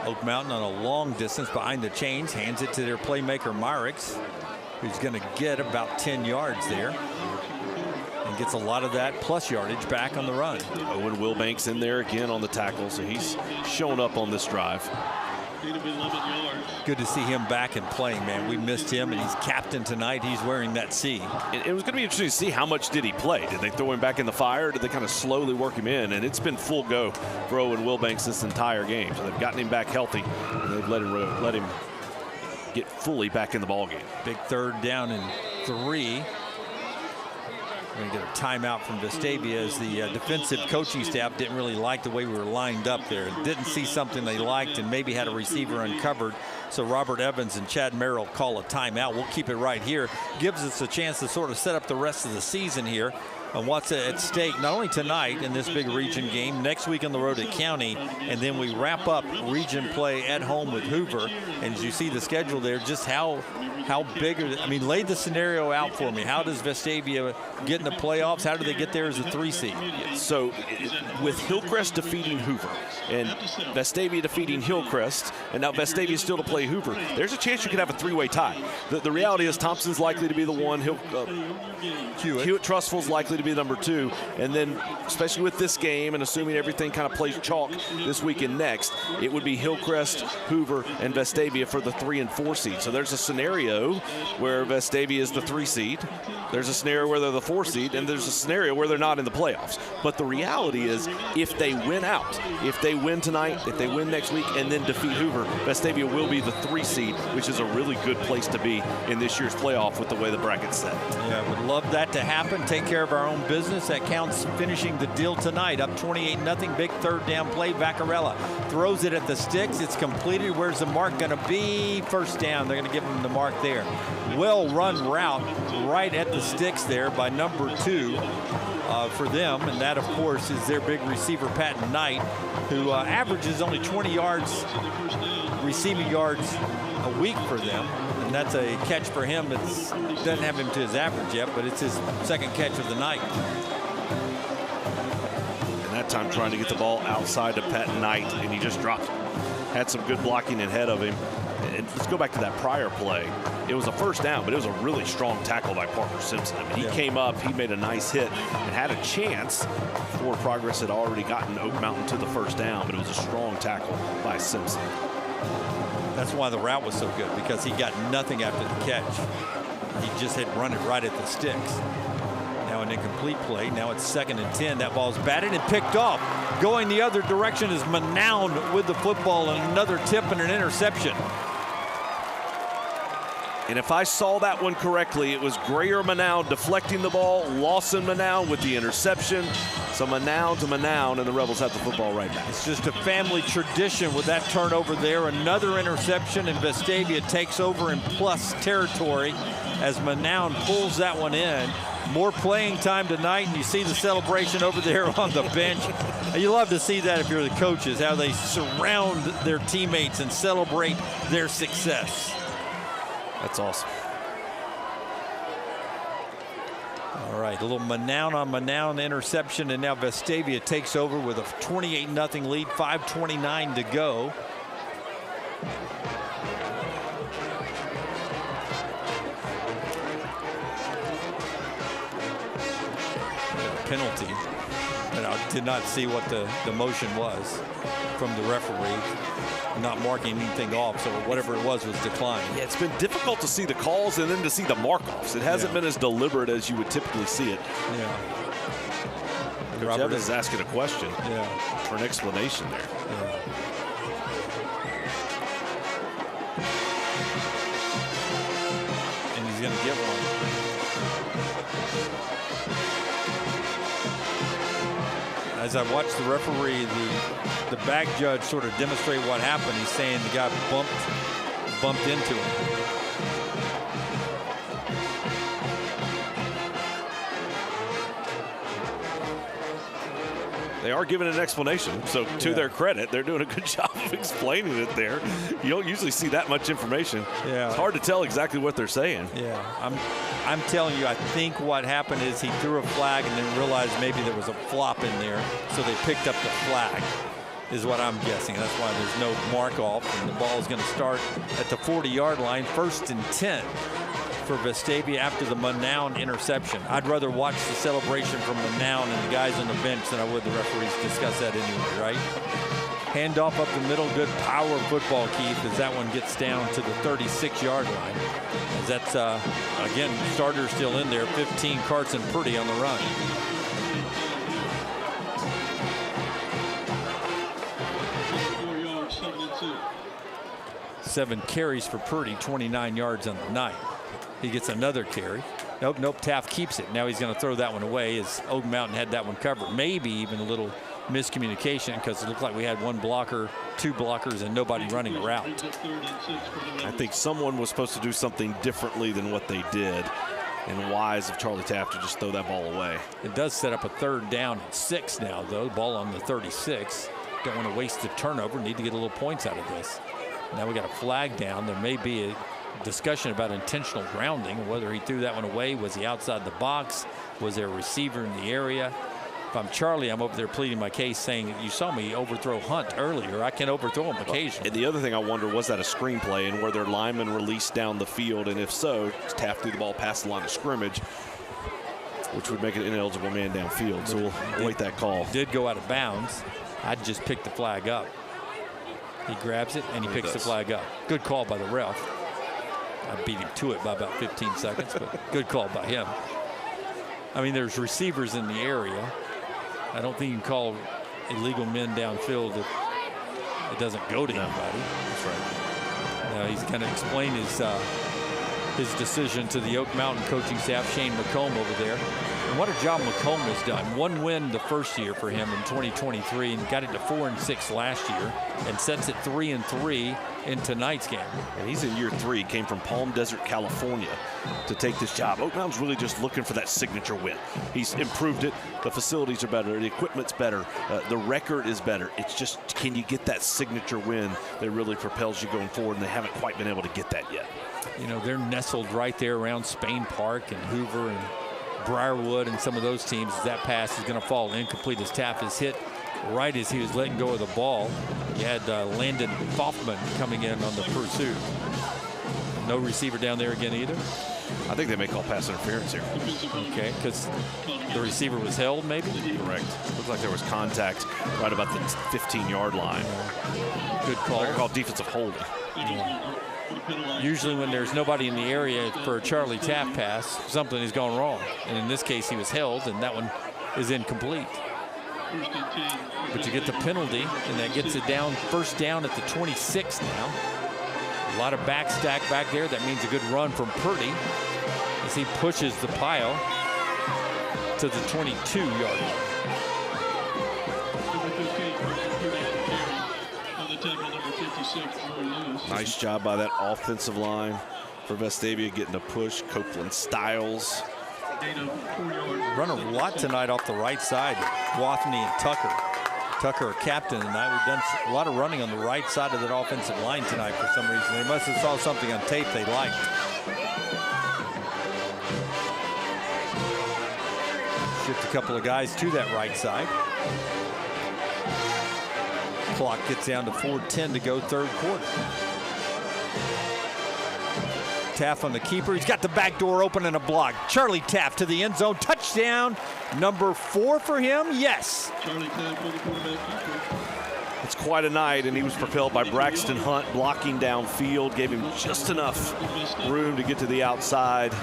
Oak Mountain on a long distance behind the chains, hands it to their playmaker Myricks, who's going to get about 10 yards there and gets a lot of that plus yardage back on the run. Owen Wilbanks in there again on the tackle, so he's shown up on this drive. Good to see him back and playing, man. We missed him, and he's captain tonight. He's wearing that C. It was going to be interesting to see how much did he play. Did they throw him back in the fire? Or did they kind of slowly work him in? And it's been full go for Owen Wilbanks this entire game. So they've gotten him back healthy, and they've let him get fully back in the ballgame. Big 3rd down and 3. We're going to get a timeout from Vestavia as the defensive coaching staff didn't really like the way we were lined up there. Didn't see something they liked and maybe had a receiver uncovered. So Robert Evans and Chad Merrill call a timeout. We'll keep it right here. Gives us a chance to sort of set up the rest of the season here and what's at stake, not only tonight in this big region game, next week on the road at County, and then we wrap up region play at home with Hoover. And as you see the schedule there, just how big I mean, lay the scenario out for me. How does Vestavia get in the playoffs? How do they get there as a 3 seed? So with Hillcrest defeating Hoover and Vestavia defeating Hillcrest, and now Vestavia still to play Hoover, there's a chance you could have a 3-way tie. The reality is Thompson's likely to be the one. Hewitt Trustful's likely to be number 2, and then especially with this game and assuming everything kind of plays chalk this week and next, it would be Hillcrest, Hoover, and Vestavia for the 3 and 4 seed. So there's a scenario where Vestavia is the 3 seed, there's a scenario where they're the 4 seed, and there's a scenario where they're not in the playoffs. But the reality is, if they win out, if they win tonight, if they win next week, and then defeat Hoover, Vestavia will be the 3 seed, which is a really good place to be in this year's playoff with the way the bracket's set. Yeah, would love that to happen. Take care of our own business. That counts finishing the deal tonight. Up 28-0. Big 3rd down play. Vaccarella throws it at the sticks. It's completed. Where's the mark going to be? 1st down. They're going to give him the mark there. Well run route right at the sticks there by number 2 for them. And that, of course, is their big receiver, Patton Knight, who averages only 20 yards, receiving yards a week for them. And that's a catch for him. It doesn't have him to his average yet, but it's his 2nd catch of the night. And that time trying to get the ball outside to Patton Knight, and he just dropped it. Had some good blocking ahead of him. And let's go back to that prior play. It was a 1st down, but it was a really strong tackle by Parker Simpson. I mean, he came up, he made a nice hit, and had a chance. Forward Progress had already gotten Oak Mountain to the 1st down, but it was a strong tackle by Simpson. That's why the route was so good, because he got nothing after the catch. He just had run it right at the sticks. Now an incomplete play. Now it's 2nd and 10. That ball's batted and picked off. Going the other direction is Manown with the football, and another tip and an interception. And if I saw that one correctly, it was Grayer Manown deflecting the ball, Lawson Manown with the interception. So Manown to Manown, and the Rebels have the football right back. It's just a family tradition with that turnover there. Another interception, and Vestavia takes over in plus territory as Manown pulls that one in. More playing time tonight, and you see the celebration over there on the bench. You love to see that if you're the coaches, how they surround their teammates and celebrate their success. That's awesome. All right, a little Manown on Manown interception, and now Vestavia takes over with a 28-0 lead, 5:29 to go. Penalty. But I did not see what the motion was from the referee, not marking anything off. So whatever it was declined. Yeah, it's been difficult to see the calls and then to see the mark-offs. It hasn't been as deliberate as you would typically see it. Yeah. Coach Evans is asking a question for an explanation there. Yeah. And he's going to get one. As I watched the referee, the back judge sort of demonstrate what happened. He's saying the guy bumped into him. They are giving an explanation, so to their credit, they're doing a good job of explaining it there. You don't usually see that much information. Yeah. It's hard to tell exactly what they're saying. Yeah, I'm telling you, I think what happened is he threw a flag and then realized maybe there was a flop in there, so they picked up the flag, is what I'm guessing. That's why there's no mark off, and the ball is going to start at the 40-yard line, 1st and 10 for Vestavia after the Manown interception. I'd rather watch the celebration from Manown and the guys on the bench than I would the referees discuss that anyway, right? Handoff up the middle, good power football, Keith, as that one gets down to the 36-yard line. As that's, again, starter still in there, 15, Carson Purdy on the run. Seven carries for Purdy, 29 yards on the night. He gets another carry. Nope, Taft keeps it. Now he's going to throw that one away as Oak Mountain had that one covered. Maybe even a little miscommunication because it looked like we had one blocker, two blockers, and nobody running a route. I think someone was supposed to do something differently than what they did. And wise of Charlie Taft to just throw that ball away. It does set up a 3rd down and 6 now, though. Ball on the 36. Don't want to waste the turnover. Need to get a little points out of this. Now we got a flag down. There may be a discussion about intentional grounding, whether he threw that one away. Was he outside the box? Was there a receiver in the area? If I'm Charlie, I'm over there pleading my case saying, you saw me overthrow Hunt earlier. I can overthrow him occasionally. And the other thing I wonder, was that a screenplay and were their linemen released down the field? And if so, Taft threw the ball past the line of scrimmage, which would make it an ineligible man downfield. So we'll await that call. Did go out of bounds. I'd just pick the flag up. He grabs it and he picks the flag up. Good call by the ref. I beat him to it by about 15 seconds, but good call by him. I mean, there's receivers in the area. I don't think you can call illegal men downfield if it doesn't go to anybody. That's right. Now he's going to explain his decision to the Oak Mountain coaching staff, Shane McComb over there. And what a job McComb has done. 1 win the first year for him in 2023 and got it to 4-6 last year and sets it 3-3 in tonight's game. And he's in year 3, came from Palm Desert, California to take this job. Oak Mountain's really just looking for that signature win. He's improved it. The facilities are better. The equipment's better. The record is better. It's just, can you get that signature win that really propels you going forward? And they haven't quite been able to get that yet. You know, they're nestled right there around Spain Park and Hoover and Briarwood and some of those teams. That pass is going to fall incomplete as Taft is hit right as he was letting go of the ball. You had Landon Hoffman coming in on the pursuit. No receiver down there again either. I think they may call pass interference here. Okay, because the receiver was held maybe? Correct. Looked like there was contact right about the 15-yard line. Good call. They're called defensive holding. Yeah. Usually when there's nobody in the area for a Charlie Taft pass, something has gone wrong. And in this case, he was held, and that one is incomplete. But you get the penalty, and that gets it down, 1st down at the 26 now. A lot of backstack back there. That means a good run from Purdy as he pushes the pile to the 22-yard line. Nice job by that offensive line for Vestavia getting a push. Copeland Styles. Run a lot tonight off the right side. Wathney and Tucker. Tucker, a captain tonight. We've done a lot of running on the right side of that offensive line tonight for some reason. They must have saw something on tape they liked. Shift a couple of guys to that right side. Clock gets down to 4:10 to go, 3rd quarter. Taft on the keeper. He's got the back door open and a block. Charlie Taft to the end zone. Touchdown. Number 4 for him. Yes. Charlie Taft for the quarterback keeper. It's quite a night, and he was propelled by Braxton Hunt blocking downfield, gave him just enough room to get to the outside.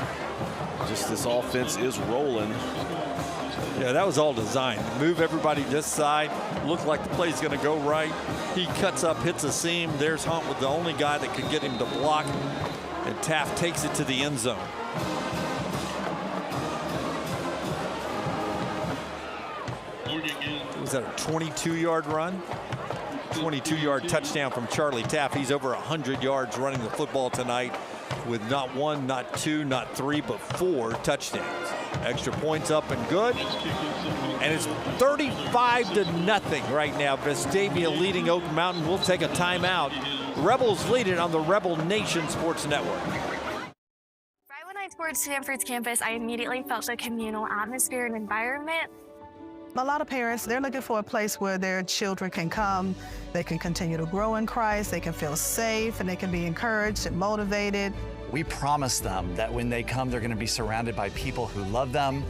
Just this offense is rolling. Yeah, that was all designed. Move everybody this side. Looked like the play's going to go right. He cuts up, hits a seam. There's Hunt with the only guy that could get him to block. And Taft takes it to the end zone. Was that a 22-yard run? 22-yard touchdown from Charlie Taft. He's over 100 yards running the football tonight with not 1, not 2, not 3, but 4 touchdowns. Extra points up and good. And it's 35-0 right now. Vestavia leading Oak Mountain. We'll take a timeout. Rebels lead it on the Rebel Nation Sports Network. Right when I toured Stanford's campus, I immediately felt the communal atmosphere and environment. A lot of parents, they're looking for a place where their children can come, they can continue to grow in Christ, they can feel safe, and they can be encouraged and motivated. We promise them that when they come, they're going to be surrounded by people who love them,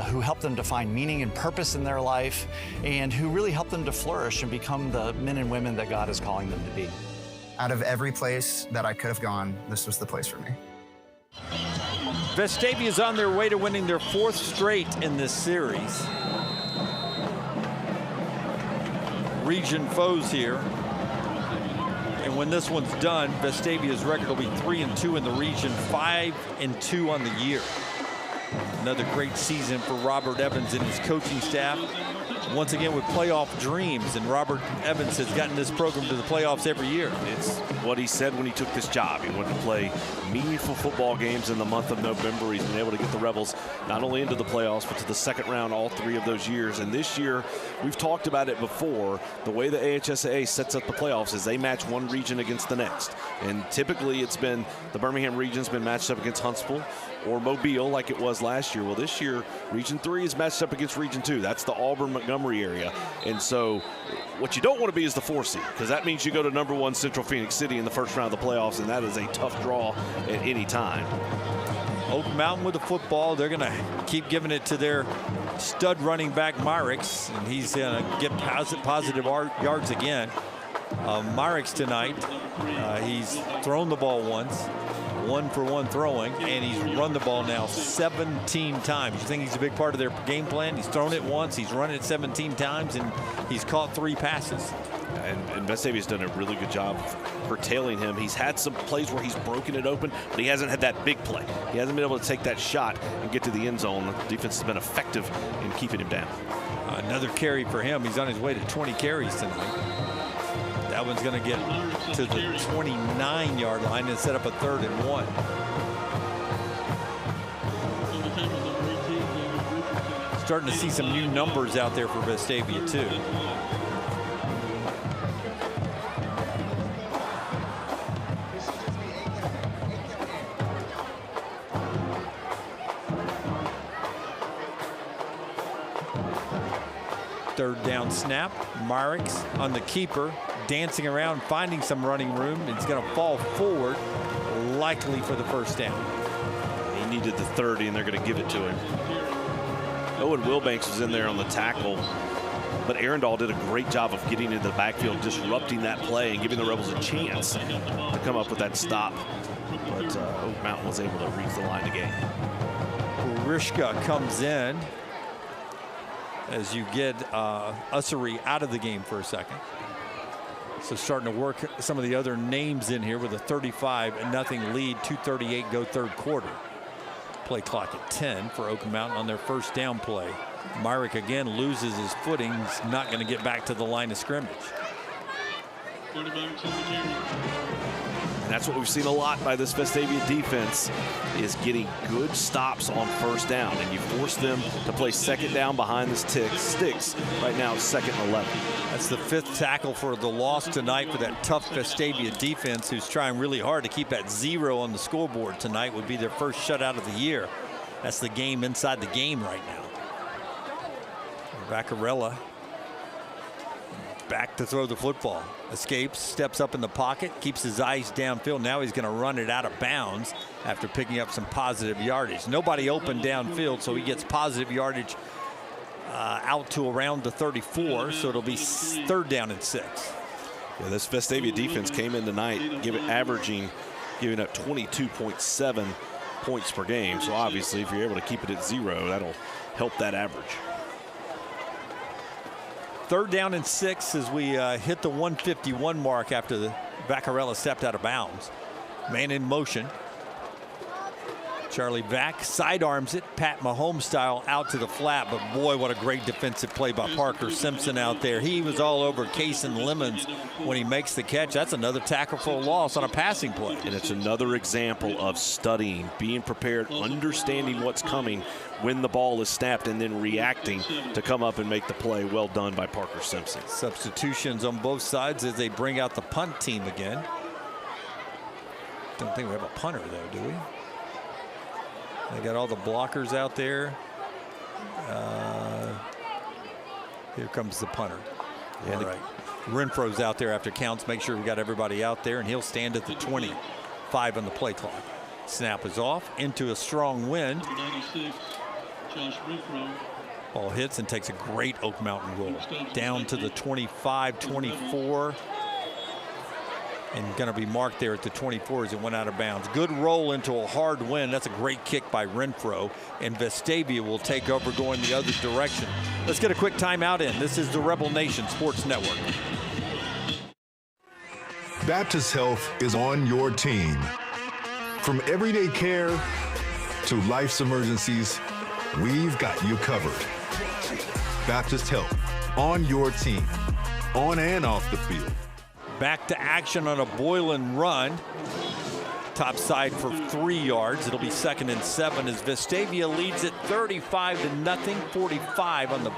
who help them to find meaning and purpose in their life, and who really help them to flourish and become the men and women that God is calling them to be. Out of every place that I could have gone, this was the place for me. Vestavia is on their way to winning their 4th straight in this series. Region foes here. And when this one's done, Vestavia's record will be 3-2 in the region, 5-2 on the year. Another great season for Robert Evans and his coaching staff. Once again with playoff dreams, and Robert Evans has gotten this program to the playoffs every year. It's what he said when he took this job. He wanted to play meaningful football games in the month of November. He's been able to get the Rebels not only into the playoffs, but to the second round all 3 of those years. And this year, we've talked about it before, the way the AHSAA sets up the playoffs is they match one region against the next. And typically it's been the Birmingham region's been matched up against Huntsville or Mobile like it was last year. Well, this year, Region 3 is matched up against Region 2. That's the Auburn-Montgomery area. And so what you don't want to be is the 4 seed, because that means you go to number 1 Central Phoenix City in the first round of the playoffs, and that is a tough draw at any time. Oak Mountain with the football. They're going to keep giving it to their stud running back, Myricks, and he's going to get positive yards again. Myricks tonight, he's thrown the ball once. 1-for-1 throwing, and he's run the ball now 17 times. You think he's a big part of their game plan? He's thrown it once, he's run it 17 times, and he's caught 3 passes. And Vestavia's done a really good job of curtailing him. He's had some plays where he's broken it open, but he hasn't had that big play. He hasn't been able to take that shot and get to the end zone. The defense has been effective in keeping him down. Another carry for him. He's on his way to 20 carries tonight. That one's going to get to the 29-yard line and set up a 3rd and 1. Starting to see some new numbers out there for Vestavia, too. Third down snap. Myricks on the keeper, dancing around, finding some running room. It's going to fall forward, likely for the first down. He needed the 30, and they're going to give it to him. Owen Wilbanks was in there on the tackle, but Arundel did a great job of getting into the backfield, disrupting that play, and giving the Rebels a chance to come up with that stop. But Oak Mountain was able to reach the line to gain. Rishka comes in as you get Ussery out of the game for a second. So starting to work some of the other names in here with a 35-0 lead, 2:38 go third quarter. Play clock at 10 for Oak Mountain on their first down play. Myrick again loses his footing. He's not going to get back to the line of scrimmage. And that's what we've seen a lot by this Vestavia defense, is getting good stops on first down. And you force them to play second down behind the sticks. Right now it's 2nd and 11. That's the 5th tackle for the loss tonight for that tough Vestavia defense, who's trying really hard to keep that 0 on the scoreboard tonight. Would be their first shutout of the year. That's the game inside the game right now. Vaccarella back to throw the football. Escapes, steps up in the pocket, keeps his eyes downfield. Now he's going to run it out of bounds after picking up some positive yardage. Nobody open downfield, so he gets positive yardage out to around the 34, so it'll be 3rd down and 6. Yeah, this Vestavia defense came in tonight giving up 22.7 points per game. So obviously, if you're able to keep it at 0, that'll help that average. 3rd down and 6 as we hit the 151 mark after the Vaccarella stepped out of bounds. Man in motion. Charlie Vac sidearms it, Pat Mahomes style, out to the flat. But boy, what a great defensive play by Parker Simpson out there. He was all over Case and Lemons when he makes the catch. That's another tackle for a loss on a passing play. And it's another example of studying, being prepared, understanding what's coming when the ball is snapped, and then reacting to come up and make the play. Well done by Parker Simpson. Substitutions on both sides as they bring out the punt team again. Don't think we have a punter though, do we? They got all the blockers out there. Here comes the punter. Yeah, all right. Renfro's out there after counts. Make sure we got everybody out there, and he'll stand at the 25 on the play clock. Snap is off into a strong wind. Ball hits and takes a great Oak Mountain roll. Down to the 25, 24. And going to be marked there at the 24 as it went out of bounds. Good roll into a hard wind. That's a great kick by Renfro. And Vestavia will take over going the other direction. Let's get a quick timeout in. This is the Rebel Nation Sports Network. Baptist Health is on your team. From everyday care to life's emergencies, we've got you covered. Baptist Health, on your team, on and off the field. Back to action on a Boylan run. Top side for 3 yards. It'll be 2nd and 7 as Vestavia leads it 35-0. 45 on the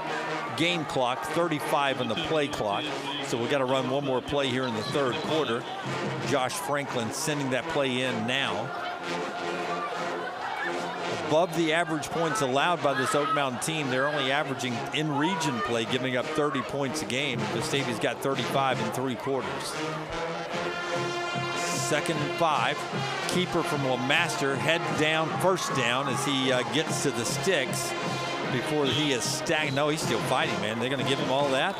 game clock, 35 on the play clock. So we got to run one more play here in the 3rd quarter. Josh Franklin sending that play in now. Above the average points allowed by this Oak Mountain team. They're only averaging in region play, giving up 30 points a game. Vestavia's got 35 in 3 quarters. 2nd and 5. Keeper from LeMaster, head down, 1st down as he gets to the sticks before he is stagnant. No, he's still fighting, man. They're going to give him all that.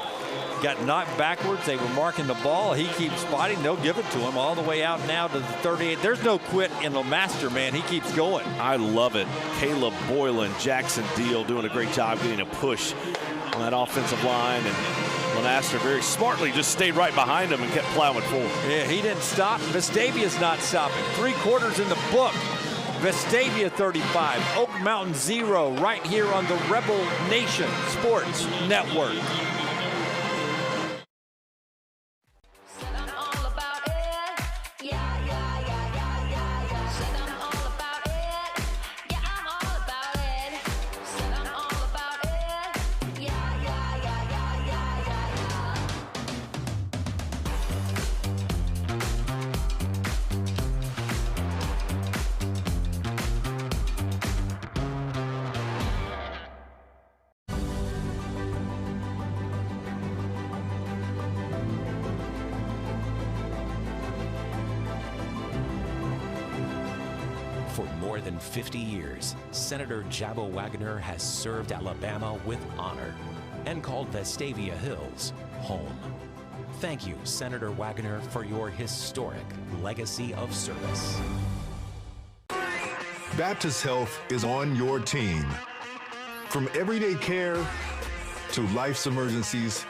Got knocked backwards. They were marking the ball. He keeps fighting. They'll give it to him all the way out now to the 38. There's no quit in LeMaster, man. He keeps going. I love it. Caleb Boylan, Jackson Deal doing a great job getting a push on that offensive line. And LeMaster very smartly just stayed right behind him and kept plowing forward. Yeah, he didn't stop. Vestavia's not stopping. 3 quarters in the book. Vestavia 35, Oak Mountain 0, right here on the Rebel Nation Sports Network. For more than 50 years, Senator Jabba Wagner has served Alabama with honor and called Vestavia Hills home. Thank you, Senator Wagner, for your historic legacy of service. Baptist Health is on your team. From everyday care to life's emergencies,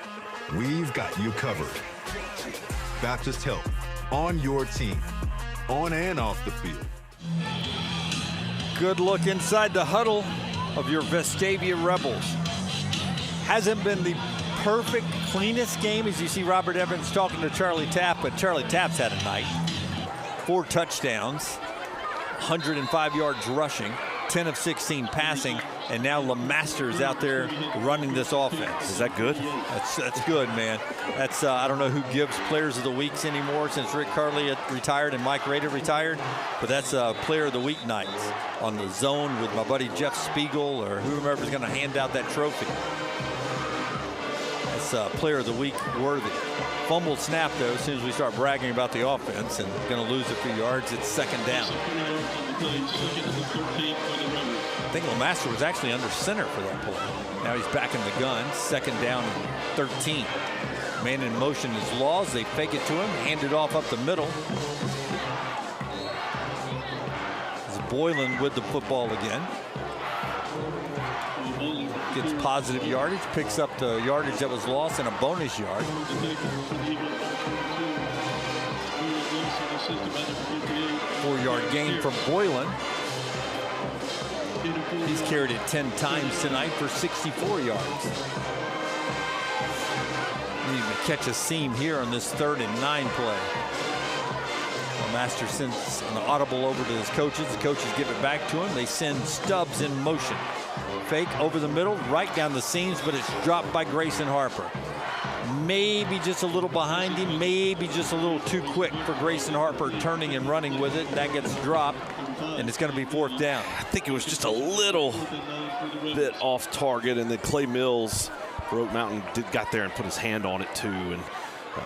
we've got you covered. Baptist Health, on your team, on and off the field. Good look inside the huddle of your Vestavia Rebels. Hasn't been the perfect, cleanest game as you see Robert Evans talking to Charlie Tapp, but Charlie Tapp's had a night. 4 touchdowns, 105 yards rushing, 10 of 16 passing, and now LeMaster is out there running this offense. Is that good? That's good, man. That's I don't know who gives players of the weeks anymore since Rick Carley retired and Mike Rader retired, but that's player of the week nights on the zone with my buddy Jeff Spiegel or whoever's going to hand out that trophy. As is Player of the Week worthy. Fumble snap, though, as soon as we start bragging about the offense, and going to lose a few yards. It's second down. I think LeMaster was actually under center for that play. Now he's back in the gun. Second down and 13. Man in motion is Laws. They fake it to him, hand it off up the middle. It's Boylan with the football again. Gets positive yardage, picks up the yardage that was lost and a bonus yard. 4-yard gain from Boylan. He's carried it 10 times tonight for 64 yards. Needing to catch a seam here on this 3rd and 9 play. Master sends an audible over to his coaches. The coaches give it back to him. They send Stubbs in motion. Fake over the middle, right down the seams, but it's dropped by Grayson Harper. Maybe just a little behind him, maybe just a little too quick for Grayson Harper turning and running with it. That gets dropped, and it's going to be 4th down. I think it was just a little bit off target, and then Clay Mills for Oak Mountain got there and put his hand on it too, and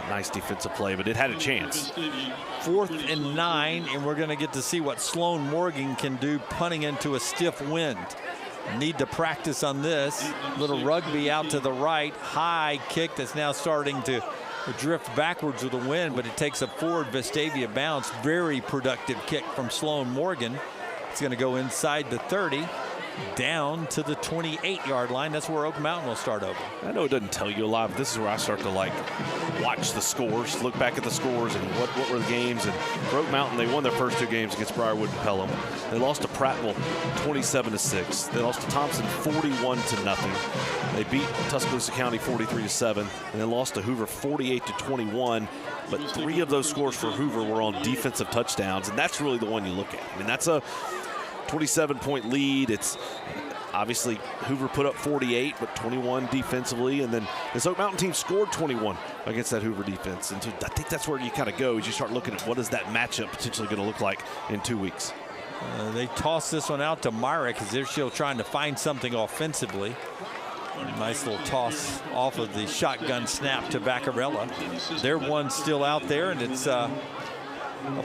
nice defensive play, but it had a chance. 4th and 9, and we're going to get to see what Sloan Morgan can do punting into a stiff wind. Need to practice on this. Little rugby out to the right. High kick that's now starting to drift backwards with the wind, but it takes a forward Vestavia bounce. Very productive kick from Sloan Morgan. It's going to go inside the 30. Down to the 28-yard line. That's where Oak Mountain will start over. I know it doesn't tell you a lot, but this is where I start to watch the scores, look back at the scores and what were the games. And for Oak Mountain, they won their first 2 games against Briarwood and Pelham. They lost to Prattville 27-6. They lost to Thompson 41-0. They beat Tuscaloosa County 43-7, and then lost to Hoover 48-21. But 3 of those scores for Hoover were on defensive touchdowns, and that's really the one you look at. I mean, that's a 27-point lead. It's obviously Hoover put up 48, but 21 defensively, and then this Oak Mountain team scored 21 against that Hoover defense. And so I think that's where you kind of go as you start looking at what is that matchup potentially going to look like in 2 weeks. They toss this one out to Myrick as they're still trying to find something offensively. Nice little toss off of the shotgun snap to Vaccarella. Their one's still out there, and it's a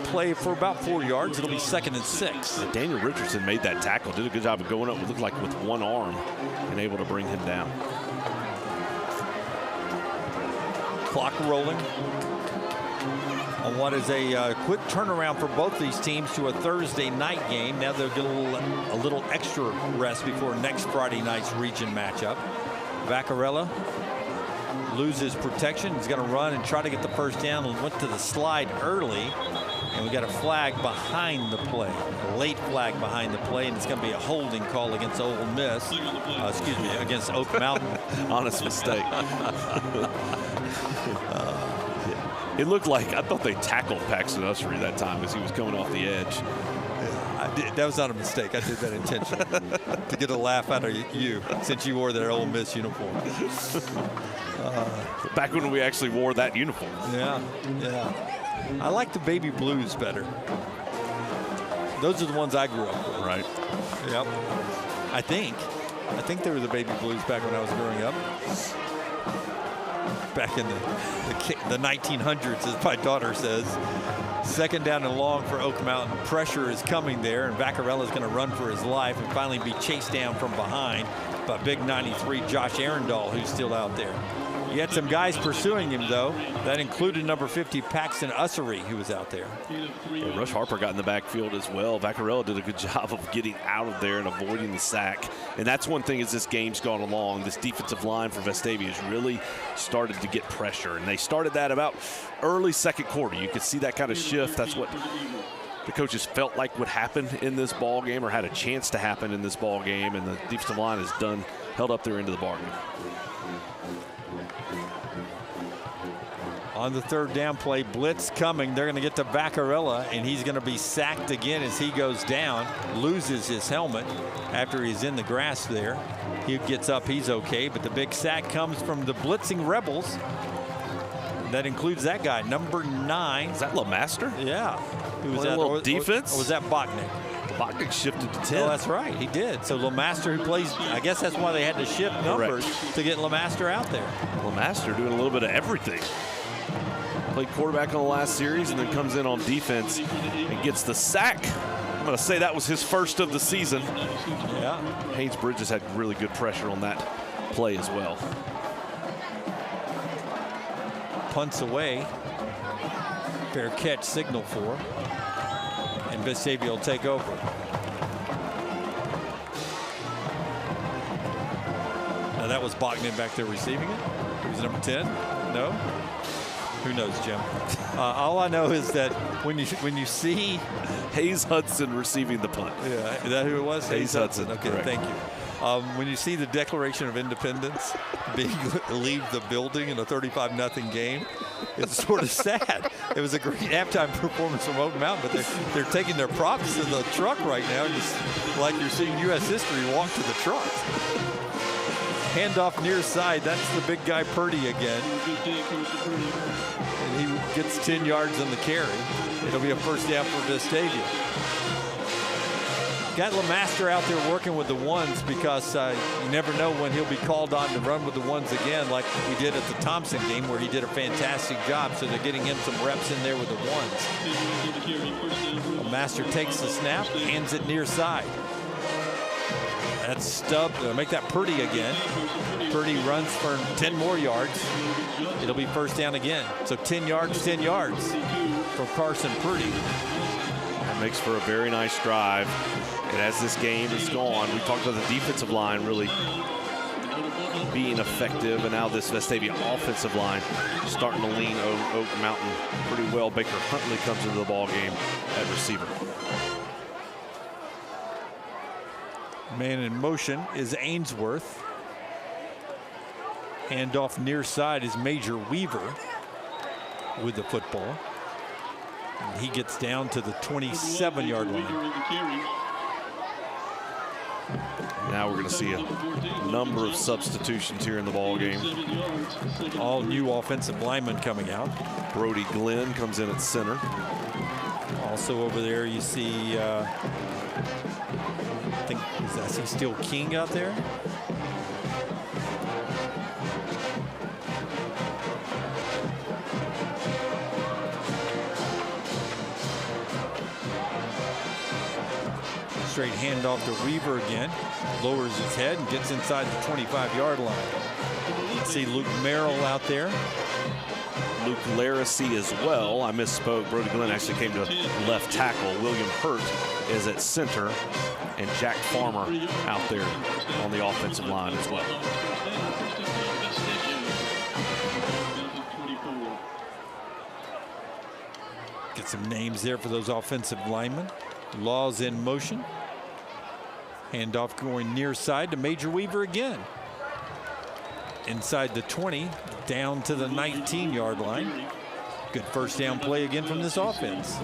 play for about 4 yards. It'll be 2nd and 6. Daniel Richardson made that tackle, did a good job of going up, it looked like with one arm, and able to bring him down. Clock rolling on what is a quick turnaround for both these teams to a Thursday night game. Now they'll get a little extra rest before next Friday night's region matchup. Vaccarella loses protection. He's going to run and try to get the first down. Went to the slide early, and we got a flag behind the play, a late flag behind the play, and it's going to be a holding call against Ole Miss. Excuse me, against Oak Mountain. Honest mistake. It looked like, I thought they tackled Paxton Ussery that time as he was coming off the edge. That was not a mistake. I did that intentionally to get a laugh out of you since you wore that Ole Miss uniform. Back when we actually wore that uniform. Yeah. I like the baby blues better. Those are the ones I grew up with. Right. Yep. I think they were the baby blues back when I was growing up. Back in the 1900s, as my daughter says. 2nd down and long for Oak Mountain. Pressure is coming there, and Vaccarella is going to run for his life and finally be chased down from behind by big 93 Josh Arundel, who's still out there. He had some guys pursuing him, though. That included number 50 Paxton Ussery, who was out there. Yeah, Rush Harper got in the backfield as well. Vaccarella did a good job of getting out of there and avoiding the sack. And that's one thing as this game's gone along. This defensive line for Vestavia has really started to get pressure. And they started that about early 2nd quarter. You could see that kind of shift. That's what the coaches felt like would happen in this ball game, or had a chance to happen in this ball game. And the defensive line has held up their end of the bargain. On the 3rd down play, blitz coming. They're going to get to Vaccarella, and he's going to be sacked again as he goes down, loses his helmet after he's in the grass there. He gets up, he's okay, but the big sack comes from the blitzing Rebels. That includes that guy, number 9. Is that LeMaster? Yeah. Who was that? A little defense? Or was that Botnick? Bogdick shifted to 10. Oh, that's right. He did. So LeMaster, who plays, I guess that's why they had to shift numbers to get LeMaster out there. LeMaster doing a little bit of everything. Played quarterback on the last series and then comes in on defense and gets the sack. I'm going to say that was his first of the season. Yeah. Haynes Bridges had really good pressure on that play as well. Punts away. Fair catch signal for. And Vestavia will take over. Now that was Bogdan back there receiving it. He was number 10. No? Who knows, Jim? All I know is that when you see Hayes Hudson receiving the punt. Yeah, is that who it was? Hayes Hudson. Okay, correct. Thank you. When you see the Declaration of Independence leave the building in a 35-0 game, it's sort of sad. It was a great halftime performance from Oak Mountain, but they're taking their props to the truck right now, just like you're seeing U.S. history walk to the truck. Handoff near side. That's the big guy Purdy again. And he gets 10 yards on the carry. It'll be a first down for Vestavia. Got LeMaster out there working with the ones because you never know when he'll be called on to run with the ones again, like we did at the Thompson game where he did a fantastic job. So they're getting him some reps in there with the ones. LeMaster takes the snap, hands it near side. That's Stubb. Make that Purdy again. Purdy runs for 10 more yards. It'll be first down again. So 10 yards from Carson Purdy. That makes for a very nice drive. And as this game is gone, we talked about the defensive line really being effective, and now this Vestavia offensive line starting to lean Oak Mountain pretty well. Baker Huntley comes into the ball game at receiver. Man in motion is Ainsworth. Handoff near side is Major Weaver with the football. And he gets down to the 27-yard line. Now we're going to see a number of substitutions here in the ball game. All new offensive linemen coming out. Brody Glenn comes in at center. Also over there you see, I see Steel King out there. Straight handoff to Weaver again. Lowers his head and gets inside the 25-yard line. See Luke Merrill out there. Luke Laracy as well. I misspoke. Brody Glenn actually came to left tackle. William Hurt is at center. And Jack Farmer out there on the offensive line as well. Get some names there for those offensive linemen. Laws in motion. Handoff going near side to Major Weaver again. Inside the 20, down to the 19-yard line. Good first down play again from this offense.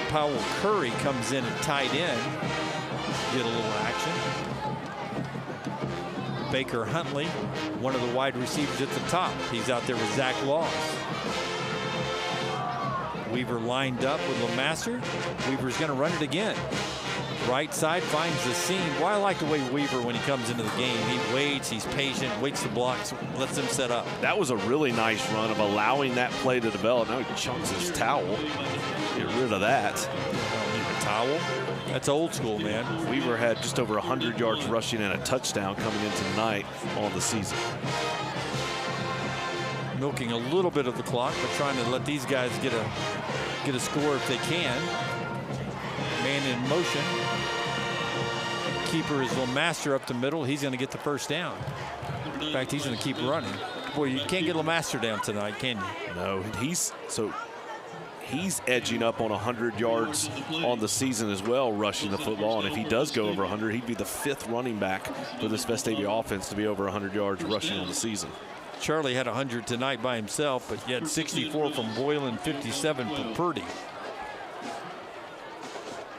Powell Curry comes in at tight end. Get a little action. Baker Huntley, one of the wide receivers at the top. He's out there with Zach Laws. Weaver lined up with LeMaster. Weaver's going to run it again. Right side finds the seam. Well, I like the way Weaver, when he comes into the game, he waits, he's patient, waits the blocks, lets them set up. That was a really nice run of allowing that play to develop. Now he chunks his towel. Get rid of that. Need a towel? That's old school, man. Weaver had just over 100 yards rushing and a touchdown coming in tonight on the season. Milking a little bit of the clock, but trying to let these guys get a score if they can. Man in motion. Keeper is LeMaster up the middle. He's going to get the first down. In fact, he's going to keep running. Boy, you can't get LeMaster down tonight, can you? No, he's edging up on 100 yards on the season as well, rushing the football. And if he does go over 100, he'd be the 5th running back for this Vestavia offense to be over 100 yards rushing on the season. Charlie had 100 tonight by himself, but he had 64 from Boylan, 57 from Purdy.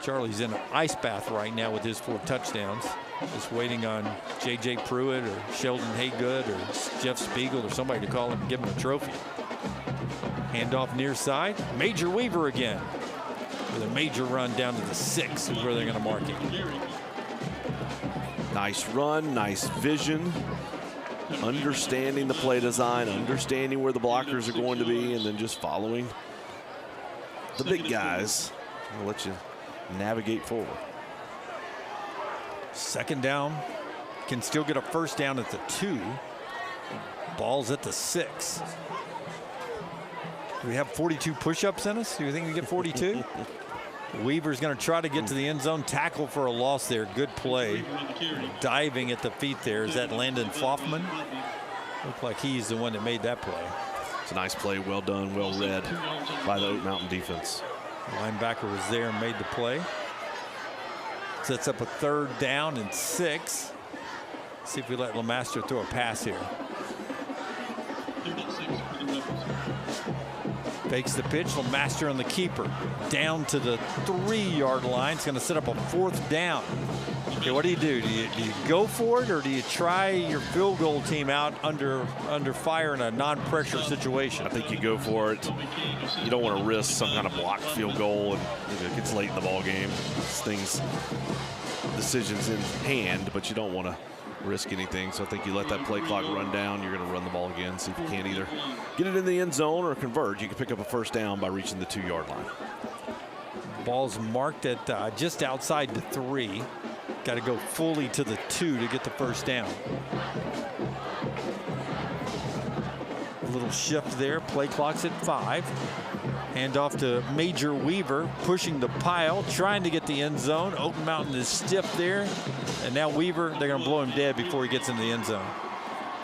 Charlie's in an ice bath right now with his 4 touchdowns. Just waiting on J.J. Pruitt or Sheldon Haygood or Jeff Spiegel or somebody to call him and give him a trophy. Handoff near side. Major Weaver again with a major run down to the 6 is where they're going to mark it. Nice run, nice vision, understanding the play design, understanding where the blockers are going to be, and then just following the big guys. I'll let you navigate forward. Second down. Can still get a first down at the 2. Ball's at the 6. Do we have 42 push-ups in us? Do you think we get 42? Weaver's going to try to get to the end zone. Tackle for a loss there. Good play. Diving at the feet there. Is that Landon Foffman? Looked like he's the one that made that play. It's a nice play. Well done. Well read by the Oak Mountain defense. Linebacker was there and made the play. Sets up a 3rd down and 6. See if we let LeMaster throw a pass here. Fakes the pitch. LeMaster on the keeper. Down to the 3-yard line. It's going to set up a 4th down. Okay, what do you do? Do you go for it, or do you try your field goal team out under fire in a non-pressure situation? I think you go for it. You don't want to risk some kind of blocked field goal, and it gets late in the ball game. Decisions in hand, but you don't want to risk anything. So I think you let that play clock run down. You're going to run the ball again. See if you can't either get it in the end zone or convert. You can pick up a first down by reaching the 2-yard line. Ball's marked at just outside the 3. Got to go fully to the 2 to get the first down. A little shift there. Play clock's at 5. Handoff to Major Weaver, pushing the pile, trying to get the end zone. Oak Mountain is stiff there. And now Weaver, they're going to blow him dead before he gets in the end zone.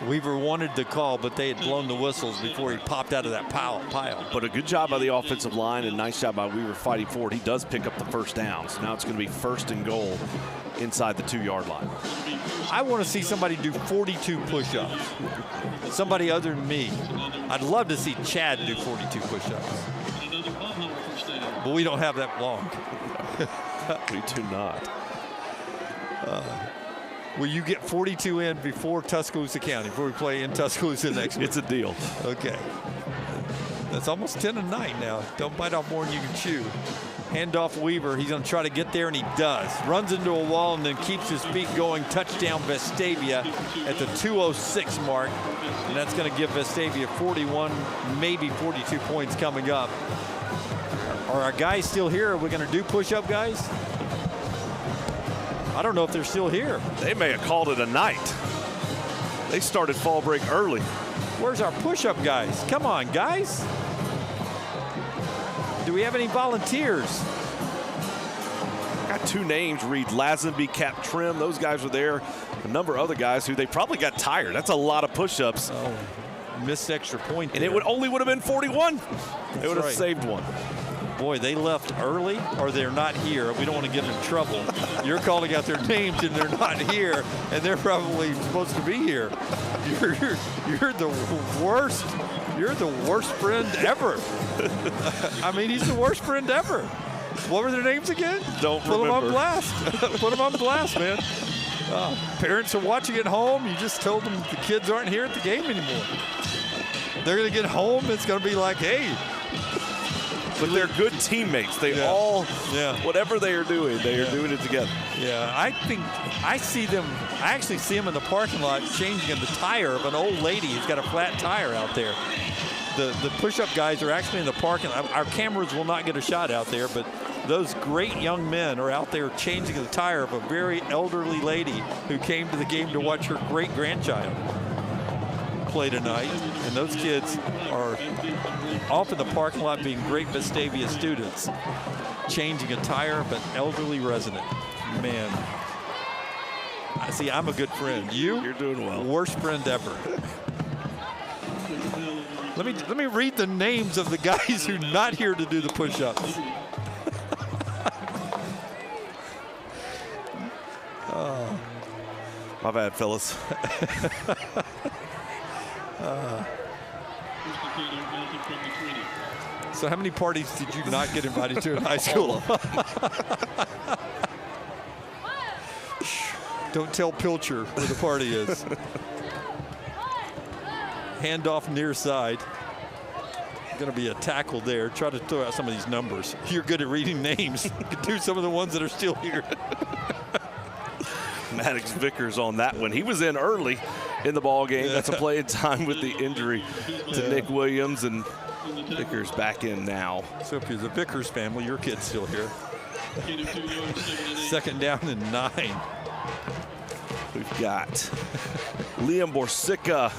Weaver wanted the call, but they had blown the whistles before he popped out of that pile. But a good job by the offensive line and nice job by Weaver fighting forward. He does pick up the first down. So now it's going to be 1st and goal inside the 2-yard line. I want to see somebody do 42 push-ups. Somebody other than me. I'd love to see Chad do 42 push-ups. But we don't have that long. We do not. Will you get 42 in before Tuscaloosa County, before we play in Tuscaloosa next week? It's a deal. Okay. That's almost 10 a night now. Don't bite off more than you can chew. Handoff Weaver. He's going to try to get there, and he does. Runs into a wall and then keeps his feet going. Touchdown Vestavia at the 2:06 mark. And that's going to give Vestavia 41, maybe 42 points coming up. Are our guys still here? Are we going to do push-up, guys? I don't know if they're still here. They may have called it a night. They started fall break early. Where's our push-up guys? Come on, guys. Do we have any volunteers? Got 2 names, Reed Lazenby, Cap Trim. Those guys were there. A number of other guys who they probably got tired. That's a lot of push-ups. Oh, missed extra point and there. It only would have been 41. They would have saved one. Boy, they left early, or they're not here. We don't want to get in trouble. You're calling out their names, and they're not here, and they're probably supposed to be here. You're the worst. You're the worst friend ever. I mean, he's the worst friend ever. What were their names again? Don't Put remember. them on blast. Put them on blast, man. Parents are watching at home. You just told them the kids aren't here at the game anymore. They're going to get home. It's going to be like, hey. But they're good teammates. They all, whatever they are doing, they are doing it together. Yeah, I think I see them. I actually see them in the parking lot changing the tire of an old lady who's got a flat tire out there. The push-up guys are actually in the parking lot. Our cameras will not get a shot out there, but those great young men are out there changing the tire of a very elderly lady who came to the game to watch her great-grandchild play tonight. And those kids are off in the parking lot being great Vestavia students, changing a tire of an elderly resident. Man, I see. I'm a good friend. You're doing well. Worst friend ever. Let me read the names of the guys who are not here to do the push-ups. Oh, my bad, fellas. So how many parties did you not get invited to in high school? Don't tell Pilcher where the party is. Handoff near side. going to be a tackle there. Try to throw out some of these numbers. You're good at reading names. You can do some of the ones that are still here. Maddox Vickers on that one. He was in early in the ball game. That's a play in time with the injury to Nick Williams, and Vickers back in now. So if you're the Vickers family, your kid's still here. Second down and 9. We've got Liam Borsica,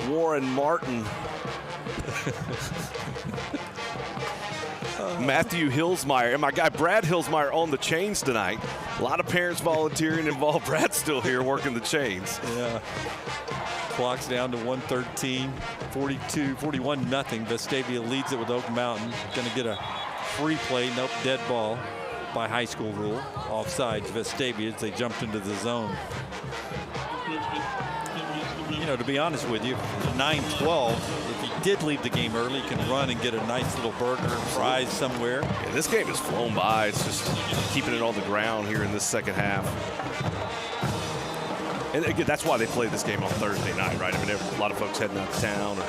Warren Martin, Matthew Hillsmeyer, and my guy Brad Hillsmeyer on the chains tonight. A lot of parents volunteering involved. Brad's still here working the chains. Yeah. Clock's down to 1:13, 41-0. Vestavia leads it with Oak Mountain. Going to get a free play, nope, dead ball by high school rule. Offsides, Vestavia as they jumped into the zone. You know, to be honest with you, 9-12, if he did leave the game early, he can run and get a nice little burger and fries somewhere. Yeah, this game has flown by. It's just keeping it on the ground here in this second half. And again, that's why they play this game on Thursday night, right? I mean, a lot of folks heading out of town or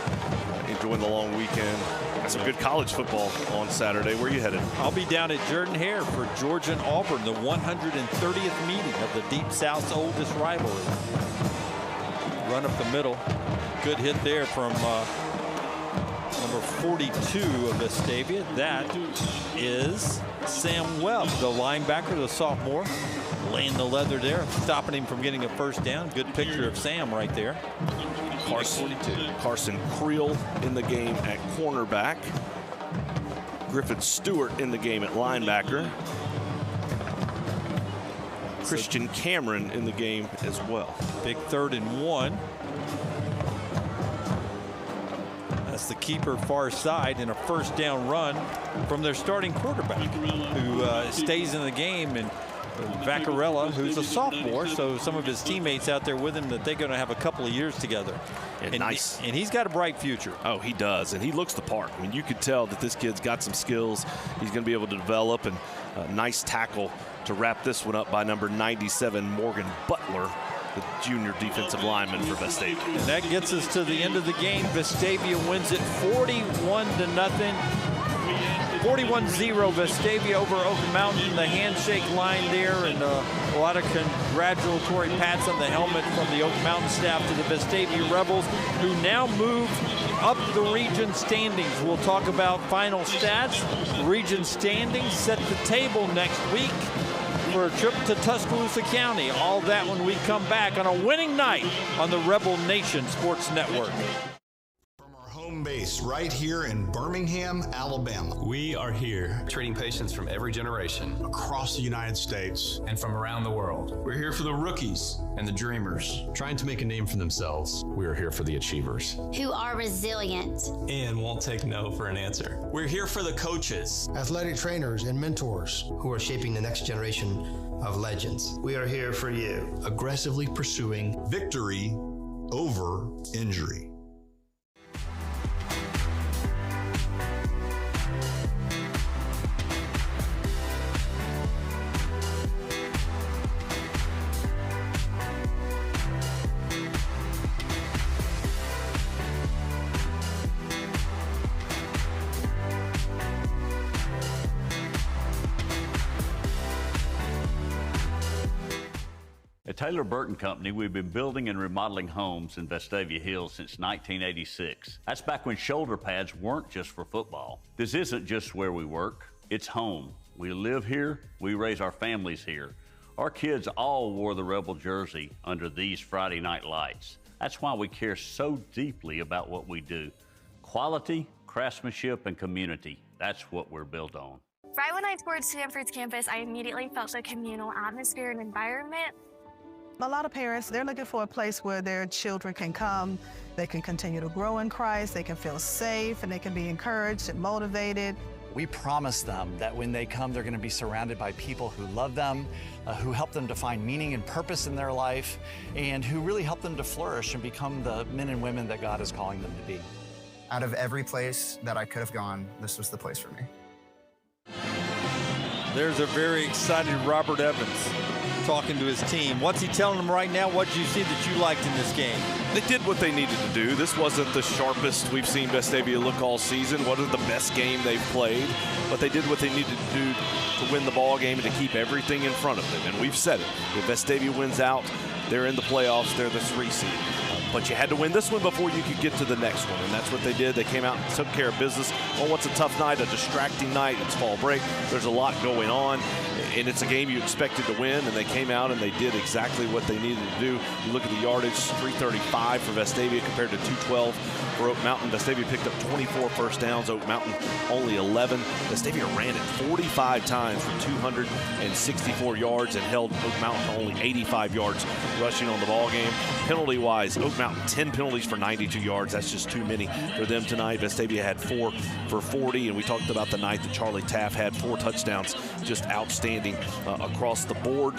enjoying the long weekend. Got some good college football on Saturday. Where are you headed? I'll be down at Jordan-Hare for Georgia and Auburn, the 130th meeting of the Deep South's oldest rivalry. Run up the middle. Good hit there from number 42 of Vestavia. That is Sam Webb, the linebacker, the sophomore, laying the leather there, stopping him from getting a first down. Good picture of Sam right there. Carson Creel in the game at cornerback. Griffin Stewart in the game at linebacker. Christian Cameron in the game as well. Big 3rd and 1. That's the keeper far side, and a first down run from their starting quarterback who stays in the game, and Vaccarella, who's a sophomore, so some of his teammates out there with him that they're going to have a couple of years together. And nice. And he's got a bright future. Oh, he does, and he looks the part. I mean, you could tell that this kid's got some skills he's going to be able to develop, and a nice tackle to wrap this one up by number 97, Morgan Butler, the junior defensive lineman for Vestavia. And that gets us to the end of the game. Vestavia wins it 41-0. 41-0 Vestavia over Oak Mountain. The handshake line there, and a lot of congratulatory pats on the helmet from the Oak Mountain staff to the Vestavia Rebels, who now move up the region standings. We'll talk about final stats. Region standings set the table next week for a trip to Tuscaloosa County. All that when we come back on a winning night on the Rebel Nation Sports Network. Home base right here in Birmingham, Alabama. We are here, treating patients from every generation, Across the United States. and from around the world. We're here for the rookies and the dreamers, Trying to make a name for themselves. We are here for the achievers. Who are resilient. and won't take no for an answer. We're here for the coaches, Athletic trainers and mentors. Who are shaping the next generation of legends. We are here for you. Aggressively pursuing victory over injury. At Taylor Burton Company, we've been building and remodeling homes in Vestavia Hills since 1986. That's back when shoulder pads weren't just for football. This isn't just where we work, it's home. We live here, we raise our families here. Our kids all wore the Rebel jersey under these Friday night lights. That's why we care so deeply about what we do. Quality, craftsmanship, and community. That's what we're built on. Right when I toured Stanford's campus, I immediately felt the communal atmosphere and environment. A lot of parents, they're looking for a place where their children can come, they can continue to grow in Christ, they can feel safe, and they can be encouraged and motivated. We promise them that when they come, they're going to be surrounded by people who love them, who help them to find meaning and purpose in their life, and who really help them to flourish and become the men and women that God is calling them to be. Out of every place that I could have gone, this was the place for me. There's a very excited Robert Evans. talking to his team. What's he telling them right now? What did you see that you liked in this game? They did what they needed to do. This wasn't the sharpest we've seen Vestavia look all season. Wasn't the best game they've played, but they did what they needed to do to win the ball game and to keep everything in front of them. And we've said it. If Vestavia wins out, they're in the playoffs. They're the 3 seed. But you had to win this one before you could get to the next one, and that's what they did. They came out and took care of business on what's a tough night, a distracting night. It's fall break. There's a lot going on, and it's a game you expected to win, and they came out and they did exactly what they needed to do. You look at the yardage, 335 for Vestavia compared to 212 for Oak Mountain. Vestavia picked up 24 first downs, Oak Mountain only 11. Vestavia ran it 45 times for 264 yards and held Oak Mountain to only 85 yards rushing on the ball game. Penalty-wise, Oak Mountain 10 penalties for 92 yards. That's just too many for them tonight. Vestavia had 4 for 40, and we talked about the night that Charlie Taff had 4 touchdowns, just outstanding across the board.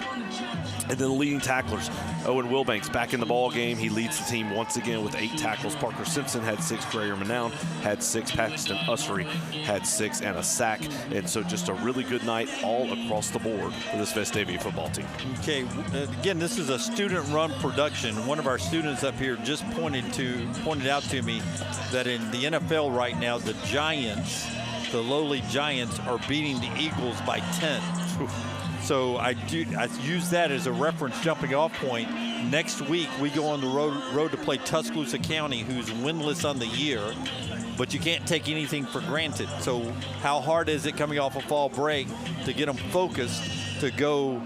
And then the leading tacklers, Owen Wilbanks back in the ball game. He leads the team once again with 8 tackles. Parker Simpson had 6, Dreyer Manown had 6, Paxton Ussery had 6 and a sack. And so just a really good night all across the board for this Vestavia football team. Okay, again, this is a student-run production. One of our students up here just pointed out to me that in the NFL right now, the Giants, the lowly Giants, are beating the Eagles by 10. So I use that as a reference jumping off point. Next week, we go on the road to play Tuscaloosa County, who's winless on the year, but you can't take anything for granted. So how hard is it coming off a fall break to get them focused to go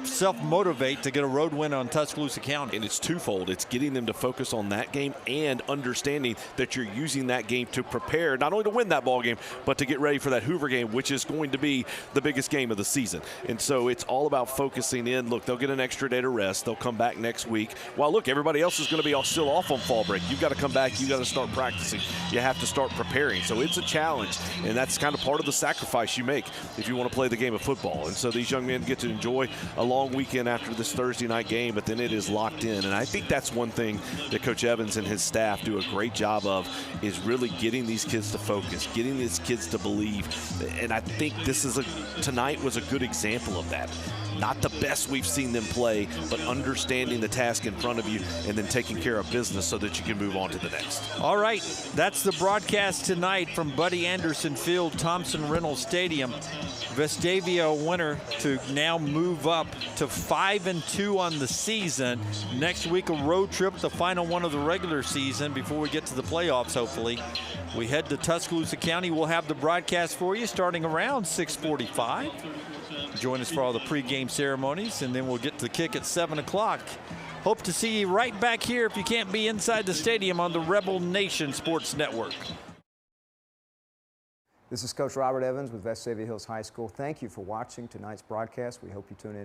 self-motivate to get a road win on Tuscaloosa County? And it's twofold. It's getting them to focus on that game and understanding that you're using that game to prepare not only to win that ball game, but to get ready for that Hoover game, which is going to be the biggest game of the season. And so it's all about focusing in. Look, they'll get an extra day to rest. They'll come back next week. Well, look, everybody else is going to be still off on fall break. You've got to come back. You've got to start practicing. You have to start preparing. So it's a challenge, and that's kind of part of the sacrifice you make if you want to play the game of football. And so these young men get to enjoy a long weekend after this Thursday night game, but then it is locked in. And I think that's one thing that Coach Evans and his staff do a great job of, is really getting these kids to focus, getting these kids to believe. And I think tonight was a good example of that. Not the best we've seen them play, but understanding the task in front of you and then taking care of business so that you can move on to the next. All right, that's the broadcast tonight from Buddy Anderson Field, Thompson Reynolds Stadium. Vestavia a winner to now move up to 5-2 on the season. Next week, a road trip, the final one of the regular season before we get to the playoffs, hopefully. We head to Tuscaloosa County. We'll have the broadcast for you starting around 6:45. Join us for all the pregame ceremonies, and then we'll get to the kick at 7 o'clock. Hope to see you right back here if you can't be inside the stadium on the Rebel Nation Sports Network. This is Coach Robert Evans with Vestavia Hills High School. Thank you for watching tonight's broadcast. We hope you tune in